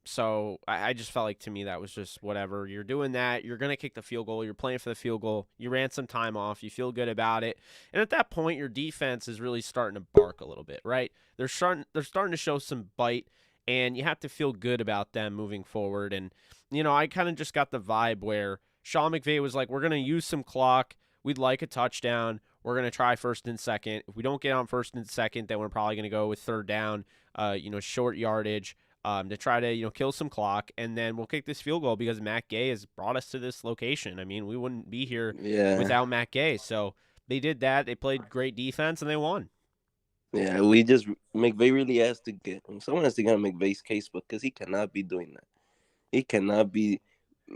So I just felt like, to me, that was just whatever. You're doing that. You're going to kick the field goal. You're playing for the field goal. You ran some time off. You feel good about it. And at that point, your defense is really starting to bark a little bit, right? They're starting to show some bite, and you have to feel good about them moving forward. And, I kind of just got the vibe where Sean McVay was like, we're going to use some clock. We'd like a touchdown. We're going to try first and second. If we don't get on first and second, then we're probably going to go with third down, short yardage to try to, kill some clock. And then we'll kick this field goal because Matt Gay has brought us to this location. I mean, we wouldn't be here without Matt Gay. So they did that. They played great defense, and they won. Yeah, McVay really has to someone has to get on McVay's case because he cannot be doing that. He cannot be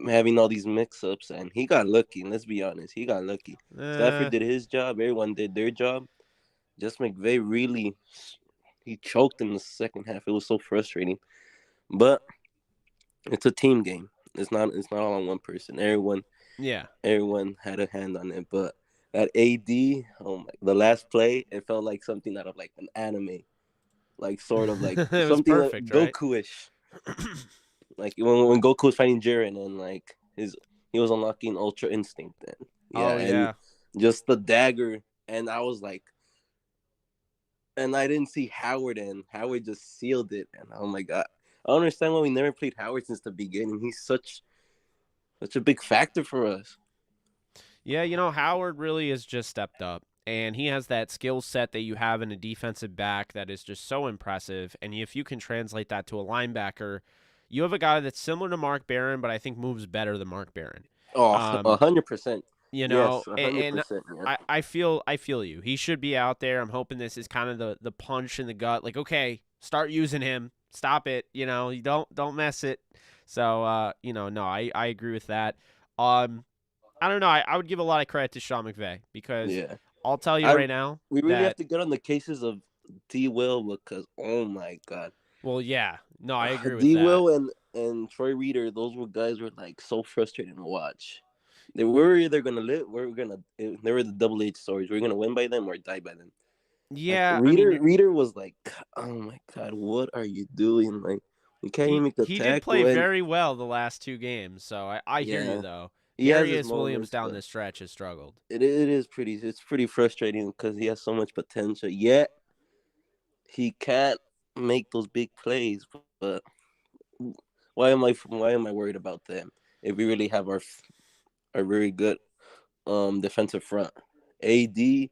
having all these mix-ups, and he got lucky. Let's be honest, he got lucky. Stafford did his job, everyone did their job. Just McVay really, he choked in the second half. It was so frustrating, but it's a team game. It's not all on one person. Everyone had a hand on it. But that AD, the last play, it felt like something out of like an anime, like sort of like something perfect, like Goku-ish. Like when Goku was fighting Jiren, and like he was unlocking Ultra Instinct then. And just the dagger, and I was like, and I didn't see Howard, and Howard just sealed it, and oh my god, I don't understand why we never played Howard since the beginning. He's such a big factor for us. Yeah, Howard really has just stepped up, and he has that skill set that you have in a defensive back that is just so impressive, and if you can translate that to a linebacker, you have a guy that's similar to Mark Barron, but I think moves better than Mark Barron. 100%. Yes, 100%, and I feel you. He should be out there. I'm hoping this is kind of the punch in the gut. Like, okay, start using him. Stop it. You don't mess it. So, no, I agree with that. I don't know. I would give a lot of credit to Sean McVay because I'll tell you right now. We really have to get on the cases of D. Will because, oh my god. Well, yeah. No, I agree with D. that. Will and Troy Reader, those guys were like so frustrating to watch. They were either gonna live, they were the double-edged swords. We're gonna win by them or die by them. Yeah, like, Reader was like, oh my god, what are you doing? Like, you can't even make the tackle. He did play very well the last 2 games, so I hear you though. Darius Williams down the stretch has struggled. It's pretty frustrating because he has so much potential, yet he can't make those big plays. But why am I worried about them if we really have our very good defensive front? AD,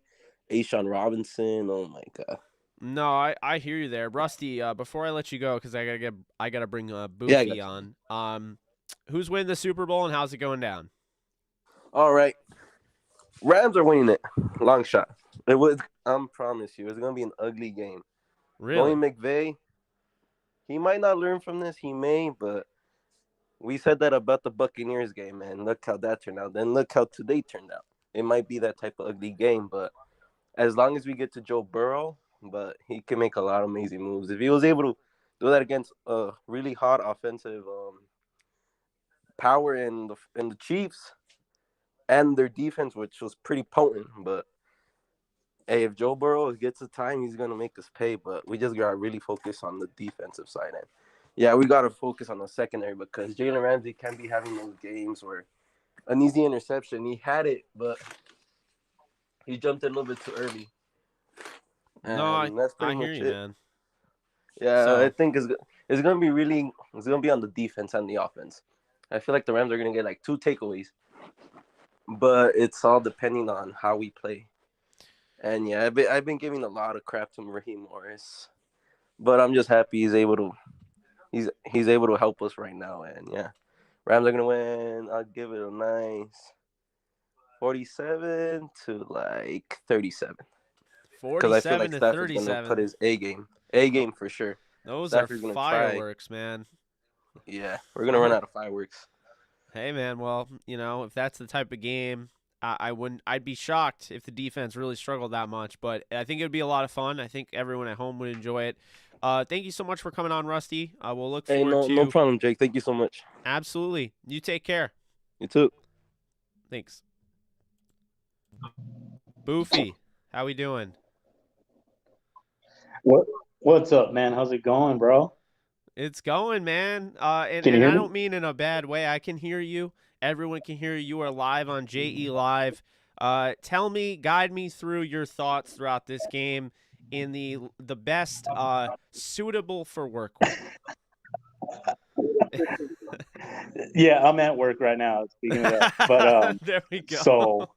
Ashawn Robinson, oh my god. No, I hear you there, Rusty. Before I let you go, because I gotta bring Boofy on. Who's winning the Super Bowl and how's it going down? All right, Rams are winning it, long shot. I promise you, it's gonna be an ugly game. Really, Knowing McVay, he might not learn from this. He may, but we said that about the Buccaneers game, man. Look how that turned out. Then look how today turned out. It might be that type of ugly game, but as long as we get to Joe Burrow, but he can make a lot of amazing moves. If he was able to do that against a really hot offensive power in the Chiefs and their defense, which was pretty potent, but hey, if Joe Burrow gets the time, he's gonna make us pay. But we just gotta really focus on the defensive side, and we gotta focus on the secondary because Jalen Ramsey can't be having those games where an easy interception. He had it, but he jumped in a little bit too early. No, I hear you, man. Yeah, so I think it's gonna be on the defense and the offense. I feel like the Rams are gonna get like 2 takeaways, but it's all depending on how we play. And yeah, I've been giving a lot of crap to Raheem Morris, but I'm just happy he's able to help us right now. And yeah, Rams are gonna win. I'll give it a nice 47 to like 37. Because I feel 47 like to Stafford's gonna put 37. his A game. A game for sure. Those Stafford's are gonna try. fireworks, man. Yeah, we're gonna run out of fireworks. Hey, man. Well, if that's the type of game, I wouldn't. I'd be shocked if the defense really struggled that much. But I think it would be a lot of fun. I think everyone at home would enjoy it. Thank you so much for coming on, Rusty. We'll look Hey, forward to. no problem, Jake. Thank you so much. Absolutely. You take care. You too. Thanks. Boofy, how we doing? What's up, man? How's it going, bro? It's going, man. And Can you hear I me? don't mean in a bad way. I can hear you. Everyone can hear you. You are live on JE Live. Tell me, guide me through your thoughts throughout this game in the best suitable for work way. Yeah, I'm at work right now. Speaking of that, but there we go. So,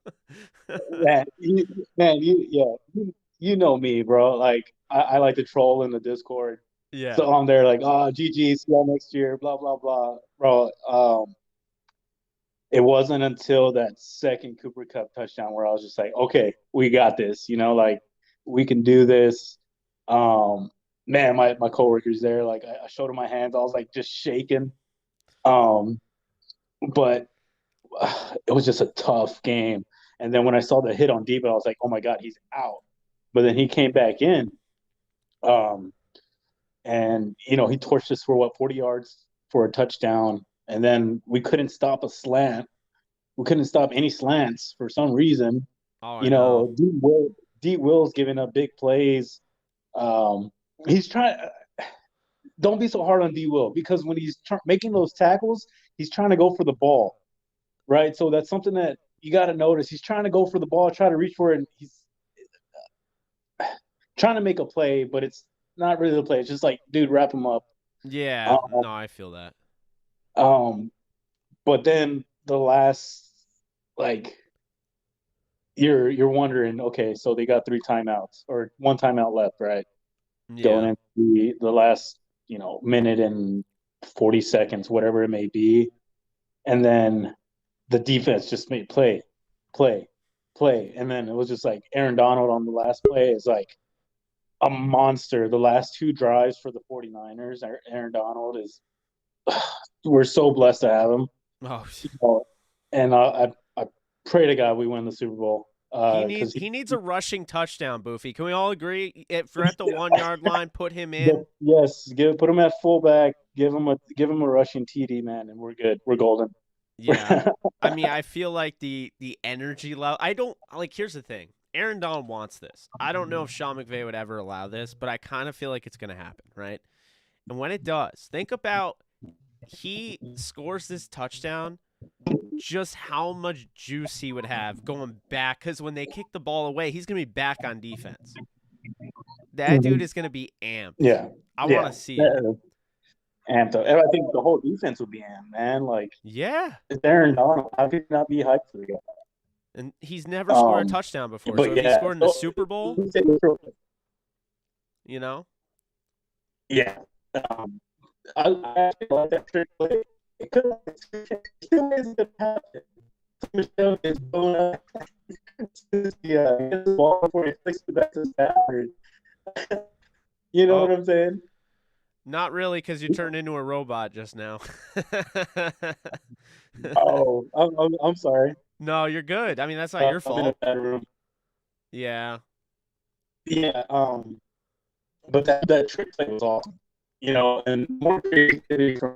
you know me, bro. Like I like to troll in the Discord. Yeah. So I'm there like, oh, GG, see y'all next year, blah blah blah, bro. It wasn't until that second Cooper Cup touchdown where I was just like, okay, we got this. Like we can do this. Man, my coworkers there, like I showed them my hands. I was like just shaking. But it was just a tough game. And then when I saw the hit on Debo, I was like, oh my God, he's out. But then he came back in. And he torched us for 40 yards for a touchdown. And then we couldn't stop a slant. We couldn't stop any slants for some reason. Oh, D Will's giving up big plays. He's trying. Don't be so hard on D Will, because when he's making those tackles, he's trying to go for the ball, right? So that's something that you got to notice. He's trying to go for the ball, try to reach for it, and he's trying to make a play, but it's not really the play. It's just like, dude, wrap him up. Yeah, no, I feel that. But then the last, like, you're wondering, okay, so they got 3 timeouts or 1 timeout left, right? Yeah. Going into the last, minute and 40 seconds, whatever it may be. And then the defense just made play. And then it was just like Aaron Donald on the last play is like a monster. The last 2 drives for the 49ers, Aaron Donald is – we're so blessed to have him. Oh. And I pray to God we win the Super Bowl. He needs a rushing touchdown, Boofy. Can we all agree? If we're at the 1-yard line, put him in. Yes, put him at fullback. Give him a rushing TD, man, and we're good. We're golden. Yeah, I mean, I feel like the energy level. I don't like. Here's the thing: Aaron Donald wants this. I don't know if Sean McVay would ever allow this, but I kind of feel like it's going to happen, right? And when it does, think about he scores this touchdown. Just how much juice he would have going back, because when they kick the ball away, he's going to be back on defense. That dude is going to be amped. Yeah. I want to see it. Amped up. I think the whole defense would be amped, man. Like, yeah. It's Aaron Donald. How could you not be hyped for the guy? And he's never scored a touchdown before. So if he scored in the Super Bowl, Yeah. I actually like that trick play. It could still isn't happen. Michelle is going up. Gets the ball before he flicks it back to Stafford. You know what I'm saying? Not really, because you turned into a robot just now. Oh, I'm sorry. No, you're good. I mean, that's not your fault. I'm in a bad room. Yeah. Yeah. But that trick play was awesome. And more creativity from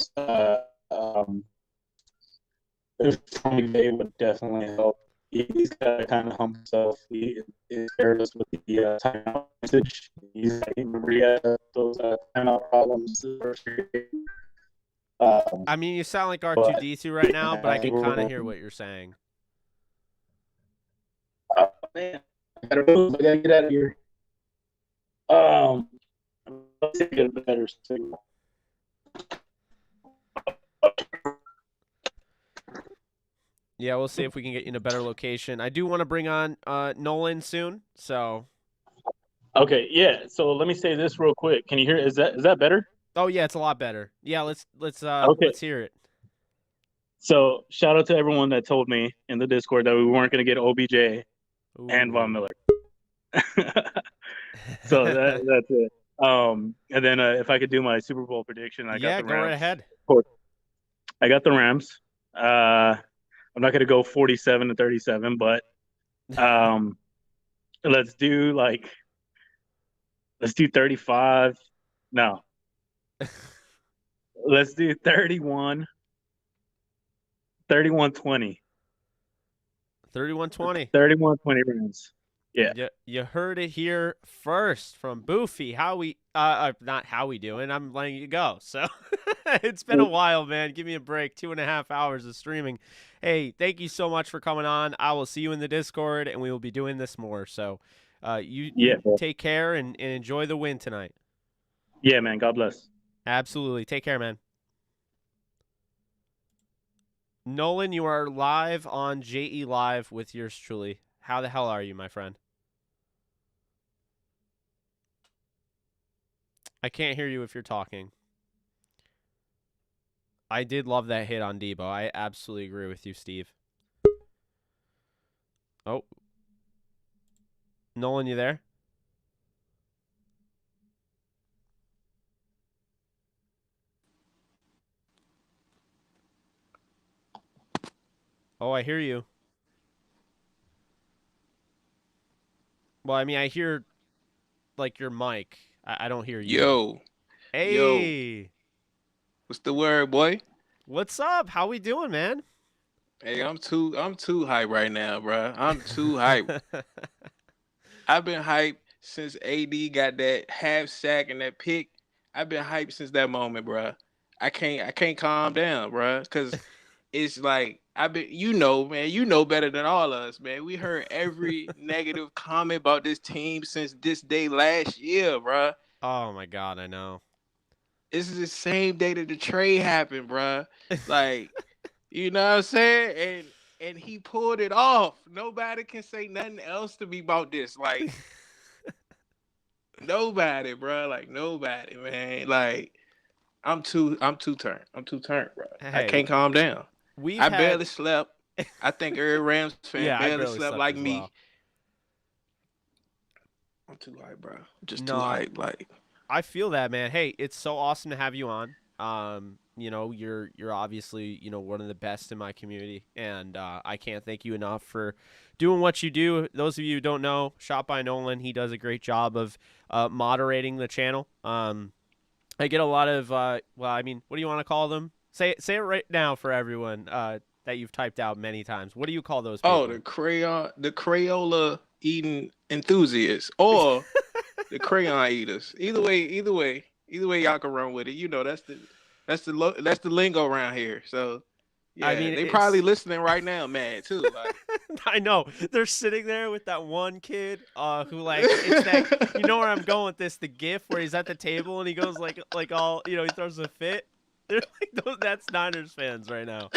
McVay would definitely help. He's got to kind of humble himself. He is careless with the timeout message. He's like, remember, he had those timeout problems. I mean, you sound like R2D2 right now, but I can kind of hear what you're saying. Man, I gotta move. I gotta get out of here. Let's get a better signal. Yeah, we'll see if we can get you in a better location. I do want to bring on Nolan soon, so. Okay, yeah. So let me say this real quick. Can you hear? Is that better? Oh yeah, it's a lot better. Yeah, let's Okay. hear it. So shout out to everyone that told me in the Discord that we weren't going to get OBJ and Von Miller. So that's it. And then if I could do my Super Bowl prediction, I got the Rams. Go right ahead. I got the Rams. I'm not going to go 47-37, but let's do 35. No. Let's do 31. 31-20. 31-20. 31-20 Rams. Yeah. You heard it here first from Boofy. Not how we doing. I'm letting you go. So it's been a while, man. Give me a break. 2.5 hours of streaming. Hey, thank you so much for coming on. I will see you in the Discord, and we will be doing this more. So you take care and enjoy the win tonight. Yeah, man. God bless. Absolutely. Take care, man. Nolan, you are live on JE Live with yours truly. How the hell are you, my friend? I can't hear you if you're talking. I did love that hit on Debo. I absolutely agree with you, Steve. Oh. Nolan, you there? Oh, I hear you. Well, I mean, I hear, your mic. I don't hear you. Yo. Hey. Yo. What's the word, boy? What's up? How we doing, man? Hey, I'm too hype right now, bro. I'm too hype. I've been hyped since AD got that half sack and that pick. I've been hyped since that moment, bro. I can't calm down, bro, because it's like man, you know better than all of us, man. We heard every negative comment about this team since this day last year, bro. Oh my God, I know. This is the same day that the trade happened, bro. Like, you know what I'm saying? And he pulled it off. Nobody can say nothing else to me about this. Like, nobody, bro. Like, nobody, man. Like, I'm too turned. I'm too turned, bro. I can't calm down. I barely slept. I think every Rams fan barely slept like me. Well. I'm too hyped, bro. Just too hyped. Like, I feel that, man. Hey, it's so awesome to have you on. You're obviously, one of the best in my community, and I can't thank you enough for doing what you do. Those of you who don't know, Shot by Nolan, he does a great job of moderating the channel. I get a lot of what do you want to call them? Say it right now for everyone that you've typed out many times. What do you call those people? Oh, the Crayola eating enthusiasts, or the crayon eaters. Either way, y'all can run with it. You know, that's the lingo around here. So yeah, I mean, they probably listening right now, man, too. Like, I know they're sitting there with that one kid who it's that, you know where I'm going with this, the GIF where he's at the table and he goes like all, he throws a fit. They're like that's Niners fans right now.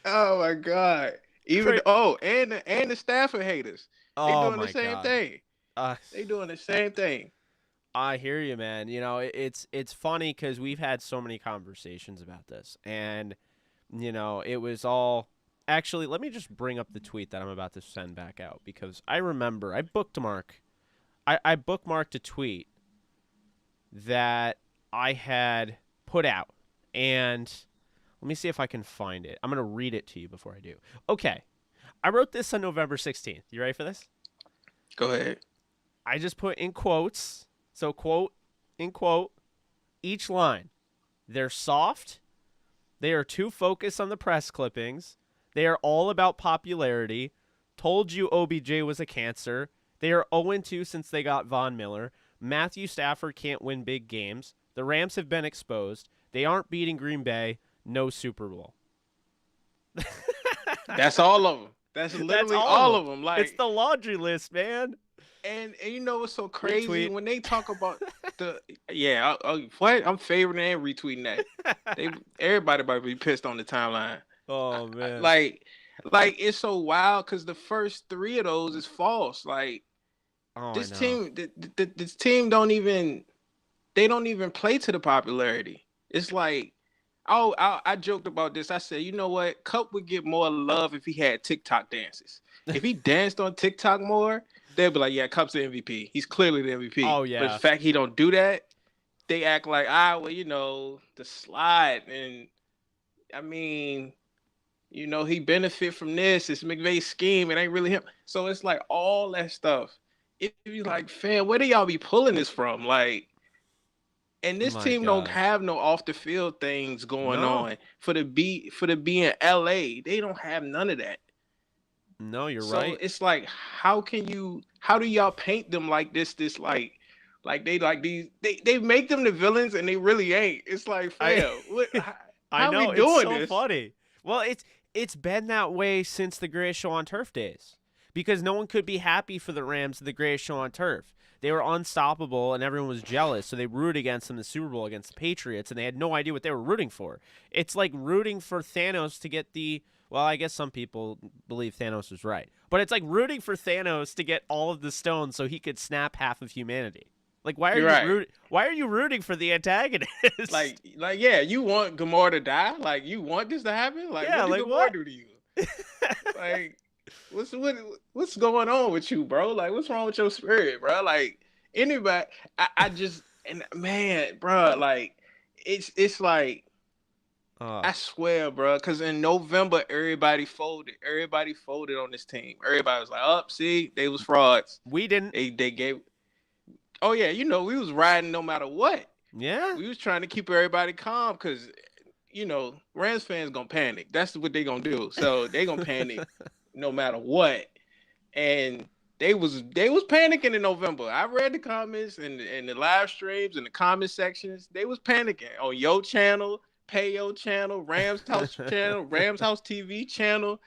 Oh my God! And the Stafford haters. They doing the same thing. They doing the same thing. I hear you, man. It's funny because we've had so many conversations about this, and it was all. Actually, let me just bring up the tweet that I'm about to send back out because I remember I bookmarked a tweet that I had put out, and let me see if I can find it. I'm gonna read it to you before I do. Okay, I wrote this on November 16th. You ready for this? Go ahead. I just put in quotes. So quote, in quote, each line. They're soft. They are too focused on the press clippings. They are all about popularity. Told you OBJ was a cancer. They are 0-2 since they got Von Miller. Matthew Stafford can't win big games. The Rams have been exposed. They aren't beating Green Bay. No Super Bowl. That's all of them. That's literally all of them. Like, it's the laundry list, man. And you know what's so crazy when they talk about what I'm favoriting and retweeting that. Everybody might be pissed on the timeline. Oh man! Like like it's so wild because the first 3 of those is false. Like Oh, this I know. team, this team don't even play to the popularity. It's like, oh, I joked about this. I said, you know what? Cup would get more love if he had TikTok dances. If he danced on TikTok more, they'd be like, yeah, Cup's the MVP. He's clearly the MVP. Oh, But yeah. the fact he don't do that, they act like, well, you know, the slide. And I mean, you know, he benefit from this. It's McVay's scheme. It ain't really him. So it's like all that stuff. It be like, fam, where do y'all be pulling this from? Like, and this My team don't God. have no off the field things going No. on for the B in LA. They don't have none of that. No, you're So right. it's like, how do y'all paint them like this like they like these they make them the villains and they really ain't. It's like, fam, I how know, we doing it's so this? funny. Well, it's been that way since the Greatest Show on Turf days, because no one could be happy for the Rams of the Greatest Show on Turf. They were unstoppable, and everyone was jealous, so they rooted against them in the Super Bowl against the Patriots, and they had no idea what they were rooting for. It's like rooting for Thanos to get the. Well, I guess some people believe Thanos was right, but it's like rooting for Thanos to get all of the stones so he could snap half of humanity. Like, why are You're right. Why are you rooting for the antagonist? Like, yeah, you want Gamora to die? Like, you want this to happen? Like, Yeah, what did like, Gamora what? do to you? Like, what's going on with you, bro? Like, what's wrong with your spirit, bro? Like, anybody, I just, and man, bro, like, it's like, I swear, bro, because in November, everybody folded. Everybody folded on this team. Everybody was like, see, they was frauds. We didn't. They gave. Oh yeah, you know, we was riding no matter what. Yeah. We was trying to keep everybody calm because, you know, Rams fans gonna panic. That's what they gonna do. So they gonna panic no matter what. And they was panicking in November. I read the comments and the live streams and the comment sections. They was panicking on your channel, Pay Your channel, Rams House channel, Rams House TV channel,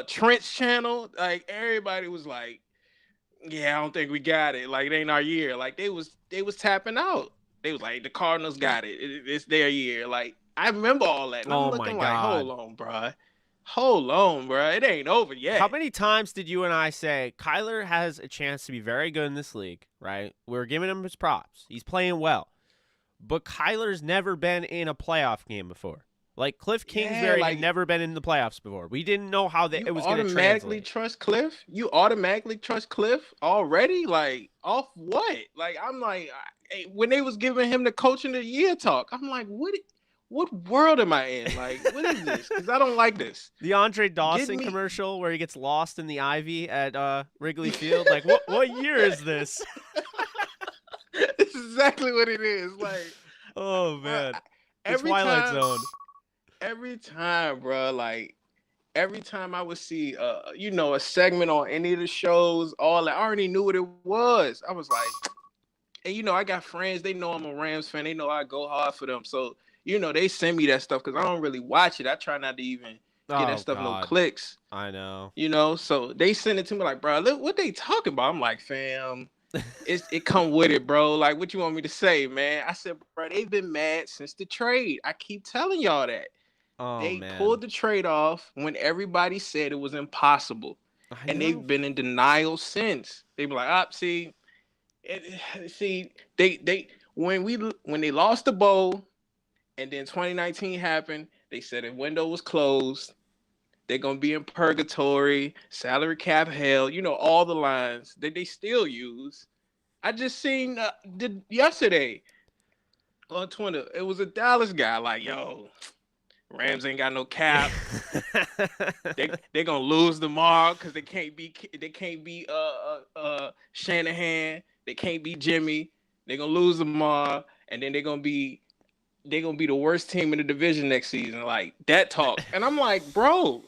Trent's channel. Like, everybody was like, yeah, I don't think we got it. Like, it ain't our year. Like, they was tapping out. They was like, the Cardinals got it. It's their year. Like, I remember all that. And I'm looking like, hold on, bro. Hold on, bro. It ain't over yet. How many times did you and I say Kyler has a chance to be very good in this league, right? We're giving him his props. He's playing well. But Kyler's never been in a playoff game before. Like, Cliff Kingsbury had never been in the playoffs before. We didn't know how it was going to automatically translate. trust Cliff? You automatically trust Cliff already? Like, off what? Like, I'm like, when they was giving him the coach of the year talk, I'm like, what world am I in? Like, what is this? Because I don't like this. The Andre Dawson commercial where he gets lost in the ivy at Wrigley Field. Like, what year is this? It's exactly what it is. Like, oh man, it's Twilight Zone. Every time, bro, like every time I would see you know, a segment on any of the shows, all that, I already knew what it was. I was like, and you know, I got friends, they know I'm a Rams fan, they know I go hard for them. So, you know, they send me that stuff because I don't really watch it. I try not to even get that stuff no clicks. I know. You know, so they send it to me like, bro, look what they talking about. I'm like, fam, it come with it, bro. Like, what you want me to say, man? I said, bro, they've been mad since the trade. I keep telling y'all that. They pulled the trade off when everybody said it was impossible. And they've been in denial since. They be like, see, when they lost the bowl and then 2019 happened, they said the window was closed. They're going to be in purgatory, salary cap hell, you know, all the lines that they still use. I just seen yesterday on Twitter, it was a Dallas guy like, yo, Rams ain't got no cap. They're gonna lose tomorrow because they can't be Shanahan. They can't be Jimmy. They're gonna lose tomorrow, and then they're gonna be the worst team in the division next season. Like that talk, and I'm like, bro,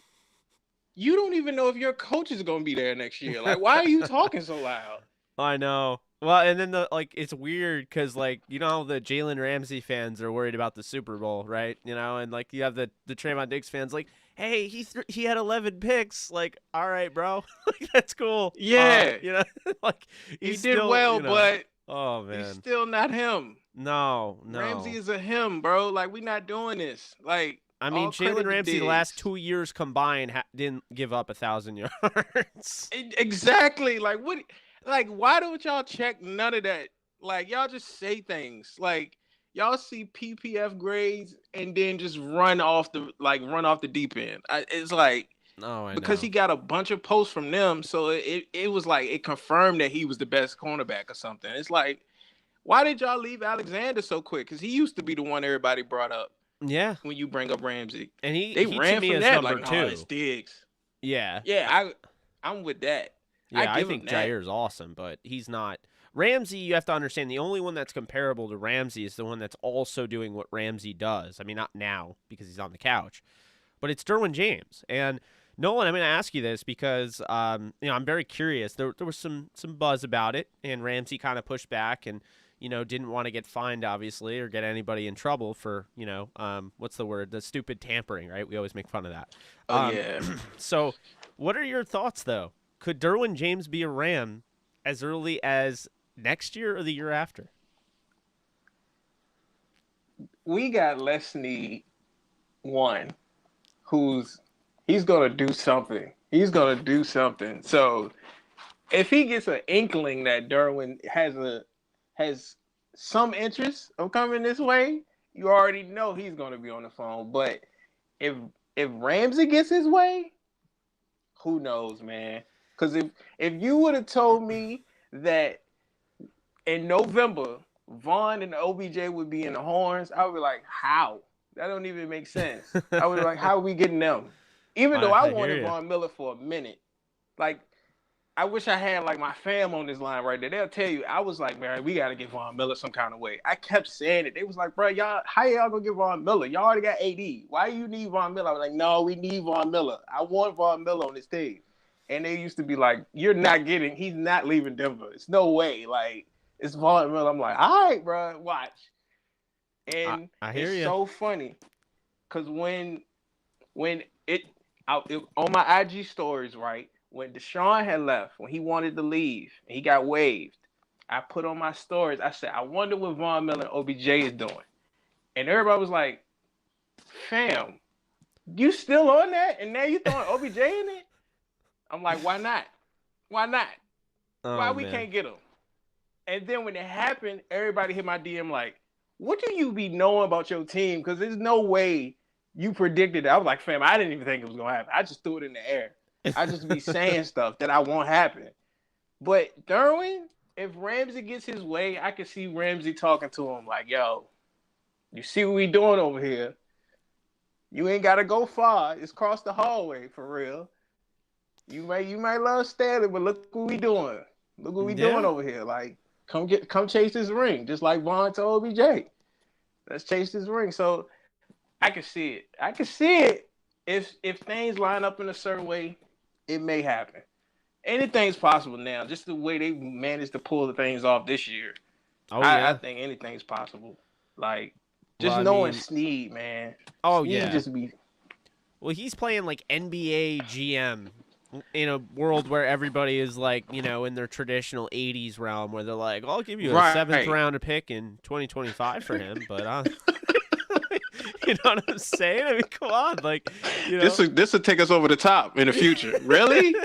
you don't even know if your coach is gonna be there next year. Like, why are you talking so loud? I know. Well, and then it's weird because you know how the Jalen Ramsey fans are worried about the Super Bowl, right? You know, and you have the Trayvon Diggs fans like, hey, he had 11 picks. Like, all right, bro, that's cool. Yeah, you know, he did well, but oh man, he's still not him. No. Ramsey is a him, bro. Like, we not doing this. Like, I mean, All credit Jalen to Ramsey the last Diggs. 2 years combined didn't give up 1,000 yards. Exactly. Like what? Like why don't y'all check none of that? Like y'all just say things. Like y'all see PPF grades and then just run off the deep end. It's like Oh, I because know. he got a bunch of posts from them, so it was like it confirmed that he was the best cornerback or something. It's like why did y'all leave Alexander so quick? Because he used to be the one everybody brought up. Yeah. When you bring up Ramsey, And they he to ran me from is that number like, two. no, it's Diggs. Yeah. Yeah, I'm with that. Yeah, I give think him that. Jair's awesome, but he's not. Ramsey, you have to understand, the only one that's comparable to Ramsey is the one that's also doing what Ramsey does. I mean, not now because he's on the couch, but it's Derwin James. And Nolan, I'm going to ask you this because I'm very curious. There was some buzz about it, and Ramsey kind of pushed back and didn't want to get fined, obviously, or get anybody in trouble for what's the word? The stupid tampering, right? We always make fun of that. Yeah. So, what are your thoughts though? Could Derwin James be a Ram as early as next year or the year after? We got Leslie one, he's gonna do something. He's gonna do something. So if he gets an inkling that Derwin has some interest of coming this way, you already know he's gonna be on the phone. But if Ramsey gets his way, who knows, man? Because if you would have told me that in November Vaughn and OBJ would be in the horns, I would be like, how? That don't even make sense. I was like, how are we getting them? Even though I wanted Von Miller for a minute. Like, I wish I had like my fam on this line right there. They'll tell you, I was like, man, we got to get Von Miller some kind of way. I kept saying it. They was like, bro, how y'all gonna get Von Miller? Y'all already got AD. Why you need Von Miller? I was like, no, we need Von Miller. I want Von Miller on this team. And they used to be like, he's not leaving Denver. It's no way. Like, it's Von Miller. I'm like, all right, bro, watch. And I hear it's you. so funny because when on my IG stories, right, when Deshaun had left, when he wanted to leave, and he got waived, I put on my stories, I said, I wonder what Von Miller and OBJ is doing. And everybody was like, fam, you still on that? And now you throwing OBJ in it? I'm like, why not? Why not? Why we can't get him? And then when it happened, everybody hit my DM like, what do you be knowing about your team? Because there's no way you predicted it. I was like, fam, I didn't even think it was going to happen. I just threw it in the air. I just be saying stuff that I won't happen. But Derwin, if Ramsey gets his way, I can see Ramsey talking to him like, yo, you see what we doing over here? You ain't got to go far. It's across the hallway, for real. You might love Stanley, but look what we doing. Look what we doing over here. Like, come chase this ring, just like Vaughn to OBJ. Let's chase this ring. So I can see it. I can see it. If things line up in a certain way, it may happen. Anything's possible now. Just the way they managed to pull the things off this year. I think anything's possible. Like, just knowing Snead, man. Oh, Snead yeah. just be. Well, he's playing like NBA GM in a world where everybody is like, in their traditional 80s realm where they're like, I'll give you a 7th round pick in 2025 for him, but you know what I'm saying? I mean, come on, like, This will take us over the top in the future. Really?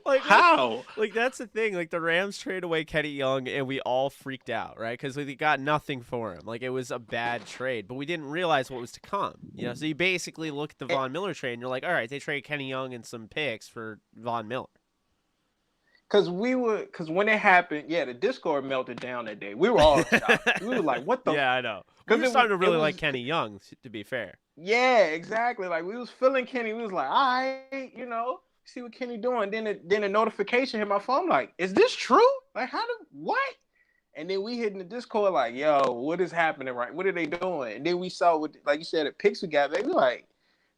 Like, how? Like, that's the thing. Like, the Rams trade away Kenny Young, and we all freaked out, right? Because we got nothing for him. Like, it was a bad trade, but we didn't realize what was to come. So you basically look at the Von Miller trade, and you're like, all right, they trade Kenny Young and some picks for Von Miller. Because when it happened, the Discord melted down that day. We were all shocked. We were like, what the? Yeah, I know. We were starting to really like Kenny Young, to be fair. Yeah, exactly. Like, we was feeling Kenny. We was like, all right, see what Kenny doing. Then a notification hit my phone. Like, is this true? Like, what? And then we hit in the Discord like, yo, what is happening? Right? What are they doing? And then we saw like you said, the picks we got. Baby, like,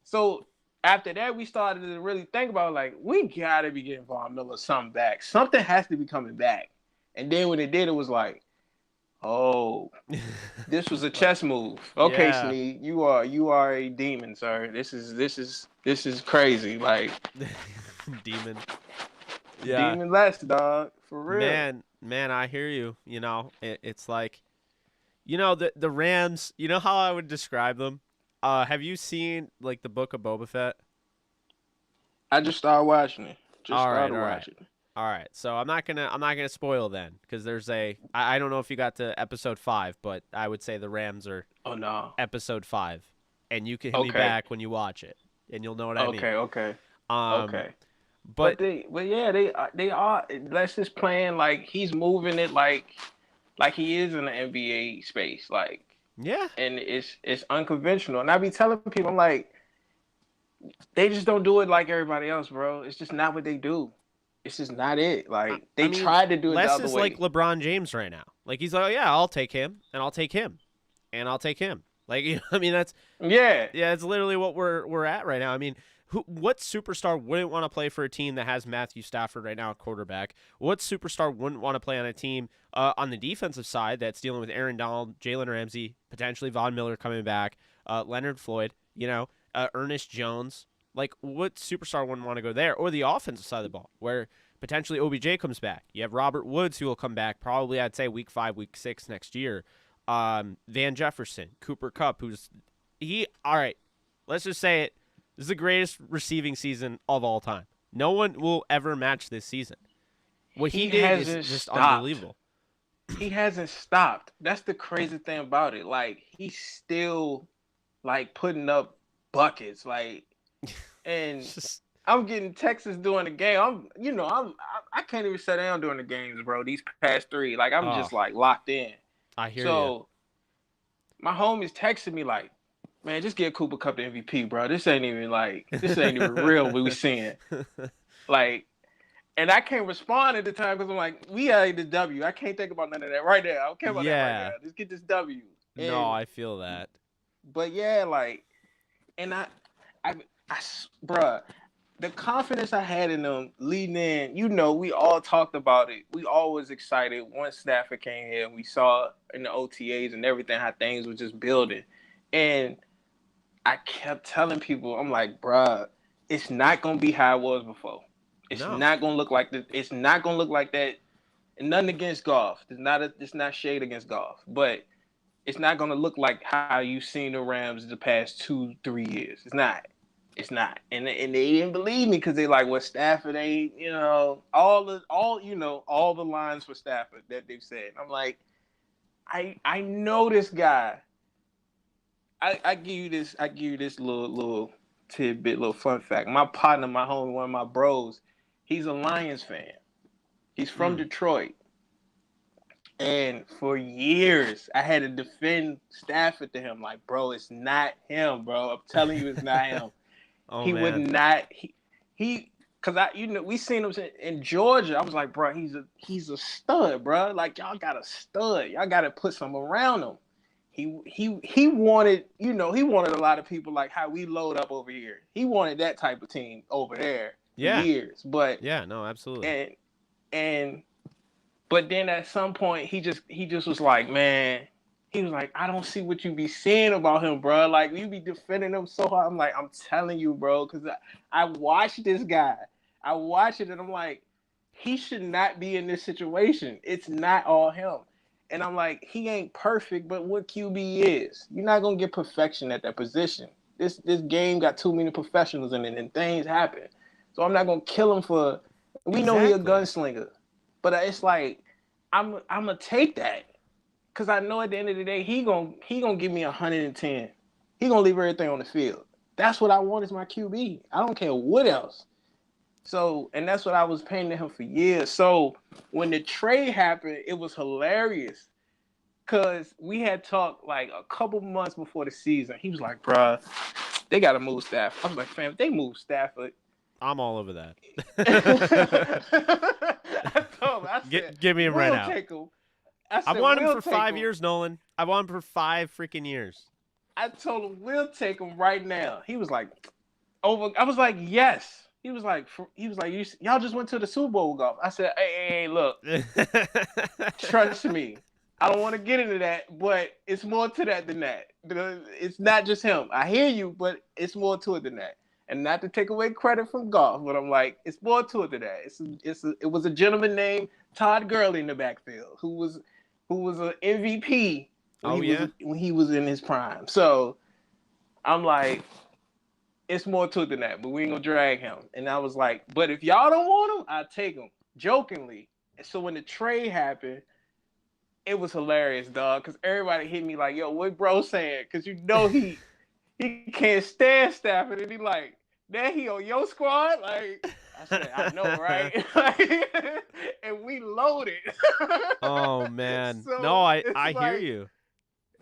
so after that, we started to really think about like, we gotta be getting Von Miller something back. Something has to be coming back. And then when it did, it was like, oh, this was a chess move. Okay, Yeah. Snead, you are a demon, sir. This is crazy. Like, demon. Yeah. Demon less, dog. For real. Man, I hear you. It's like, the Rams. You know how I would describe them? Have you seen like the Book of Boba Fett? I just started watching it. All right. So I'm not gonna spoil then, because there's I don't know if you got to episode 5, but I would say the Rams are Oh no. episode 5, and you can hit me Okay. back when you watch it, and you'll know what I mean. Okay. Okay. But they are. Let's just playing like he's moving it like he is in the NBA space, like. Yeah. And it's unconventional, and I be telling people, I'm like, they just don't do it like everybody else, bro. It's just not what they do. It's just not it. Like they tried to do it the other is way. like LeBron James right now. Like he's like, oh, yeah, I'll take him, and I'll take him, and I'll take him. Like, you know, I mean, that's it's literally what we're at right now. I mean, what superstar wouldn't want to play for a team that has Matthew Stafford right now at quarterback? What superstar wouldn't want to play on a team on the defensive side that's dealing with Aaron Donald, Jalen Ramsey, potentially Von Miller coming back, Leonard Floyd, you know, Ernest Jones? Like, what superstar wouldn't want to go there? Or the offensive side of the ball, where potentially OBJ comes back. You have Robert Woods, who will come back probably, I'd say, week 5, week 6 next year. Van Jefferson, Cooper Kupp, all right, let's just say it. This is the greatest receiving season of all time. No one will ever match this season. What he did is just unbelievable. He hasn't stopped. That's the crazy thing about it. Like, he's still, like, putting up buckets. Like, and I'm getting Texas during the game. I can't even sit down during the games, bro. These past 3. Like, I'm just, like, locked in. I hear you. So, my homies texted me, like, man, just get Cooper Kupp the MVP, bro. This ain't even real what we seeing. Like, and I can't respond at the time because I'm like, we are the W. I can't think about none of that right now. I don't care about that right now. Just get this W. No, I feel that. But yeah, like, and I, bruh, the confidence I had in them leading in, you know, we all talked about it. We all was excited once Stafford came here and we saw in the OTAs and everything how things were just building. And I kept telling people, I'm like, bruh, it's not gonna be how it was before. It's not gonna look like that. It's not gonna look like that. And nothing against golf. It's not shade against golf, but it's not gonna look like how you've seen the Rams the past 2-3 years. It's not. And they didn't believe me because they like, well, Stafford ain't, you know, all the lines for Stafford that they've said. I'm like, I know this guy. I give you this little tidbit, little fun fact. My partner, my homie, one of my bros, he's a Lions fan. He's from Detroit. And for years, I had to defend Stafford to him. Like, bro, it's not him, bro. I'm telling you, it's not him. He man. would not. Because we seen him in Georgia. I was like, bro, he's a stud, bro. Like, y'all got a stud. Y'all got to put something around him. He wanted, he wanted a lot of people like how we load up over here. He wanted that type of team over there for years. But yeah, no, absolutely. But then at some point he just was like, man, he was like, I don't see what you be saying about him, bro. Like, you be defending him so hard. I'm like, I'm telling you, bro, because I watched this guy. I watched it and I'm like, he should not be in this situation. It's not all him. And I'm like, he ain't perfect, but what QB is? You're not gonna get perfection at that position. This game got too many professionals in it, and things happen. So I'm not gonna kill him for. We know he a gunslinger, but it's like I'm gonna take that because I know at the end of the day he gonna give me 110. He gonna leave everything on the field. That's what I want as my QB. I don't care what else. So, and that's what I was paying to him for years. So when the trade happened, it was hilarious because we had talked like a couple months before the season. He was like, bruh, they got to move Stafford. I was like, fam, if they move Stafford. I'm all over that. I told him, I said, give me him right now. Take him. I want him for 5 years, Nolan. I want him for 5 freaking years. I told him, we'll take him right now. He was like, over. I was like, yes. He was like, y'all just went to the Super Bowl golf. I said, hey, look, trust me. I don't want to get into that, but it's more to that than that. It's not just him. I hear you, but it's more to it than that. And not to take away credit from golf, but I'm like, it's more to it than that. It was a gentleman named Todd Gurley in the backfield who was an MVP when he was in his prime. So I'm like, it's more to it than that, but we ain't gonna drag him. And I was like, but if y'all don't want him, I'll take him. Jokingly. And so when the trade happened, it was hilarious, dog, because everybody hit me like, yo, what bro saying? Because you know he can't stand Stafford. And he like, then he on your squad? Like, I said, I know, right? And we loaded. Oh, man. So no, I it's hear like- you.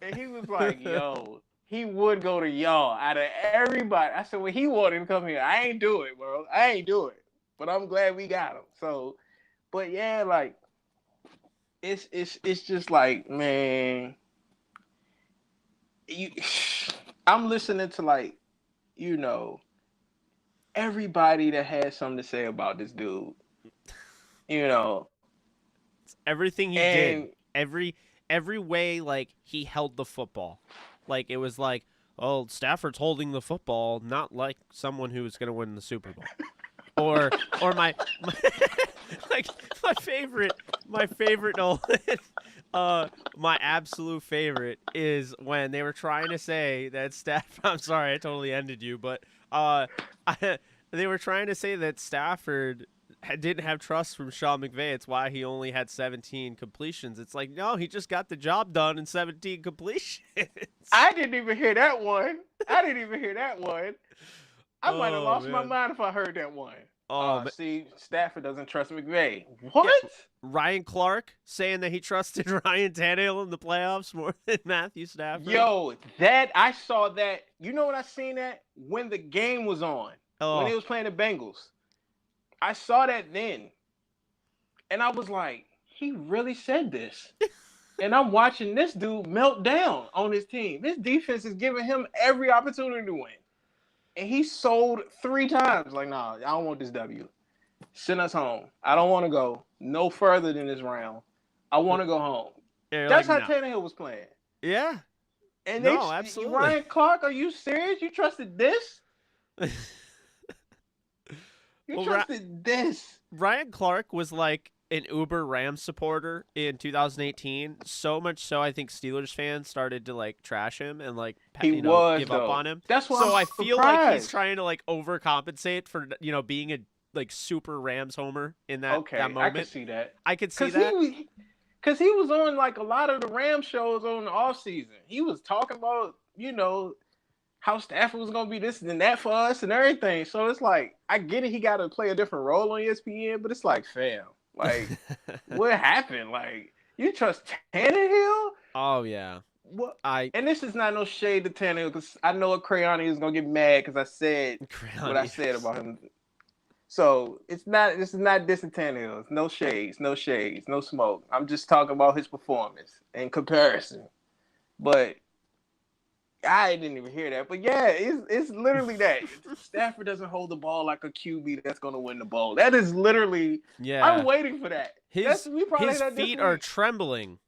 And he was like, yo, he would go to y'all out of everybody. I said, well, he wanted to come here. I ain't do it, bro. I ain't do it. But I'm glad we got him. So, but yeah, like, it's just like, man, I'm listening to, like, you know, everybody that has something to say about this dude. You know, Everything he did, every way, like, he held the football. Like, it was like, oh, Stafford's holding the football, not like someone who's going to win the Super Bowl. Or my like my favorite my absolute favorite is when they were trying to say that Stafford. I'm sorry, I totally ended you, but they were trying to say that Stafford didn't have trust from Sean McVay. It's why he only had 17 completions. It's like, no, he just got the job done in 17 completions. I didn't even hear that one. I might have lost my man. mind if I heard that one. Oh, See, Stafford doesn't trust McVay. What? Yeah, Ryan Clark saying that he trusted Ryan Tannehill in the playoffs more than Matthew Stafford. Yo, I saw that. You know what I seen that? When the game was on. When they was playing the Bengals. I saw that then. And I was like, he really said this. And I'm watching this dude melt down on his team. This defense is giving him every opportunity to win. And he sold 3 times. Like, nah, I don't want this W. Send us home. I don't want to go no further than this round. I want to go home. That's like, how no. Tannehill was playing. Yeah. And no, absolutely. Ryan Clark, are you serious? You trusted this? You trusted this. Ryan Clark was like an Uber Rams supporter in 2018. So much so, I think Steelers fans started to like trash him and like give up on him. That's why so I'm I feel like he's surprised. trying to like overcompensate for being a like super Rams homer in that moment. I can see that. I could see that. Because he was on like a lot of the Rams shows on the offseason. He was talking about, how Stafford was going to be this and that for us and everything. So it's like, I get it. He got to play a different role on ESPN, but it's like, fam, like, what happened? Like, you trust Tannehill? Oh, yeah. What? And this is not no shade to Tannehill because I know Crayoni is going to get mad because I said what I said about him. So this is not dissing Tannehill. It's no shades, no smoke. I'm just talking about his performance in comparison. But I didn't even hear that. But yeah, it's literally that. Stafford doesn't hold the ball like a QB that's going to win the ball. That is literally. Yeah. I'm waiting for that. His feet are trembling.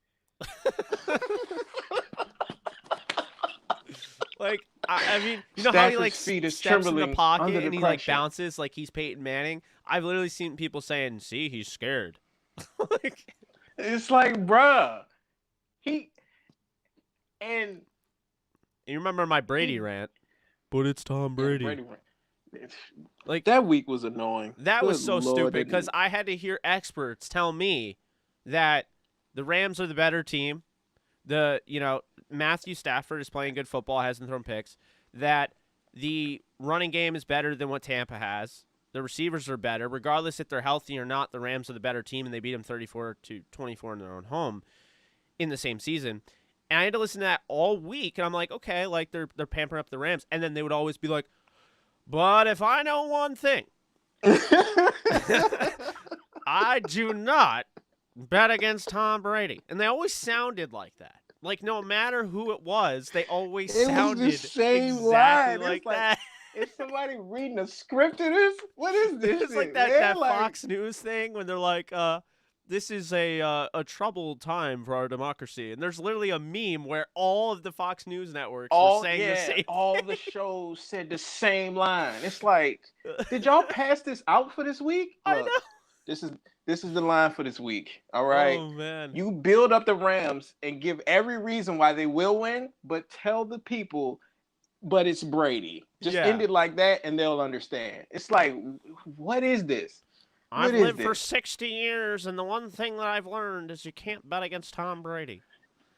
Like, I mean, you know how he like steps in the pocket and he like bounces like he's Peyton Manning? I've literally seen people saying, "See, he's scared." Like, it's like, bruh, and you remember my Brady rant? But it's Tom Brady. Like that week was annoying. That was so stupid because I had to hear experts tell me that the Rams are the better team. Matthew Stafford is playing good football, hasn't thrown picks. That the running game is better than what Tampa has. The receivers are better. Regardless if they're healthy or not, the Rams are the better team, and they beat them 34-24 in their own home in the same season. And I had to listen to that all week, and I'm like, okay, like they're pampering up the Rams. And then they would always be like, but if I know one thing, I do not bet against Tom Brady. And they always sounded like that. Like, no matter who it was, they always sounded was the same exactly line. like that. Is somebody reading a script of this? What is this? It's like that Fox News thing when they're like, this is a troubled time for our democracy. And there's literally a meme where all of the Fox News networks were saying the same all the shows said the same line. It's like, did y'all pass this out for this week? I know. This is the line for this week. All right. Oh, man. You build up the Rams and give every reason why they will win, but tell the people but it's Brady. Just end it like that, and they'll understand. It's like, what is this? I've lived for 60 years, and the one thing that I've learned is you can't bet against Tom Brady.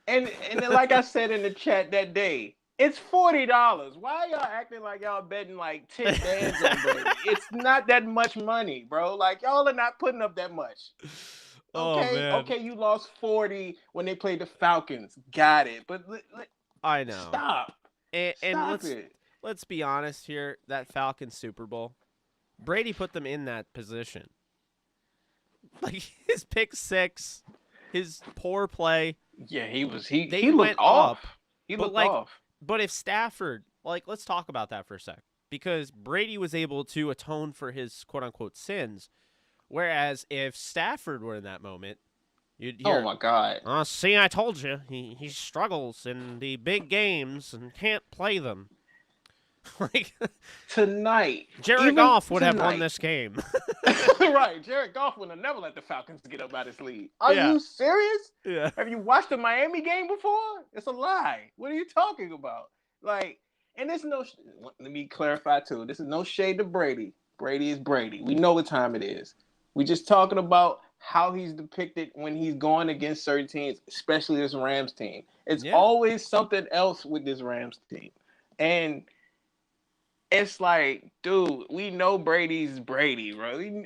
And then, like I said in the chat that day, it's $40. Why are y'all acting like y'all betting like 10 bands on Brady? It's not that much money, bro. Like, y'all are not putting up that much. Okay, you lost 40 when they played the Falcons. Got it. But I know. Stop. And let's be honest here. That Falcons Super Bowl, Brady put them in that position. Like his pick 6, his poor play. Yeah, he went looked off. Up, he looked off. But if Stafford, let's talk about that for a sec, because Brady was able to atone for his quote unquote sins, whereas if Stafford were in that moment, you'd hear, oh my God! See, I told you, he struggles in the big games and can't play them. Like tonight, Jared Goff would have won this game. Right, Jared Goff would have never let the Falcons get up out of his lead. Are you serious? Yeah. Have you watched the Miami game before? It's a lie. What are you talking about? Like, and there's no. Let me clarify too. This is no shade to Brady. Brady is Brady. We know what time it is. We just talking about how he's depicted when he's going against certain teams, especially this Rams team. It's always something else with this Rams team, and it's like, dude, we know Brady's Brady, bro.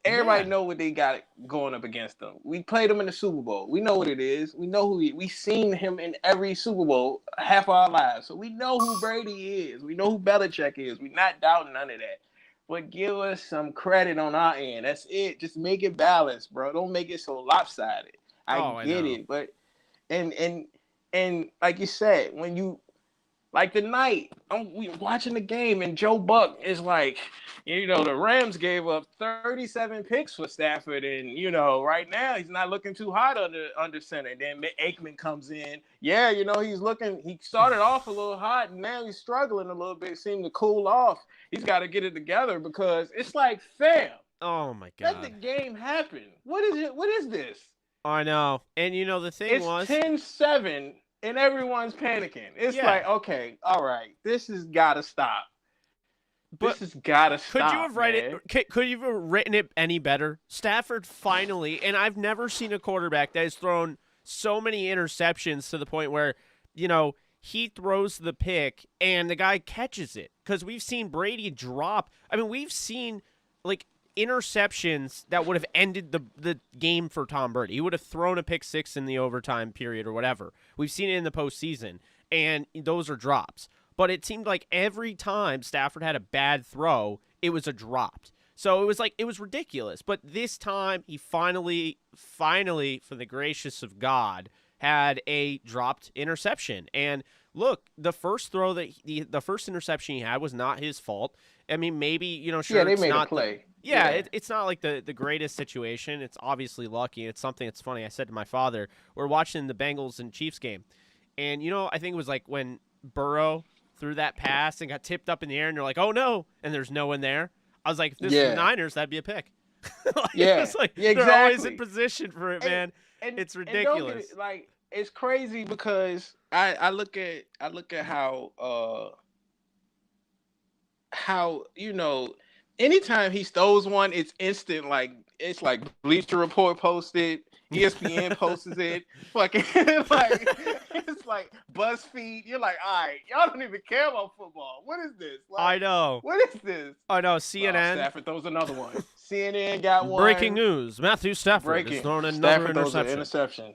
Everybody know what they got going up against them. We played him in the Super Bowl. We know what it is. We know we seen him in every Super Bowl half our lives. So we know who Brady is. We know who Belichick is. We're not doubting none of that. But give us some credit on our end. That's it. Just make it balanced, bro. Don't make it so lopsided. I get it. But and like you said, when you like the night, we watching the game, and Joe Buck is like, the Rams gave up 37 picks for Stafford, and right now he's not looking too hot under center. Then Aikman comes in, he started off a little hot, and now he's struggling a little bit. Seemed to cool off. He's got to get it together because it's like, fam. Oh my God! Let the game happen. What is it? What is this? I know, and the thing was 10-7. And everyone's panicking. It's like, okay, all right, this has got to stop. This has got to stop. Could you have written it any better? Stafford finally, and I've never seen a quarterback that has thrown so many interceptions to the point where, he throws the pick and the guy catches it. Because we've seen Brady drop. I mean, we've seen interceptions that would have ended the game for Tom Brady. He would have thrown a pick 6 in the overtime period or whatever. We've seen it in the postseason, and those are drops. But it seemed like every time Stafford had a bad throw, it was a drop. So it was ridiculous. But this time, he finally, for the gracious of God, had a dropped interception. And look, the first throw the first interception he had was not his fault. I mean, maybe, sure, they it's made not a play. It's not like the greatest situation. It's obviously lucky. It's something that's funny. I said to my father, we're watching the Bengals and Chiefs game. And, I think it was like when Burrow threw that pass and got tipped up in the air and you're like, oh no, and there's no one there. I was like, if this is the Niners, that'd be a pick. It's like, exactly. They're always in position for it, man. And it's ridiculous. It's crazy because I look at how anytime he throws one, it's instant. Like it's like Bleacher Report posted, ESPN posted it, fucking it's like BuzzFeed. You're like, all right, y'all don't even care about football. What is this? I know. What is this? I know. CNN. Stafford throws another one. CNN got one. Breaking news: Matthew Stafford has thrown another interception.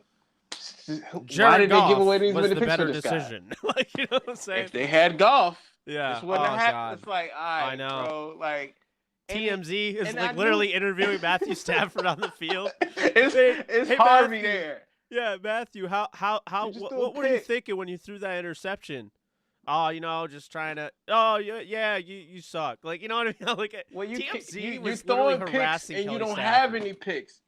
Why did they give away these was many the picks better for this decision. Guy? You know what I'm saying? If they had golf, this wouldn't have happened. God. It's like, all right, I know. Bro, like TMZ is literally interviewing Matthew Stafford on the field. It's Harvey there. Yeah, Matthew, what were you thinking when you threw that interception? Oh, just trying to. Oh, yeah, you suck. Like, you know what I mean? Like, TMZ was throwing literally picks harassing and Kelly you don't Stafford. have any picks.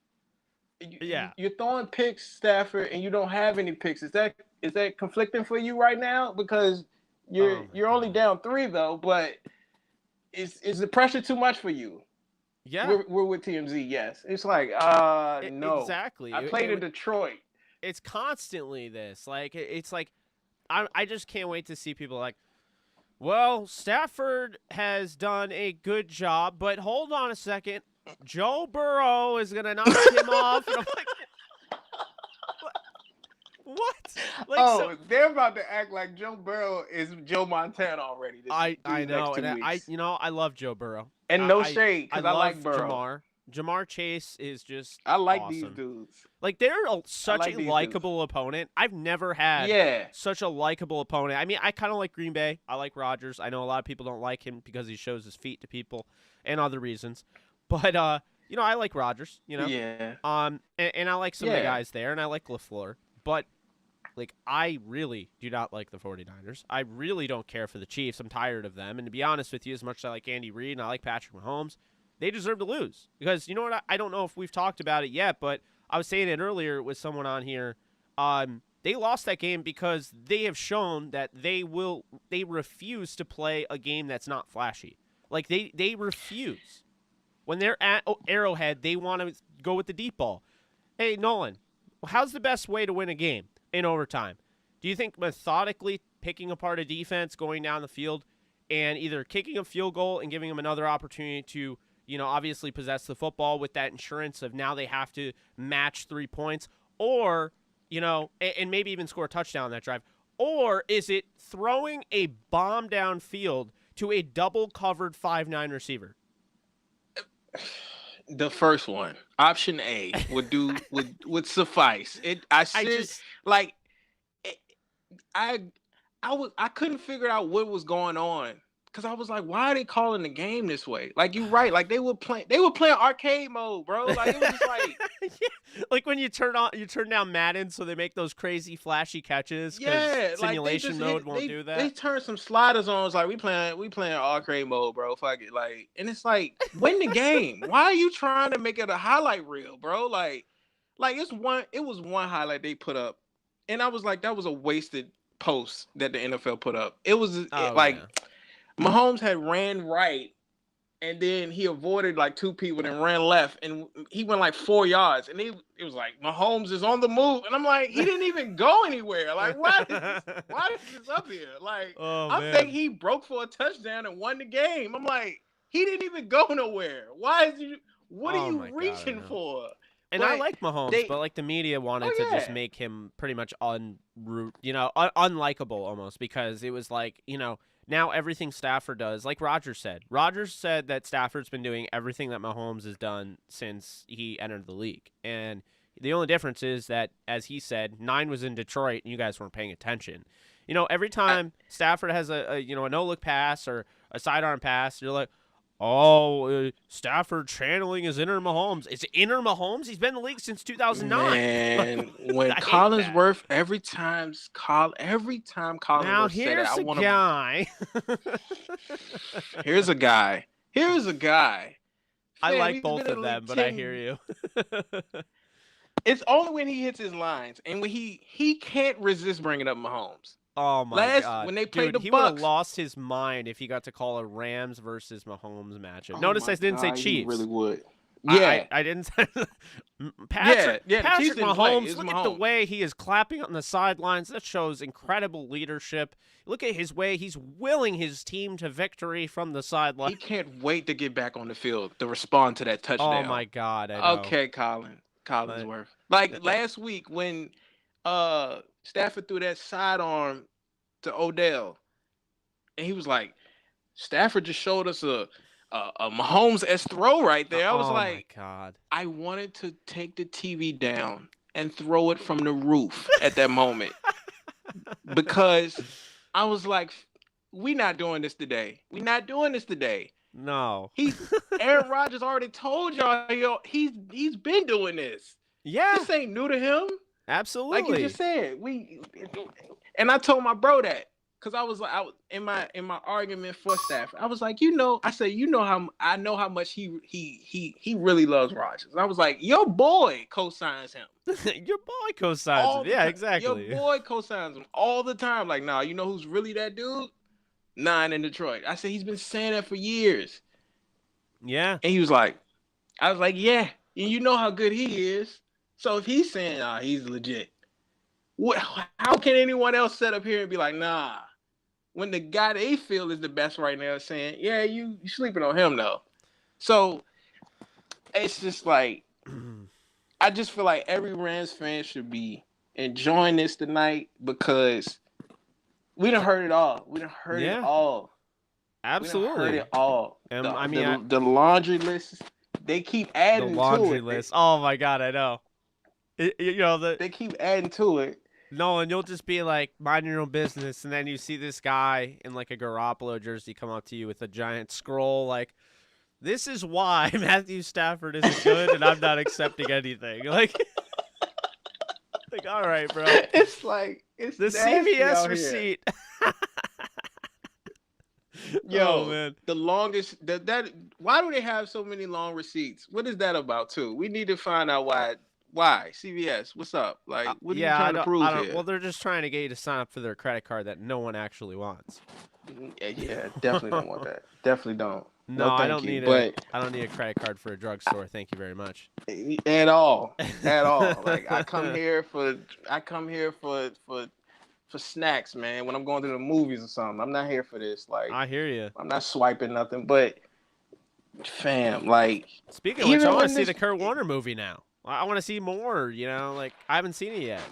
You're throwing picks, Stafford, and you don't have any picks. Is that conflicting for you right now? Because you're only down 3 though, but is the pressure too much for you? Yeah, we're with TMZ. Yes, it's like no, exactly. I played in Detroit. It's constantly this. Like it's like I just can't wait to see people like, Well, Stafford has done a good job, but hold on a second. Joe Burrow is going to knock him off. And I'm like, what? Like, they're about to act like Joe Burrow is Joe Montana already. I next know, 2 and weeks. I love Joe Burrow. And no shade, because I like love Burrow. Jamar Chase is just I like awesome. these dudes. Like, they're such like a these likable opponent. I've never had such a likable opponent. I mean, I kind of like Green Bay. I like Rodgers. I know a lot of people don't like him because he shows his feet to people and other reasons. But, I like Rodgers, Yeah. And I like some of the guys there, and I like LaFleur. But, like, I really do not like the 49ers. I really don't care for the Chiefs. I'm tired of them. And to be honest with you, as much as I like Andy Reid and I like Patrick Mahomes, they deserve to lose. Because, you know what, I don't know if we've talked about it yet, but I was saying it earlier with someone on here. They lost that game because they have shown that they refuse to play a game that's not flashy. Like, they refuse. When they're at Arrowhead, they want to go with the deep ball. Hey, Nolan, how's the best way to win a game in overtime? Do you think methodically picking apart a defense, going down the field, and either kicking a field goal and giving them another opportunity to, obviously possess the football with that insurance of now they have to match 3 points, or, and maybe even score a touchdown on that drive? Or is it throwing a bomb downfield to a double-covered 5'9" receiver? The first one, option A, would suffice. I couldn't figure out what was going on. Because I was like, why are they calling the game this way? Like, you're right. Like, they were playing arcade mode, bro. Like, it was just like yeah. Like when you turn down Madden so they make those crazy flashy catches. Yeah, simulation mode won't do that. They turn some sliders on. It's like we playing arcade mode, bro. Fuck it. Like, and it's like, win the game. Why are you trying to make it a highlight reel, bro? Like it was one highlight they put up, and I was like, that was a wasted post that the NFL put up. It was Mahomes had ran right, and then he avoided like 2 people and ran left, and he went like 4 yards. And it was like, Mahomes is on the move. And I'm like, he didn't even go anywhere. Like, why is this up here? Like, I think he broke for a touchdown and won the game. I'm like, he didn't even go nowhere. What are you reaching for? And I like Mahomes, but like the media wanted to just make him pretty much unlikable almost, because it was like, now everything Stafford does, like Rodgers said. Rodgers said that Stafford's been doing everything that Mahomes has done since he entered the league. And the only difference is that, as he said, 9 was in Detroit and you guys weren't paying attention. Every time Stafford has a no-look pass or a sidearm pass, you're like, Stafford channeling his inner Mahomes. It's inner Mahomes? He's been in the league since 2009. Man, when Collinsworth, every time Collinsworth now said it, I want to. Guy. Here's a guy. I like both of them, but I hear you. It's only when he hits his lines, and when he can't resist bringing up Mahomes. Oh my God! When they played he would have lost his mind if he got to call a Rams versus Mahomes matchup. Notice I didn't say Chiefs. He really would. Yeah, I didn't say Patrick Mahomes. Look Mahomes. at the way he is clapping on the sidelines. That shows incredible leadership. Look at his way. He's willing his team to victory from the sideline. He can't wait to get back on the field to respond to that touchdown. Oh my God! I know. Okay, Collinsworth. Like last week when Stafford threw that sidearm to Odell, and he was like, Stafford just showed us a Mahomes-esque throw right there. I was like, my God. I wanted to take the TV down and throw it from the roof at that moment, because I was like, we're not doing this today. No. Aaron Rodgers already told y'all, he's been doing this. Yeah. This ain't new to him. Absolutely. Like you just said, and I told my bro that, because I was like, in my argument for Stafford, I was like, I know how much he really loves Rodgers. I was like, your boy co-signs him. Your boy co-signs him. Yeah, exactly. Your boy co-signs him all the time. Like, nah, you know who's really that dude? 9 in Detroit. I said, he's been saying that for years. Yeah. And he was like, I was like, yeah, and you know how good he is. So if he's saying, he's legit, how can anyone else sit up here and be like, nah, when the guy they feel is the best right now is saying, yeah, you sleeping on him though. So it's just like I just feel like every Rams fan should be enjoying this tonight because we done heard it all. We done heard it all. Absolutely. We done heard it all. I mean, the laundry list, they keep adding the laundry to it. list. Oh my God, I know. They keep adding to it. No, and you'll just be like, mind your own business, and then you see this guy in like a Garoppolo jersey come up to you with a giant scroll like, this is why Matthew Stafford isn't good, and I'm not accepting anything. Like, all right, bro. It's like it's the CVS receipt. Yo, man, the longest that why do they have so many long receipts? What is that about too? We need to find out why. Why CVS? What's up? Like, what are you trying to prove here? Well, they're just trying to get you to sign up for their credit card that no one actually wants. Yeah, definitely don't want that. Definitely don't. No, I don't need but I don't need a credit card for a drugstore. Thank you very much. At all. Like I come here for snacks, man. When I'm going to the movies or something, I'm not here for this. Like I hear you. I'm not swiping nothing, but fam, like speaking of which, I want to see the Kurt Warner movie now. I want to see more. You know, like I haven't seen it yet.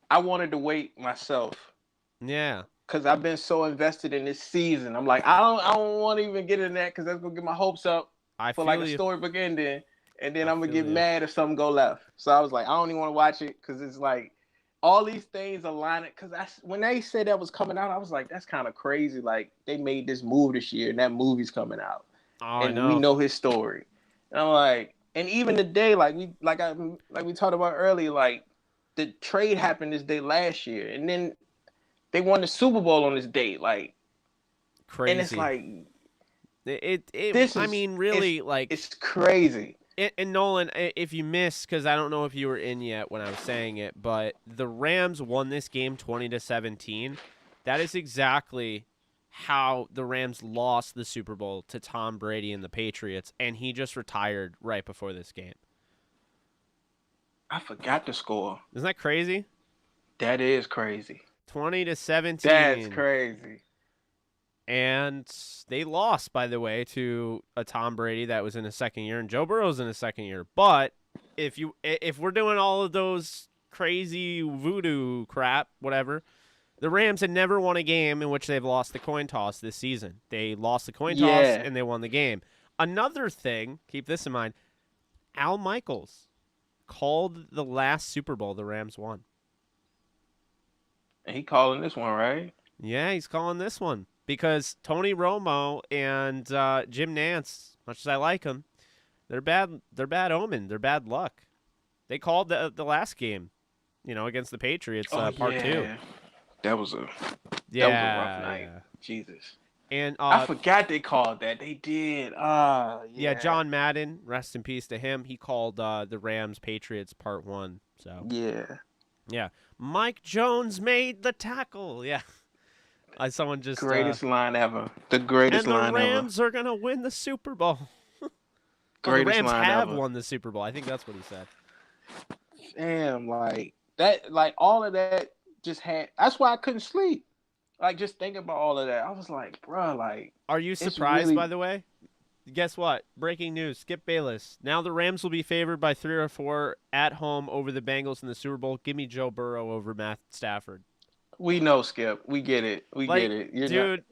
I wanted to wait myself. Yeah. Because I've been so invested in this season. I'm like, I don't want to even get in that because that's going to get my hopes up for like a storybook ending. And then I'm going to get mad if something go left. So I was like, I don't even want to watch it because it's like all these things align it. Because when they said that was coming out, I was like, that's kind of crazy. Like they made this move this year and that movie's coming out. Oh, and we know his story. And I'm like, and even the day, like we talked about earlier, like the trade happened this day last year. And then they won the Super Bowl on this date, like crazy. And it's like it's crazy. And Nolan, if you missed, because I don't know if you were in yet when I was saying it, but the Rams won this game 20-17. That is exactly how the Rams lost the Super Bowl to Tom Brady and the Patriots, and he just retired right before this game. I forgot the score. Isn't that crazy? That is crazy. 20-17. That's crazy. And they lost, by the way, to a Tom Brady that was in his second year, and Joe Burrow's in his second year. But if we're doing all of those crazy voodoo crap, whatever, the Rams had never won a game in which they've lost the coin toss this season. They lost the coin toss and they won the game. Another thing, keep this in mind, Al Michaels called the last Super Bowl the Rams won. And he calling this one, right? Yeah, he's calling this one because Tony Romo and Jim Nantz, much as I like them, they're bad omen. They're bad luck. They called the last game, against the Patriots, part 2. That was a rough night. Yeah. Jesus. And I forgot they called that. They did. Yeah, John Madden, rest in peace to him. He called the Rams Patriots part 1. So yeah. Mike Jones made the tackle. Yeah. Someone just greatest line ever. The greatest line ever. And the Rams are gonna win the Super Bowl. Greatest the Rams line have ever. won the Super Bowl. I think that's what he said. Damn, like that, like all of that just had. That's why I couldn't sleep. Like just thinking about all of that, I was like, bro, like. Are you surprised? By the way, guess what? Breaking news: Skip Bayless. Now the Rams will be favored by 3 or 4 at home over the Bengals in the Super Bowl. Give me Joe Burrow over Matt Stafford. We know, Skip. We get it. Get it. Dude,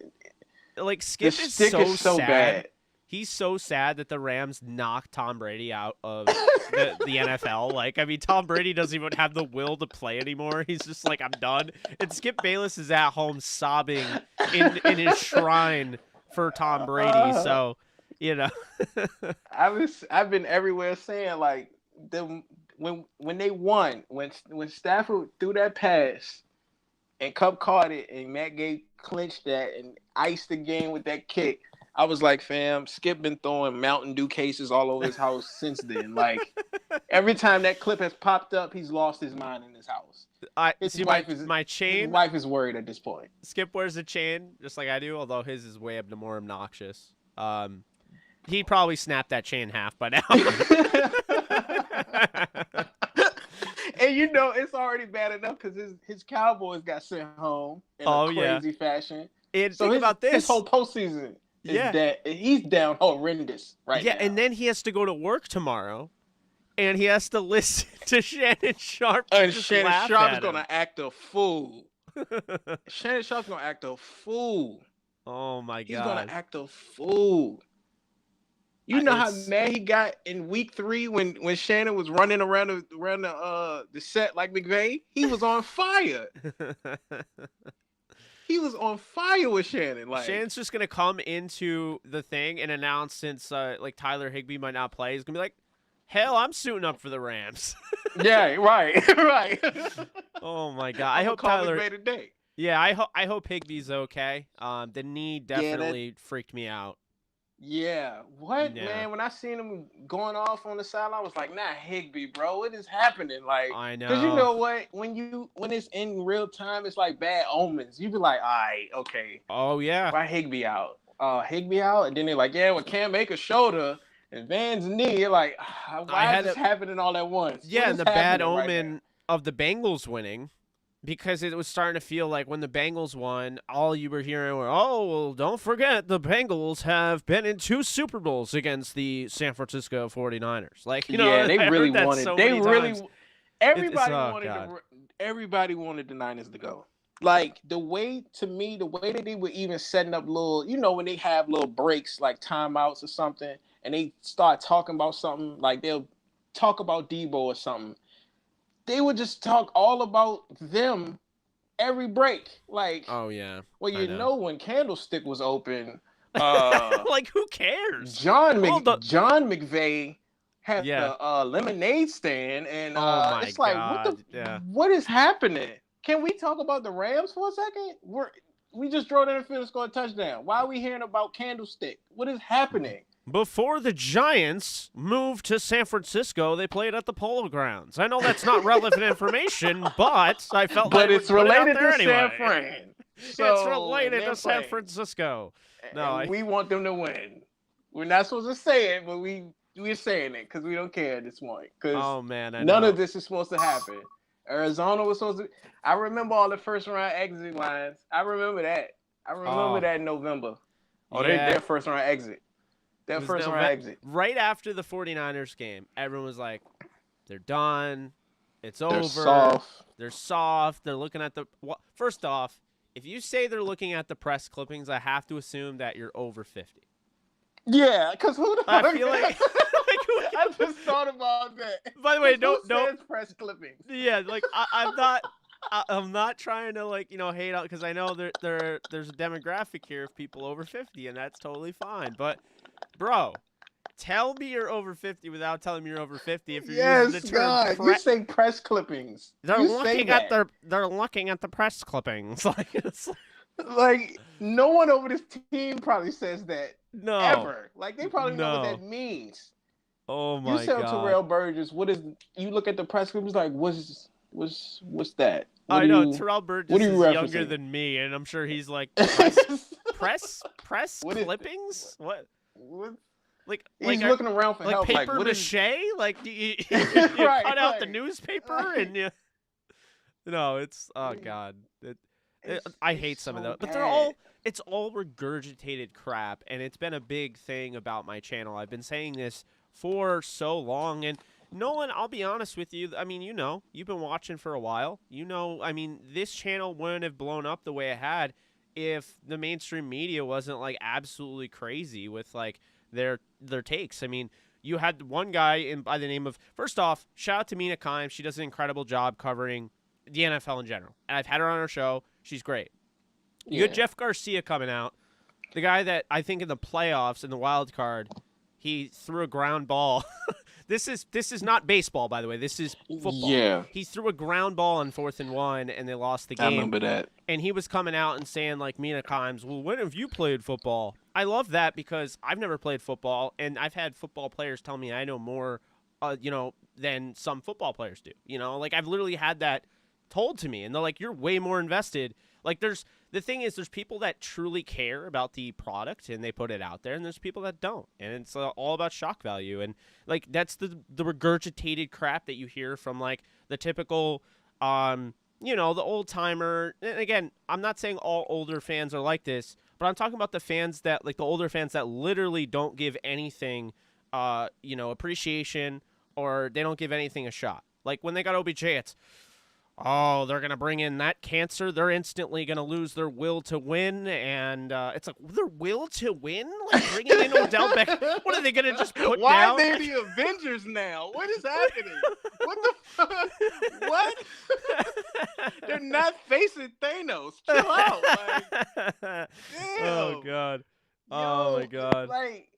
Skip is so sad. Bad. He's so sad that the Rams knocked Tom Brady out of the NFL. Tom Brady doesn't even have the will to play anymore. He's just like, I'm done. And Skip Bayless is at home sobbing in his shrine for Tom Brady. So, I've been everywhere saying when they won, when Stafford threw that pass and Cup caught it and Matt Gay clinched that and iced the game with that kick, I was like, fam, Skip been throwing Mountain Dew cases all over his house since then. Every time that clip has popped up, he's lost his mind in his house. His wife is worried at this point. Skip wears a chain just like I do, although his is way more obnoxious. He probably snapped that chain in half by now. And know, it's already bad enough because his Cowboys got sent home in a crazy fashion. And so think about this. His whole postseason is he's down horrendous now. And then he has to go to work tomorrow, and he has to listen to Shannon Sharp. And Shannon Sharp is going to act a fool. Shannon Sharp's going to act a fool. Oh, my God. He's going to act a fool. You know how mad he got in week 3 when Shannon was running around the set like McVay? He was on fire. He was on fire with Shannon. Like Shannon's just gonna come into the thing and announce since like Tyler Higbee might not play, he's gonna be like, "Hell, I'm suiting up for the Rams." Yeah, right, right. Oh my God! I hope Tyler. Today. Yeah, I hope Higbee's okay. The knee definitely freaked me out. Yeah, what man? When I seen him going off on the sideline, I was like, "Nah, Higbee, bro, what is happening?" Like, I know. Because you know what? When it's in real time, it's like bad omens. You be like, "All right, okay." Oh yeah. Why Higbee out? Higbee out, and then they're like, "Yeah, well, Cam Akers shoulder and Van's knee." You're like, "Why is this happening all at once?" Yeah, and the bad omen of the Bengals winning. Because it was starting to feel like when the Bengals won, all you were hearing were, "Oh, well, don't forget the Bengals have been in 2 Super Bowls against the San Francisco 49ers." Like, you know, they really wanted. Everybody wanted the Niners to go. Like the way that they were even setting up little, you know, when they have little breaks like timeouts or something, and they start talking about something, like they'll talk about Debo or something. They would just talk all about them every break. Like, oh yeah. Well, you know when Candlestick was open, like who cares? John McVay had the lemonade stand, and it's like, what is happening? Can we talk about the Rams for a second? We just drove in the field and scored a touchdown. Why are we hearing about Candlestick? What is happening? Before the Giants moved to San Francisco, they played at the Polo Grounds. I know that's not relevant information, but I felt like it's related to anyway. San Fran. So it's related to San Francisco. No, we want them to win. We're not supposed to say it, but we're saying it because we don't care at this point. Oh man, none of this is supposed to happen. Arizona was supposed to. I remember all the first round exit lines. I remember that. That in November. Their first round exit. That first round exit. Right after the 49ers game, everyone was like, they're done. It's over. They're soft. They're looking at the – first off, if you say they're looking at the press clippings, I have to assume that you're over 50. Yeah, because who the I feel like I just thought about that. By the way, don't press clippings. Yeah, like I'm not trying to hate out because I know there's a demographic here of people over 50, and that's totally fine. But bro, tell me you're over 50 without telling me you're over 50. If you're using the term you say press clippings. They're looking at the press clippings. Like no one over this team probably says that. No. Ever. Like they probably know what that means. Oh my God. You said Terrell Burgess, you look at the press clippings like what's that? I know Terrell Burgess is younger than me, and I'm sure he's like press clippings? What? Like he's looking around for help. Paper mache? Like do you cut out the newspaper and you? No, it's God. I hate some of those, but it's all regurgitated crap, and it's been a big thing about my channel. I've been saying this for so long, and Nolan, I'll be honest with you. I mean, you've been watching for a while. I mean, this channel wouldn't have blown up the way it had if the mainstream media wasn't like absolutely crazy with like their takes. I mean, you had one guy by the name of, first off, shout out to Mina Kimes. She does an incredible job covering the NFL in general, and I've had her on our show. She's great. You had Jeff Garcia coming out, the guy that I think in the playoffs in the wild card, he threw a ground ball. This is not baseball, by the way. This is football. Yeah. He threw a ground ball on 4th and 1, and they lost the game. I remember that. And he was coming out and saying, like, Mina Kimes, well, when have you played football? I love that because I've never played football, and I've had football players tell me I know more, than some football players do. Like, I've literally had that told to me, and they're like, you're way more invested. Like the thing is, there's people that truly care about the product and they put it out there, and there's people that don't, and it's all about shock value. And like that's the regurgitated crap that you hear from like the typical, the old timer. And again, I'm not saying all older fans are like this, but I'm talking about the fans that like the older fans that literally don't give anything, appreciation, or they don't give anything a shot. Like when they got OBJ, it's, oh, they're going to bring in that cancer. They're instantly going to lose their will to win. And it's like, their will to win? Like bringing in Odell Beckham? What are they going to just put Why down? are they the Avengers now? What is happening? What the fuck? What? They're not facing Thanos. Chill out. Like, damn. Oh, God. Oh, my God. Like,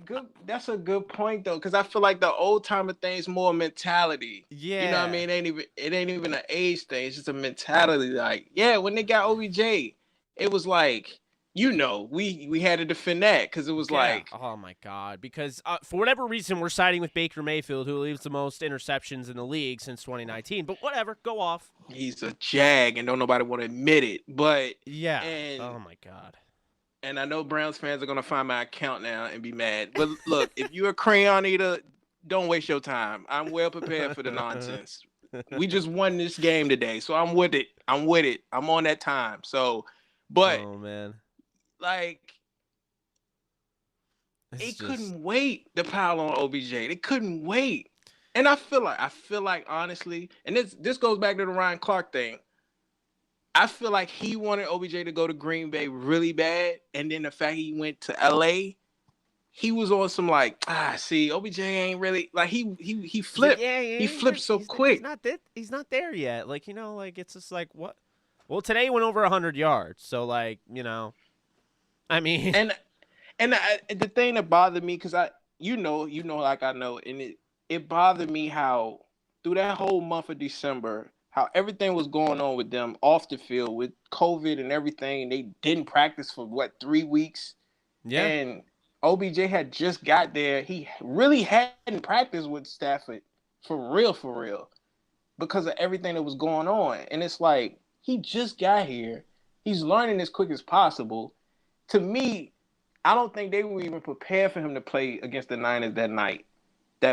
good. That's a good point though, because I feel like the old timer thing's more mentality. Yeah, you know what I mean. It ain't even an age thing. It's just a mentality. Like, yeah, when they got OBJ, it was like, we had to defend that because it was like, oh my God, because for whatever reason we're siding with Baker Mayfield, who leaves the most interceptions in the league since 2019. But whatever, go off. He's a jag, and don't nobody want to admit it. But yeah, oh my God. And I know Browns fans are going to find my account now and be mad. But look, if you're a crayon eater, don't waste your time. I'm well prepared for the nonsense. We just won this game today, so I'm with it. I'm on that time. So, but, oh, man. Like, couldn't wait to pile on OBJ. They couldn't wait. And I feel like honestly, and this goes back to the Ryan Clark thing. I feel like he wanted OBJ to go to Green Bay really bad, and then the fact he went to LA, he was on some like, OBJ ain't really like he flipped. Yeah, he flipped so quick. He's not there yet. Like, it's just like what? Well, today he went over 100 yards, so like, I mean, and the thing that bothered me, because like I know, and it bothered me how through that whole month of December, how everything was going on with them off the field with COVID and everything. They didn't practice for 3 weeks. Yeah. And OBJ had just got there. He really hadn't practiced with Stafford for real, because of everything that was going on. And it's like, he just got here. He's learning as quick as possible. To me, I don't think they were even prepared for him to play against the Niners that night.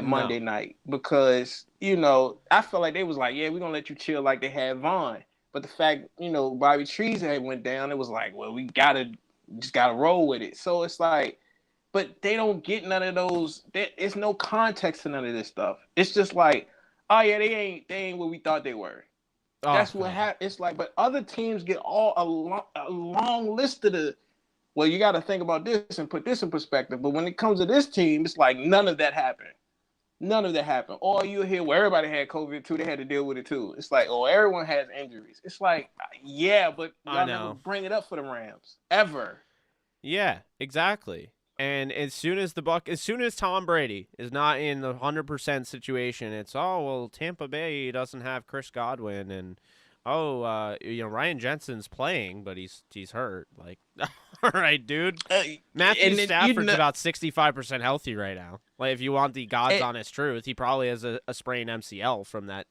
Monday night, because I feel like they was like, yeah, we're gonna let you chill like they had Vaughn. But the fact, Bobby Trees had went down, it was like, well, we just gotta roll with it. So it's like, but they don't get none of those. It's no context to none of this stuff. It's just like, oh yeah, they ain't what we thought they were. That's what happened. It's like, but other teams get a long list of the. Well, you got to think about this and put this in perspective. But when it comes to this team, it's like none of that happened. None of that happened. Or you hear where everybody had COVID too, they had to deal with it too. It's like, everyone has injuries. It's like, yeah, but y'all never bring it up for the Rams ever. Yeah, exactly. And as soon as Tom Brady is not in the 100% situation, it's Tampa Bay doesn't have Chris Godwin, and Ryan Jensen's playing, but he's hurt. Like, all right, dude. Matthew Stafford's about 65% healthy right now. Like, if you want the God's honest truth, he probably has a sprained MCL from that.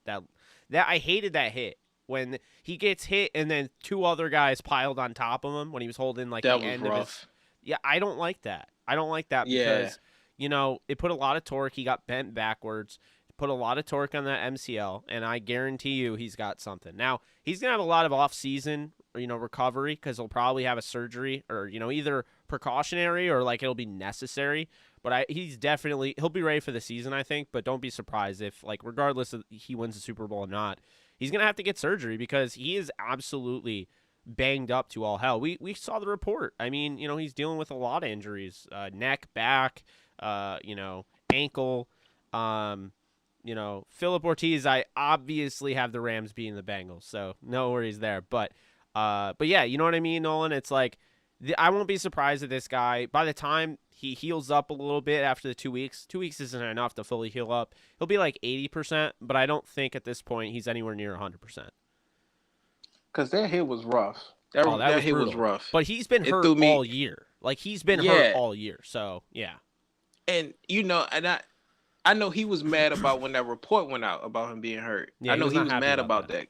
I hated that hit when he gets hit and then two other guys piled on top of him when he was holding like that the end rough. of his. Yeah, I don't like that. Because it put a lot of torque. He got bent backwards. Put a lot of torque on that MCL, and I guarantee you he's got something. Now, he's going to have a lot of off-season, recovery, because he'll probably have a surgery or, either precautionary or, like, it'll be necessary. But he'll be ready for the season, I think, but don't be surprised if, like, regardless of he wins the Super Bowl or not, he's going to have to get surgery because he is absolutely banged up to all hell. We saw the report. I mean, he's dealing with a lot of injuries, neck, back, ankle, Philip Ortiz, I obviously have the Rams beating the Bengals, so no worries there. But yeah, you know what I mean, Nolan? It's like, I won't be surprised if this guy, by the time he heals up a little bit after the 2 weeks, 2 weeks isn't enough to fully heal up. He'll be like 80%, but I don't think at this point he's anywhere near 100%. Because that hit was rough. That hit was rough. But he's been hurt all year. Like, he's been hurt all year, so yeah. And, I know he was mad about when that report went out about him being hurt. Yeah, I know he was mad about that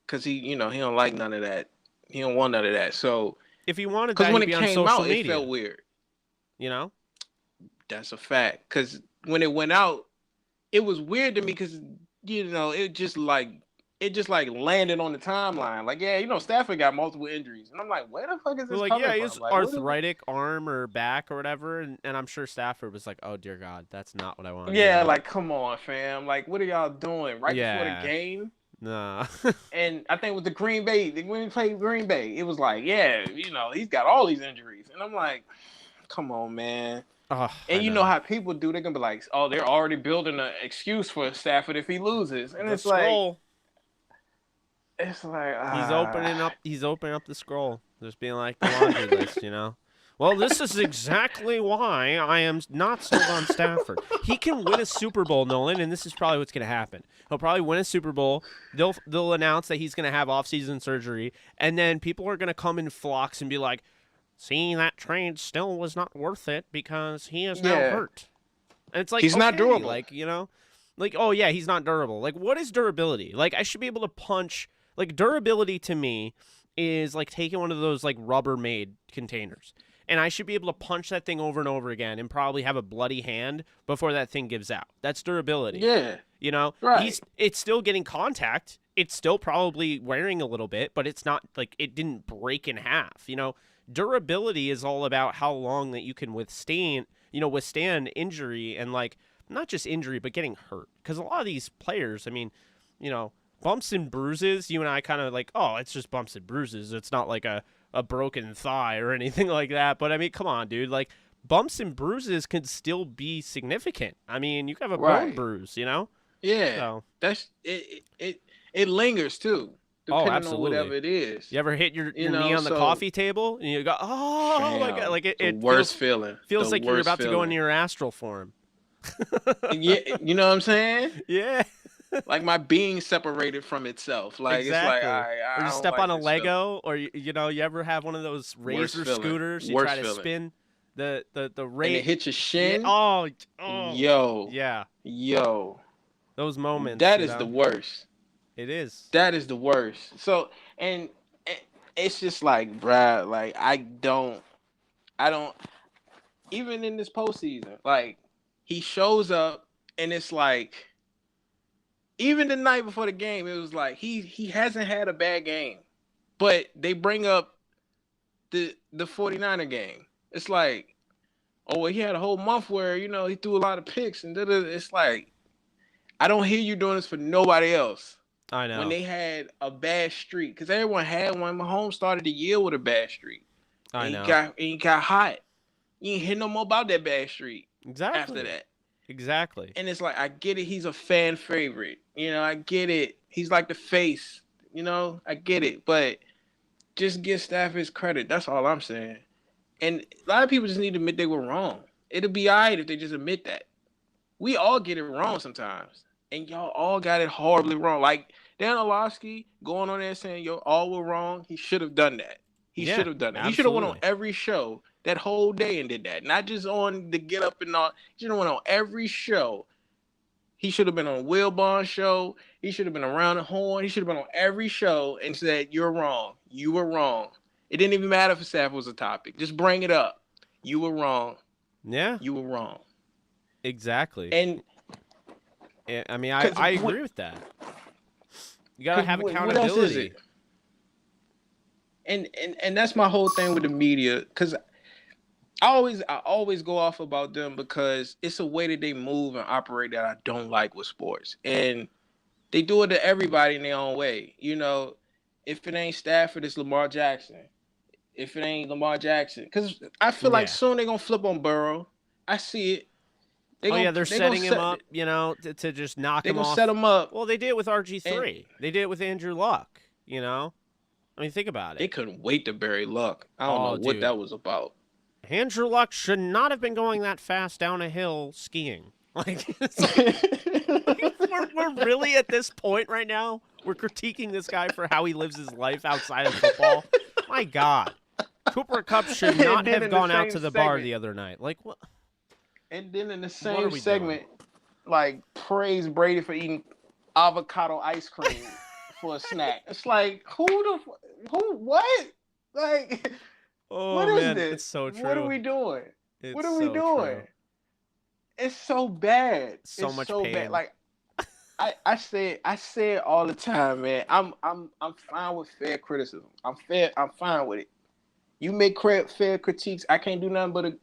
because he don't like none of that. He don't want none of that. So if he wanted because that, when he'd it be on came social out, media. it felt weird. You know, that's a fact. Because when it went out, it was weird to me because it just like landed on the timeline. Like, yeah, Stafford got multiple injuries, and I'm like, where the fuck is this coming he from? has Like, arthritic arm or back or whatever, and I'm sure Stafford was like, oh dear God, that's not what I want. Yeah, like, come on, fam. Like, what are y'all doing right before the Yeah. game? Nah. And I think with the Green Bay, when we played Green Bay, it was like, yeah, he's got all these injuries, and I'm like, come on, man. And you know how people do, they're gonna be like, oh, they're already building an excuse for Stafford if he loses, and it's like he's opening up the scroll, just being like the laundry list, Well, this is exactly why I am not sold on Stafford. He can win a Super Bowl, Nolan, and this is probably what's going to happen. He'll probably win a Super Bowl. They'll announce that he's going to have off-season surgery, and then people are going to come in flocks and be like, see, that trade still was not worth it because he is now hurt. And it's like, he's not durable. Like, oh, yeah, he's not durable. Like, what is durability? Like, I should be able to punch. Like, durability to me is like taking one of those, like, Rubbermaid containers. And I should be able to punch that thing over and over again and probably have a bloody hand before that thing gives out. That's durability. Yeah. Right. It's still getting contact. It's still probably wearing a little bit, but it's not like it didn't break in half. Durability is all about how long that you can withstand injury and, like, not just injury, but getting hurt. Because a lot of these players, I mean, bumps and bruises, you and I kind of like, oh, it's just bumps and bruises. It's not like a broken thigh or anything like that. But I mean, come on, dude. Like, bumps and bruises can still be significant. I mean, you can have a bone bruise, Yeah. So. That's it. It lingers too, depending on whatever it is. You ever hit your knee on the coffee table and you go, oh my God, like it worst feeling. Feels like you're about to go into your astral form. Yeah, you know what I'm saying? Yeah. Like my being separated from itself. Like exactly. It's like or you step on a Lego, or you ever have one of those razor scooters. You try to spin the and it hits your shin. Yeah. Yo. Yeah. Yo. Those moments. That is the worst. It is. That is the worst. So and it's just like, bruh, like I don't even in this postseason, like he shows up and it's like. Even the night before the game, it was like he hasn't had a bad game. But they bring up the 49er game. It's like, oh, well, he had a whole month where, he threw a lot of picks. And it's like, I don't hear you doing this for nobody else. I know. When they had a bad streak. Because everyone had one. Mahomes started the year with a bad streak. I know. He got hot. You ain't hear no more about that bad streak. Exactly. After that. Exactly. And it's like, I get it. He's a fan favorite. I get it. He's like the face. I get it. But just give Stafford his credit. That's all I'm saying. And a lot of people just need to admit they were wrong. It'll be all right if they just admit that. We all get it wrong sometimes. And y'all all got it horribly wrong. Like Dan Orlovsky going on there saying, yo, all were wrong. He should have done that. He should have done that. He should have went on every show that whole day and did that. Not just on the Get Up and all. He should have went on every show. He should have been on Will Bond's show. He should have been around the horn. He should have been on every show and said, you're wrong. You were wrong. It didn't even matter if Stafford was a topic. Just bring it up. You were wrong. Yeah. You were wrong. Exactly. And I mean, I agree with that. You got to have accountability. What else is it? And that's my whole thing with the media, because I always go off about them because it's a way that they move and operate that I don't like with sports. And they do it to everybody in their own way. If it ain't Stafford, it's Lamar Jackson. If it ain't Lamar Jackson. Because I feel like soon they're going to flip on Burrow. I see it. They're setting him up, to just knock him off. They're going to set him up. Well, they did it with RG3. They did it with Andrew Luck, I mean, think about it. They couldn't wait to bury Luck. I don't know what that was about. Andrew Luck should not have been going that fast down a hill skiing. We're really at this point right now. We're critiquing this guy for how he lives his life outside of football. My God. Cooper Kupp should not have gone out to the bar the other night. Like, what? And then in the same segment, like, praise Brady for eating avocado ice cream for a snack. It's like, who? What? Like, Oh what is man, this? it's so true. What are we doing? It's What are we so doing? true. It's so bad. So it's much so pain. bad. Like I say it all the time, man. I'm fine with fair criticism. I'm fine with it. You make fair critiques. I can't do nothing but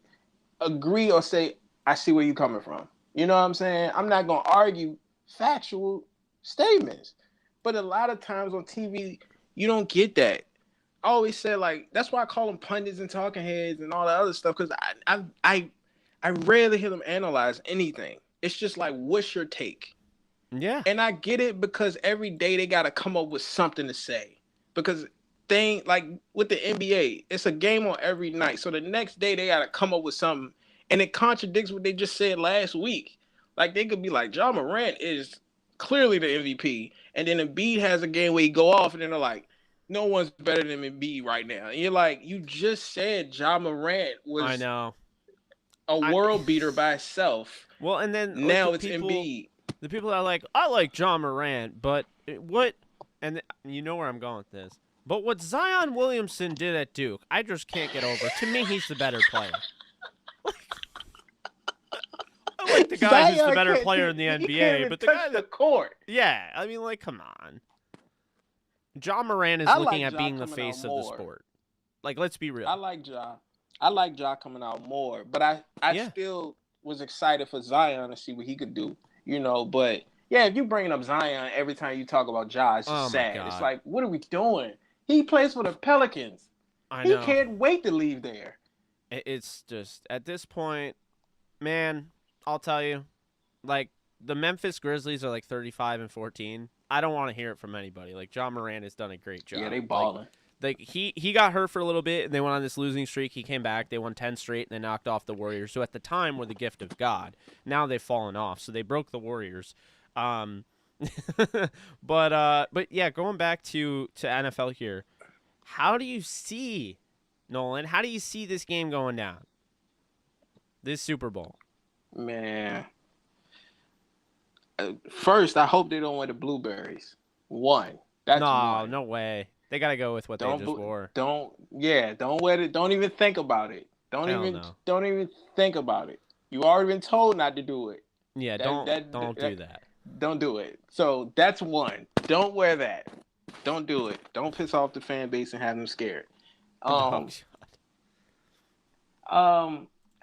agree or say I see where you're coming from. You know what I'm saying? I'm not gonna argue factual statements, but a lot of times on TV you don't get that. I always say, like, that's why I call them pundits and talking heads and all that other stuff, because I rarely hear them analyze anything. It's just like, what's your take? Yeah. And I get it, because every day they got to come up with something to say. Because like with the NBA, it's a game on every night. So the next day they got to come up with something. And it contradicts what they just said last week. Like, they could be like, Ja Morant is clearly the MVP. And then Embiid has a game where he go off, and then they're like, no one's better than Embiid right now. And you're like, you just said Ja Morant was I know. a world beater by itself. Well, and then now like, it's Embiid. The people that are like, I like Ja Morant, but what? And you know where I'm going with this. But what Zion Williamson did at Duke, I just can't get over. To me, he's the better player. I like the guy who's the better player in the NBA, but the guy the court. Yeah, I mean, like, come on. Ja Morant is looking at being the face of the sport. Like, let's be real. I like Ja coming out more, but I still was excited for Zion to see what he could do, you know. But yeah, if you bringing up Zion every time you talk about Ja, it's just sad. It's like, what are we doing? He plays for the Pelicans. I know. He can't wait to leave there. It's just, at this point, man, I'll tell you, like, the Memphis Grizzlies are like 35-14. I don't want to hear it from anybody. Like, Ja Morant has done a great job. Yeah, they balling. Like he got hurt for a little bit, and they went on this losing streak. He came back. They won 10 straight, and they knocked off the Warriors, who at the time were the gift of God. Now they've fallen off, so they broke the Warriors. But yeah, going back to NFL here, how do you see, Nolan? How do you see this game going down? This Super Bowl, man. First, I hope they don't win the blueberries. That's one. No way. They gotta go with what they just wore. Don't wear it. Don't even think about it. Don't even think about it. You already been told not to do it. Yeah, don't do that. Don't do it. So that's one. Don't wear that. Don't do it. Don't piss off the fan base and have them scared. How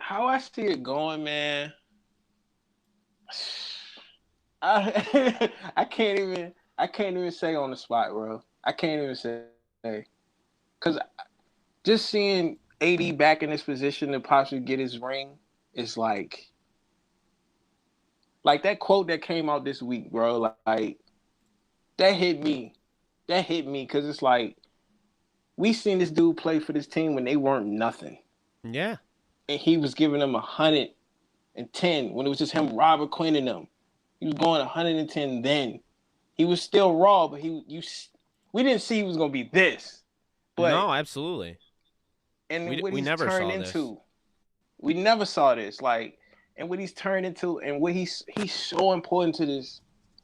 I see it going, man. I can't even say on the spot, bro. I can't even say, because just seeing AD back in this position to possibly get his ring is like that quote that came out this week, bro. Like that hit me. Because it's like, we seen this dude play for this team when they weren't nothing. Yeah, and he was giving them 110 when it was just him, Robert Quinn, and them. He was going 110 then. He was still raw, but we didn't see he was going to be this. But, no, absolutely. And we never saw this. This. We never saw this. Like, and what he's turned into, and what he's so important to this,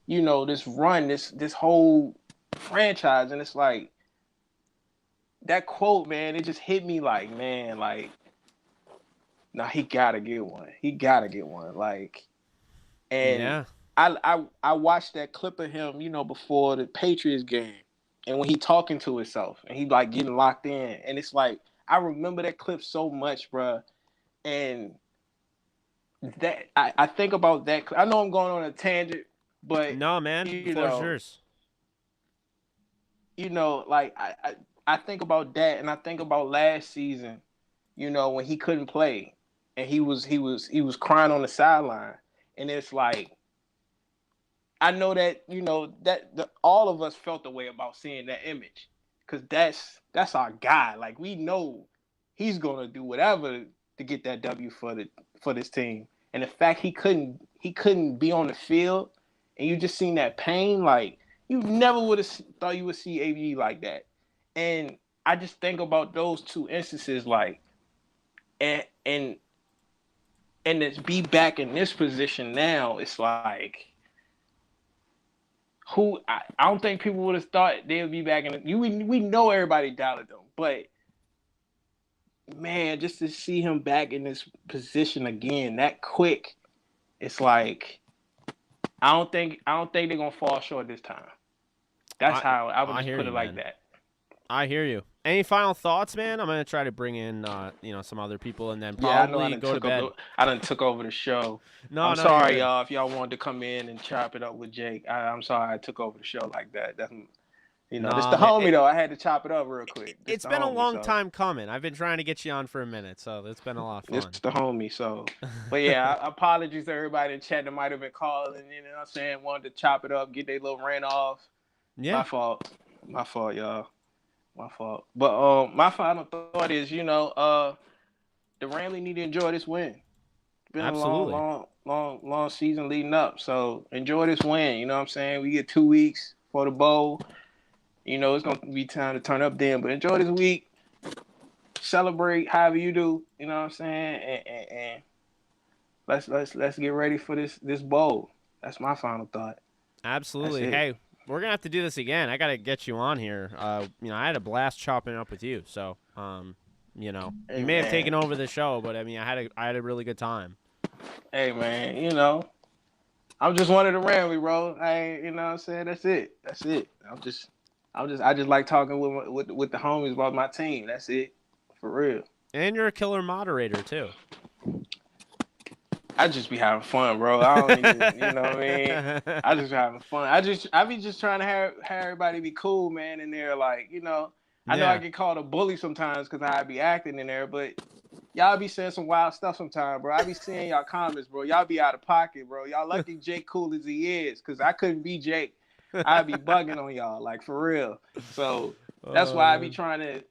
you know, this run, this whole franchise. And it's like, that quote, man, it just hit me like, man, like, nah, he gotta get one. Like, and yeah. I watched that clip of him, you know, before the Patriots game, and when he talking to himself and he like getting locked in, and it's like, I remember that clip so much, bruh. And that I think about that. I know I'm going on a tangent, but no, man, the floor is yours. You know, like I think about that, and I think about last season, you know, when he couldn't play, and he was crying on the sideline, and it's like, I know that, you know, all of us felt the way about seeing that image, because that's our guy. Like, we know he's gonna do whatever to get that W for this team, and the fact he couldn't be on the field, and you just seen that pain, like, you never would have thought you would see AV like that. And I just think about those two instances, like, and to be back in this position now, it's like, I don't think people would have thought they would be back in. We know everybody doubted them, but man, just to see him back in this position again that quick, it's like I don't think they're gonna fall short this time. That's how I would just put it like that. I hear you. Any final thoughts, man? I'm gonna try to bring in some other people and then probably go to bed. I done took over the show. I'm sorry, y'all. If y'all wanted to come in and chop it up with Jake, I'm sorry I took over the show like that. That's this the homie though. I had to chop it up real quick. It's been a long time coming. I've been trying to get you on for a minute, so it's been a lot of fun. It's the homie, so. But yeah, apologies to everybody in chat that might have been calling. You know what I'm saying? Wanted to chop it up, get their little rant off. Yeah. My fault, y'all. My fault. But my final thought is, the Ramley need to enjoy this win. It's been Absolutely. a long season leading up. So enjoy this win. You know what I'm saying? We get 2 weeks for the bowl. It's gonna be time to turn up then. But enjoy this week. Celebrate however you do. You know what I'm saying? And let's get ready for this bowl. That's my final thought. Absolutely. Hey, we're gonna have to do this again. I gotta get you on here. I had a blast chopping it up with you. So, you may have taken over the show, but I had a really good time. Hey man, I'm just one of the Ramley, bro. You know what I'm saying? That's it. I just like talking with the homies about my team. That's it, for real. And you're a killer moderator too. I just be having fun, bro. I don't even, you know what I mean? I just be having fun. I be just trying to have everybody be cool, man, in there. Like, I know I get called a bully sometimes because I be acting in there, but y'all be saying some wild stuff sometimes, bro. I be seeing y'all comments, bro. Y'all be out of pocket, bro. Y'all lucky Jake cool as he is, because I couldn't be Jake. I'd be bugging on y'all, like, for real. So that's why I be trying to,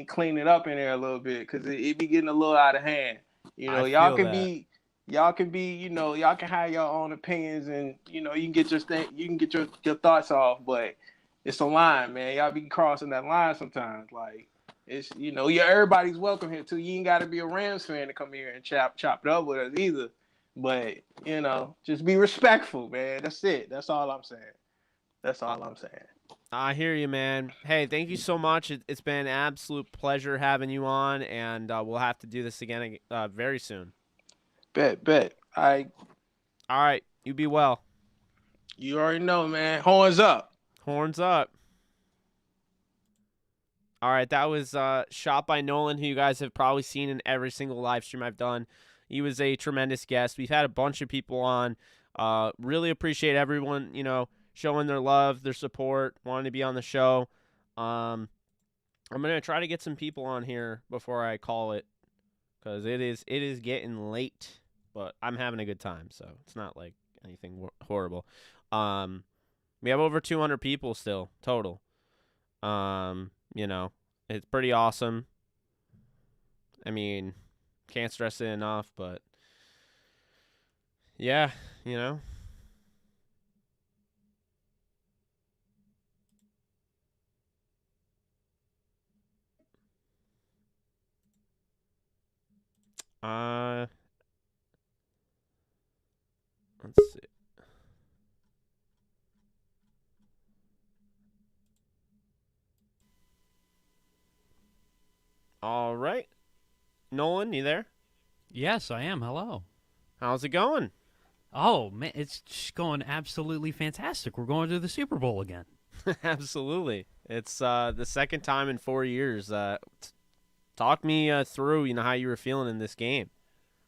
clean it up in there a little bit, because it be getting a little out of hand. Y'all can be, y'all can have your own opinions, and you can get your thoughts off, but it's a line, man. Y'all be crossing that line sometimes. Like, it's everybody's welcome here too. You ain't got to be a Rams fan to come here and chop it up with us either. But just be respectful, man. That's it. That's all I'm saying. I hear you, man. Hey, thank you so much. It's been an absolute pleasure having you on, and we'll have to do this again very soon. Bet. All right. You be well. You already know, man. Horns up. Horns up. All right, that was shot by Nolan, who you guys have probably seen in every single live stream I've done. He was a tremendous guest. We've had a bunch of people on. Really appreciate everyone, showing their love, their support, wanting to be on the show. I'm going to try to get some people on here before I call it, because it is getting late, but I'm having a good time, so it's not like anything horrible. We have over 200 people still total. It's pretty awesome. Can't stress it enough, but yeah, let's see. All right. Nolan, you there? Yes, I am. Hello. How's it going? Oh, man, it's just going absolutely fantastic. We're going to the Super Bowl again. Absolutely. It's the second time in 4 years. Talk me through, how you were feeling in this game.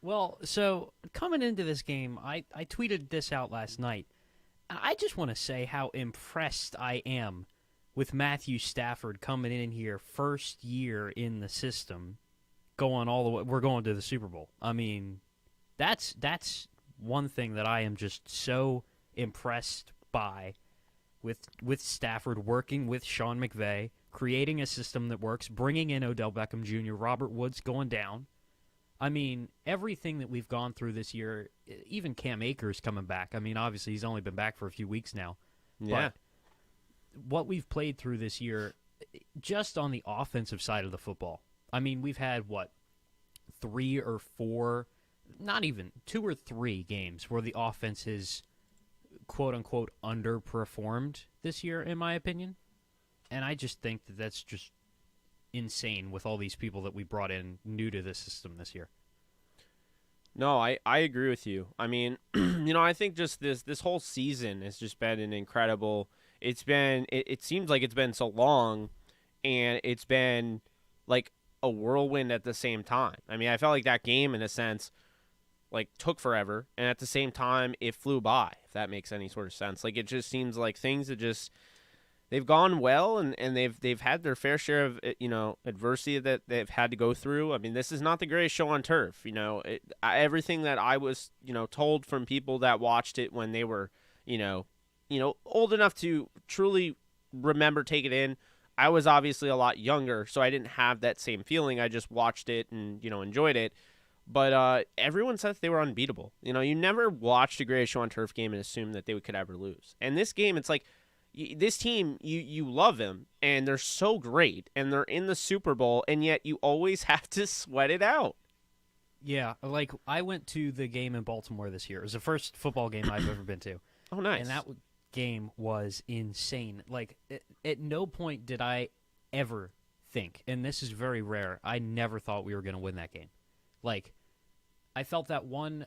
Well, so coming into this game, I tweeted this out last night. I just want to say how impressed I am with Matthew Stafford coming in here first year in the system, going all the way. We're going to the Super Bowl. That's one thing that I am just so impressed by with Stafford working with Sean McVay, creating a system that works, bringing in Odell Beckham Jr., Robert Woods going down. Everything that we've gone through this year, even Cam Akers coming back. Obviously he's only been back for a few weeks now. Yeah. But what we've played through this year, just on the offensive side of the football, we've had, 3 or 4, not even 2 or 3 games where the offense has quote unquote underperformed this year, in my opinion. And I just think that that's just insane with all these people that we brought in new to this system this year. No, I agree with you. I mean, I think just this whole season has just been an incredible. It seems like it's been so long, and it's been like a whirlwind at the same time. I mean, I felt like that game in a sense like took forever, and at the same time it flew by, if that makes any sort of sense. Like it just seems like things that just they've gone well, and they've had their fair share of adversity that they've had to go through. I mean, this is not the greatest show on turf. Everything that I was told from people that watched it when they were old enough to truly remember, take it in. I was obviously a lot younger, so I didn't have that same feeling. I just watched it and enjoyed it. But everyone said they were unbeatable. You never watched a greatest show on turf game and assume that they could ever lose. And this game, it's like, this team, you love them, and they're so great, and they're in the Super Bowl, and yet you always have to sweat it out. Yeah, like I went to the game in Baltimore this year. It was the first football game I've ever been to. Oh, nice. And that game was insane. Like, at no point did I ever think, and this is very rare, I never thought we were going to win that game. Like, I felt that when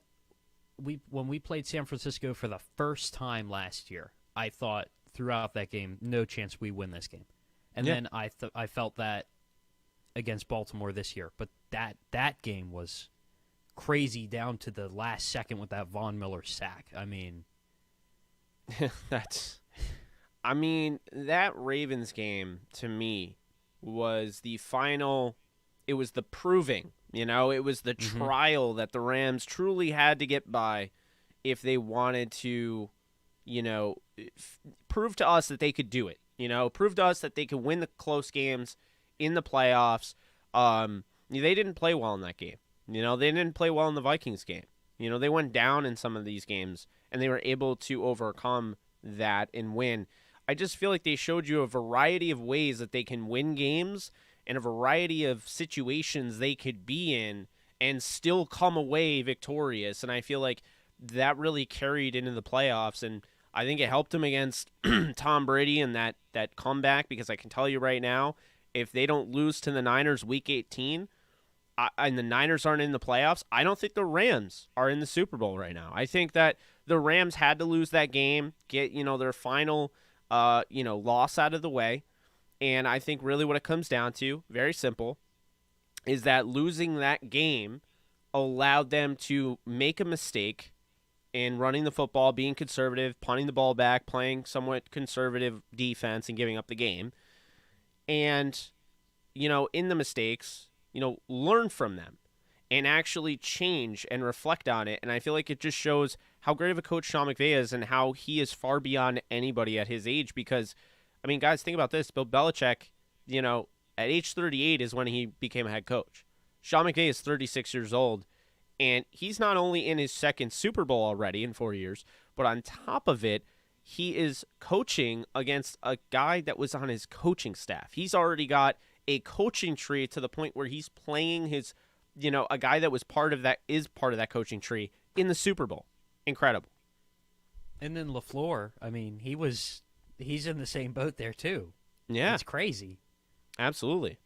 we played San Francisco for the first time last year, I thought throughout that game, no chance we win this game. And then I felt that against Baltimore this year. But that game was crazy down to the last second with that Von Miller sack. I mean, that Ravens game to me was the final. It was the proving. It was the trial that the Rams truly had to get by if they wanted to, prove to us that they could do it. Prove to us that they could win the close games in the playoffs. They didn't play well in that game. They didn't play well in the Vikings game. They went down in some of these games, and they were able to overcome that and win. I just feel like they showed you a variety of ways that they can win games and a variety of situations they could be in and still come away victorious. And I feel like that really carried into the playoffs, and I think it helped them against Tom Brady and that comeback, because I can tell you right now, if they don't lose to the Niners week 18 and the Niners aren't in the playoffs, I don't think the Rams are in the Super Bowl right now. I think that the Rams had to lose that game, get their final loss out of the way. And I think really what it comes down to, very simple, is that losing that game allowed them to make a mistake in running the football, being conservative, punting the ball back, playing somewhat conservative defense, and giving up the game. And, in the mistakes, learn from them and actually change and reflect on it. And I feel like it just shows how great of a coach Sean McVay is and how he is far beyond anybody at his age, because guys, think about this. Bill Belichick, at age 38 is when he became a head coach. Sean McVay is 36 years old, and he's not only in his second Super Bowl already in 4 years, but on top of it, he is coaching against a guy that was on his coaching staff. He's already got a coaching tree to the point where he's playing his, a guy that is part of that coaching tree in the Super Bowl. Incredible. And then LaFleur, he's in the same boat there too. Yeah. It's crazy. Absolutely.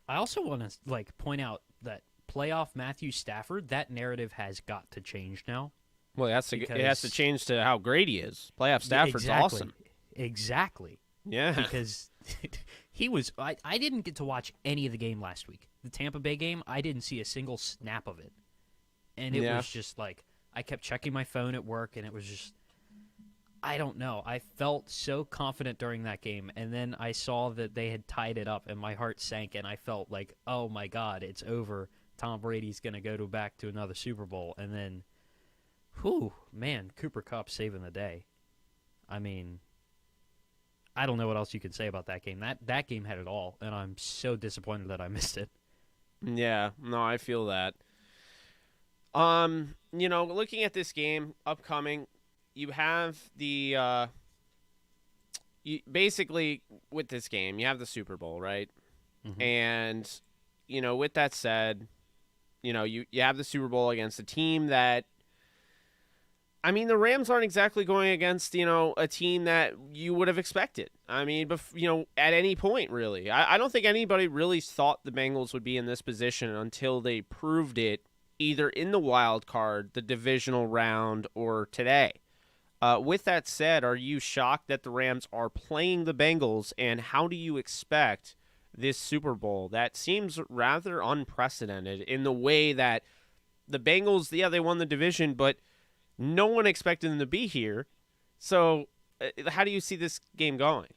I also want to point out that playoff Matthew Stafford, that narrative has got to change now. Well, it has to change to how great he is. Playoff Stafford's awesome. Exactly. Yeah. Because he was I didn't get to watch any of the game last week. The Tampa Bay game, I didn't see a single snap of it. And it was just I kept checking my phone at work, and it was just, I don't know. I felt so confident during that game, and then I saw that they had tied it up, and my heart sank, and I felt like, oh my God, it's over. Tom Brady's going to go back to another Super Bowl. And then, Cooper Kupp saving the day. I don't know what else you can say about that game. That game had it all, and I'm so disappointed that I missed it. Yeah, no, I feel that. Looking at this game upcoming, you have the basically with this game, you have the Super Bowl, right? Mm-hmm. And with that said, you have the Super Bowl against a team that I mean, the Rams aren't exactly going against, a team that you would have expected. I mean, at any point, really. I don't think anybody really thought the Bengals would be in this position until they proved it either in the wild card, the divisional round, or today. With that said, are you shocked that the Rams are playing the Bengals, and how do you expect this Super Bowl that seems rather unprecedented in the way that the Bengals, they won the division, but no one expected them to be here. So how do you see this game going?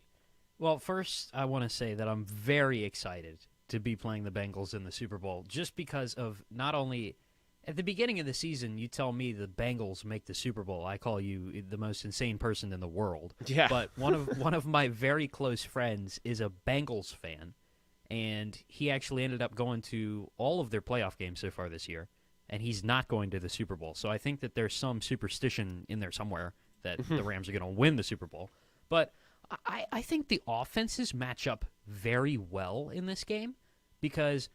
Well, first, I want to say that I'm very excited to be playing the Bengals in the Super Bowl, just because of not only at the beginning of the season, you tell me the Bengals make the Super Bowl. I call you the most insane person in the world. Yeah. But one of my very close friends is a Bengals fan, and he actually ended up going to all of their playoff games so far this year, and he's not going to the Super Bowl. So I think that there's some superstition in there somewhere that the Rams are going to win the Super Bowl. But I think the offenses match up very well in this game, because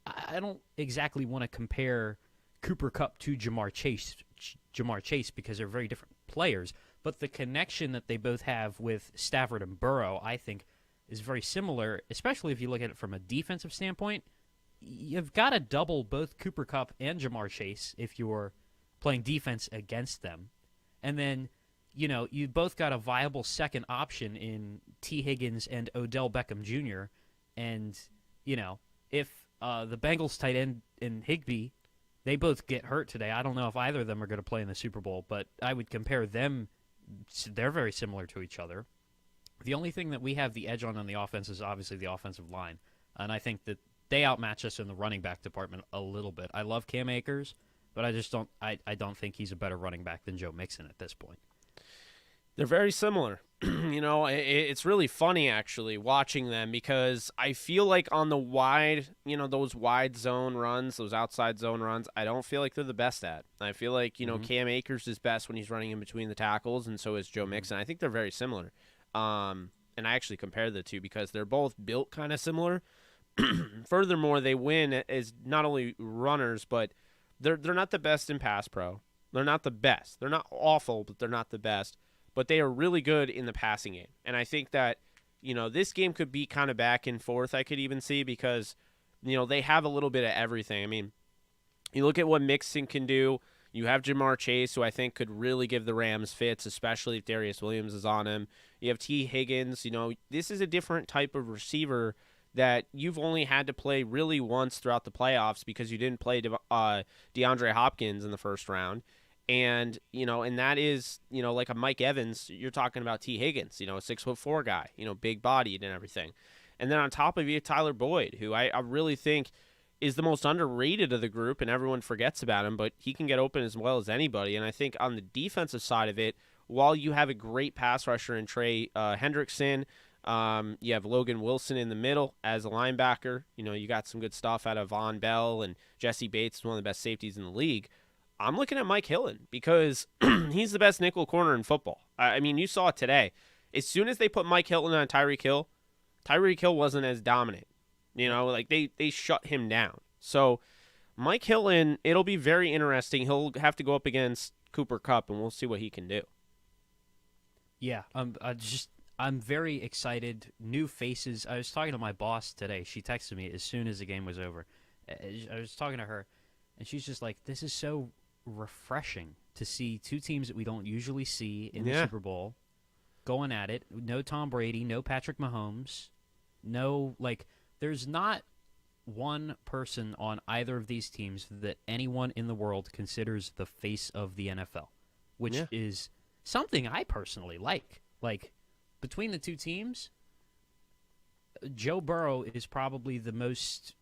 I don't exactly want to compare Cooper Kupp to Jamar Chase because they're very different players, but the connection that they both have with Stafford and Burrow, I think, is very similar, especially if you look at it from a defensive standpoint. You've got to double both Cooper Kupp and Jamar Chase if you're playing defense against them. And then, you both got a viable second option in T. Higgins and Odell Beckham Jr. And, if the Bengals tight end and Higbee, they both get hurt today, I don't know if either of them are going to play in the Super Bowl, but I would compare them. They're very similar to each other. The only thing that we have the edge on the offense is obviously the offensive line. And I think that they outmatch us in the running back department a little bit. I love Cam Akers, but I don't think he's a better running back than Joe Mixon at this point. They're very similar. It's really funny, actually, watching them, because I feel like on the wide, those wide zone runs, those outside zone runs, I don't feel like they're the best at. I feel like, Cam Akers is best when he's running in between the tackles, and so is Joe Mixon. I think they're very similar. And I actually compare the two because they're both built kind of similar. Furthermore, they win as not only runners, but they're not the best in pass pro. They're not the best. They're not awful, but they're not the best. But they are really good in the passing game. And I think that, this game could be kind of back and forth, I could even see, because, they have a little bit of everything. I mean, you look at what Mixon can do. You have Jamar Chase, who I think could really give the Rams fits, especially if Darius Williams is on him. You have T. Higgins. This is a different type of receiver that you've only had to play really once throughout the playoffs because you didn't play DeAndre Hopkins in the first round. And, and that is, like a Mike Evans, you're talking about T. Higgins, a 6'4" guy, big bodied and everything. And then on top of you, Tyler Boyd, who I really think is the most underrated of the group, and everyone forgets about him, but he can get open as well as anybody. And I think on the defensive side of it, while you have a great pass rusher in Trey Hendrickson, you have Logan Wilson in the middle as a linebacker. You got some good stuff out of Von Bell, and Jesse Bates is one of the best safeties in the league. I'm looking at Mike Hilton because he's the best nickel corner in football. I mean, you saw it today. As soon as they put Mike Hilton on Tyreek Hill wasn't as dominant. They shut him down. So Mike Hilton, it'll be very interesting. He'll have to go up against Cooper Kupp, and we'll see what he can do. Yeah, I'm very excited. New faces. I was talking to my boss today. She texted me as soon as the game was over. I was talking to her, and she's just like, this is so refreshing to see two teams that we don't usually see in the Super Bowl going at it. No Tom Brady, no Patrick Mahomes, there's not one person on either of these teams that anyone in the world considers the face of the NFL, which is something I personally like. Between the two teams, Joe Burrow is probably the most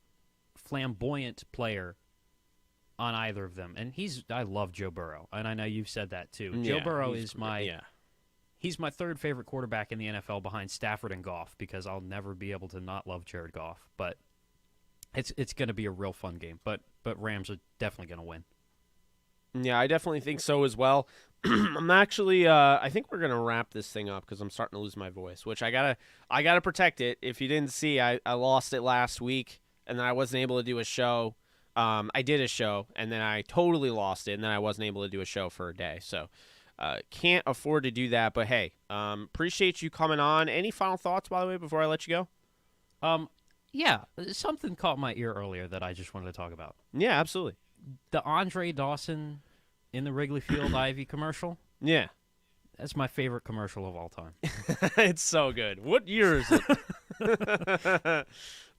flamboyant player on either of them. And I love Joe Burrow, and I know you've said that too. Joe Burrow is he's my third favorite quarterback in the NFL behind Stafford and Goff, because I'll never be able to not love Jared Goff. But it's going to be a real fun game. But Rams are definitely going to win. Yeah, I definitely think so as well. I'm actually I think we're going to wrap this thing up because I'm starting to lose my voice, which I gotta protect it. If you didn't see, I lost it last week, and then I wasn't able to do a show I did a show, and then I totally lost it, and then I wasn't able to do a show for a day. So can't afford to do that. But, hey, appreciate you coming on. Any final thoughts, by the way, before I let you go? Yeah, something caught my ear earlier that I just wanted to talk about. Yeah, absolutely. The Andre Dawson in the Wrigley Field Ivy commercial. Yeah. That's my favorite commercial of all time. It's so good. What year is it?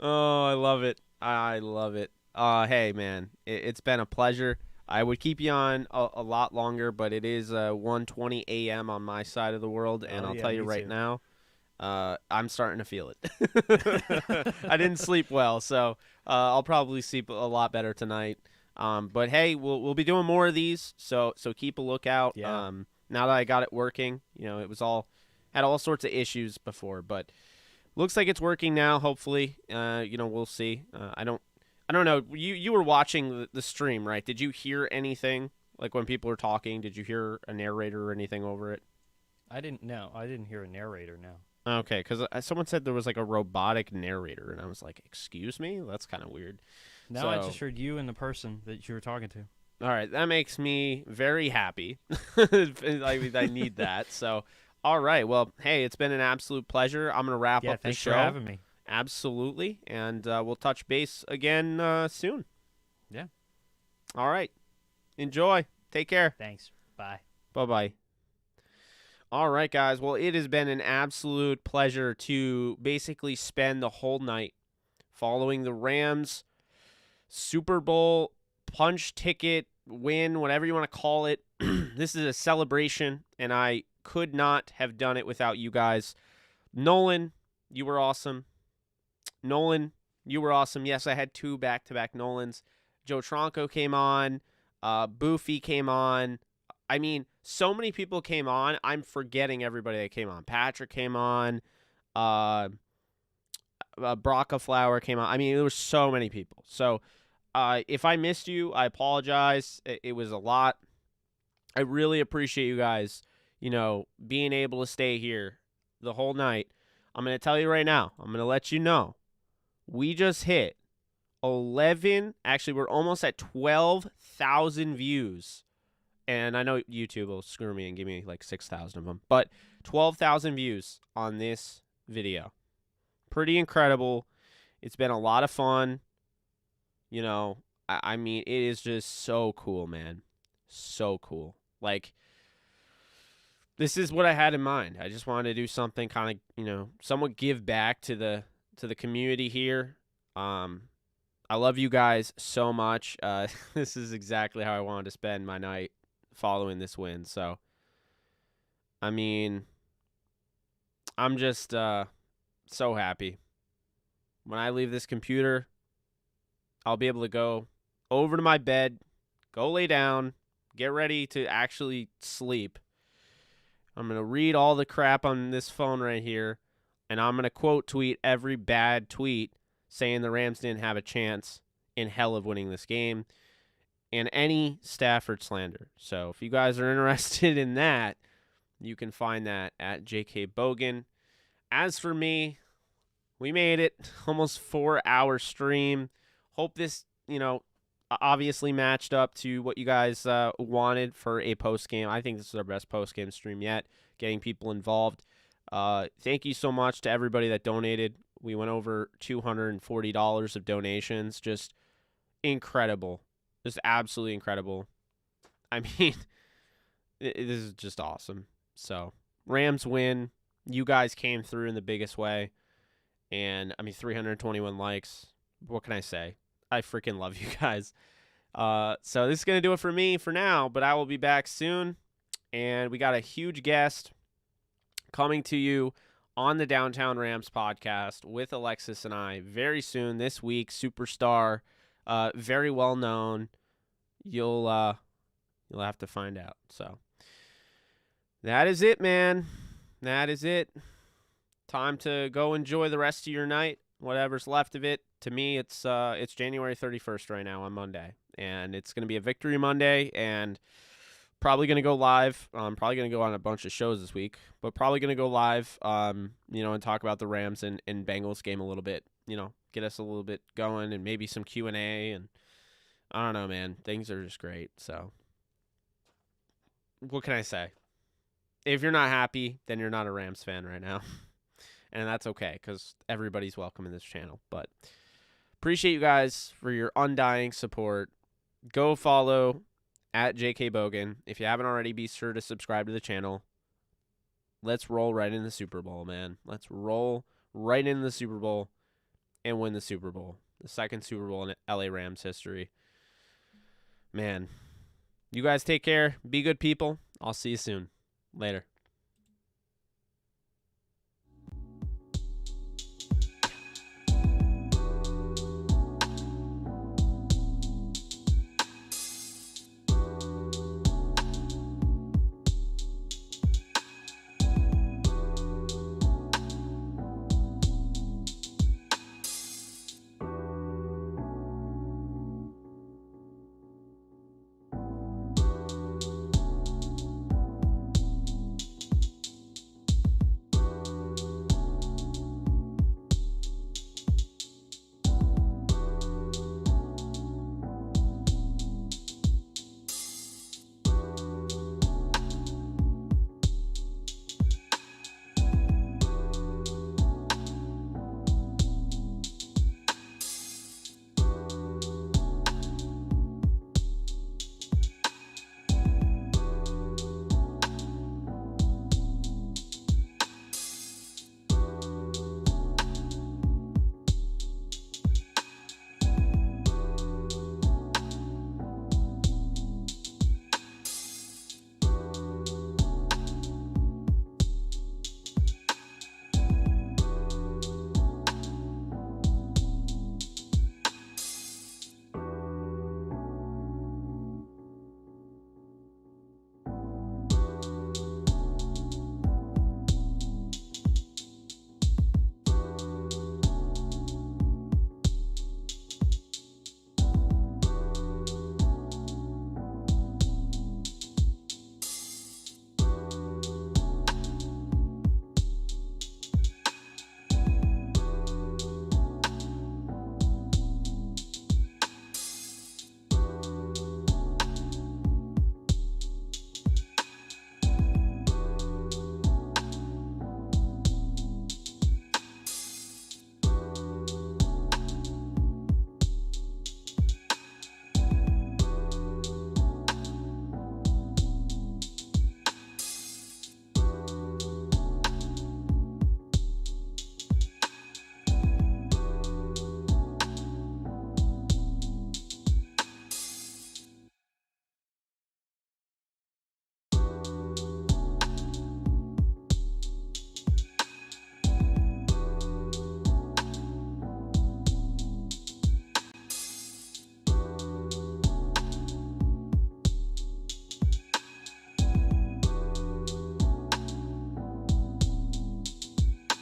Oh, I love it. I love it. Hey, man, it's been a pleasure. I would keep you on a lot longer, but it is 1:20 a.m. on my side of the world, and I'll tell you right now, I'm starting to feel it. I didn't sleep well, so I'll probably sleep a lot better tonight. But hey, we'll be doing more of these, so keep a lookout. Yeah. Now that I got it working, it was had all sorts of issues before, but looks like it's working now. Hopefully, we'll see. I don't know. You were watching the stream, right? Did you hear anything like when people were talking? Did you hear a narrator or anything over it? I didn't hear a narrator. No. Okay, because someone said there was like a robotic narrator, and I was like, "Excuse me, that's kind of weird." No, I just heard you and the person that you were talking to. All right, that makes me very happy. I need that. So, all right. Well, hey, it's been an absolute pleasure. I'm gonna wrap up the show. Thanks for having me. Absolutely, and we'll touch base again soon. Yeah. All right. Enjoy. Take care. Thanks. Bye. Bye-bye. All right, guys. Well, it has been an absolute pleasure to basically spend the whole night following the Rams Super Bowl punch ticket win, whatever you want to call it. This is a celebration, and I could not have done it without you guys. Nolan, you were awesome. Nolan, you were awesome. Yes, I had 2 back-to-back Nolans. Joe Tronco came on. Boofy came on. I mean, so many people came on. I'm forgetting everybody that came on. Patrick came on. Braca Flower came on. I mean, there were so many people. So if I missed you, I apologize. It was a lot. I really appreciate you guys, being able to stay here the whole night. I'm going to tell you right now. I'm going to let you know. We just hit 11. Actually, we're almost at 12,000 views. And I know YouTube will screw me and give me like 6,000 of them. But 12,000 views on this video. Pretty incredible. It's been a lot of fun. I mean, it is just so cool, man. So cool. Like, this is what I had in mind. I just wanted to do something kind of, somewhat give back to the community here. I love you guys so much. This is exactly how I wanted to spend my night following this win. So, I mean, I'm just so happy. When I leave this computer, I'll be able to go over to my bed, go lay down, get ready to actually sleep. I'm going to read all the crap on this phone right here, and I'm going to quote tweet every bad tweet saying the Rams didn't have a chance in hell of winning this game, and any Stafford slander. So if you guys are interested in that, you can find that at JK Bogan. As for me, we made it. Almost 4-hour stream. Hope this, obviously matched up to what you guys wanted for a post-game. I think this is our best post-game stream yet, getting people involved. Thank you so much to everybody that donated. We went over $240 of donations. Just incredible. Just absolutely incredible. I mean, this is just awesome. So, Rams win. You guys came through in the biggest way. And, 321 likes. What can I say? I freaking love you guys. So this is going to do it for me for now, but I will be back soon. And we got a huge guest coming to you on the Downtown Rams podcast with Alexis and I very soon this week. Superstar, very well known. You'll have to find out. So that is it, man. That is it. Time to go enjoy the rest of your night, whatever's left of it. To me, it's January 31st right now on Monday, and it's going to be a Victory Monday, and probably going to go live. I'm probably going to go on a bunch of shows this week, but probably going to go live, and talk about the Rams and Bengals game a little bit, get us a little bit going, and maybe some Q&A, and I don't know, man. Things are just great. So, what can I say? If you're not happy, then you're not a Rams fan right now. And that's okay, because everybody's welcome in this channel. But appreciate you guys for your undying support. Go follow at JK Bogan. If you haven't already, be sure to subscribe to the channel. Let's roll right in the Super Bowl, man. Let's roll right in the Super Bowl and win the Super Bowl. The second Super Bowl in LA Rams history. Man, you guys take care. Be good people. I'll see you soon. Later.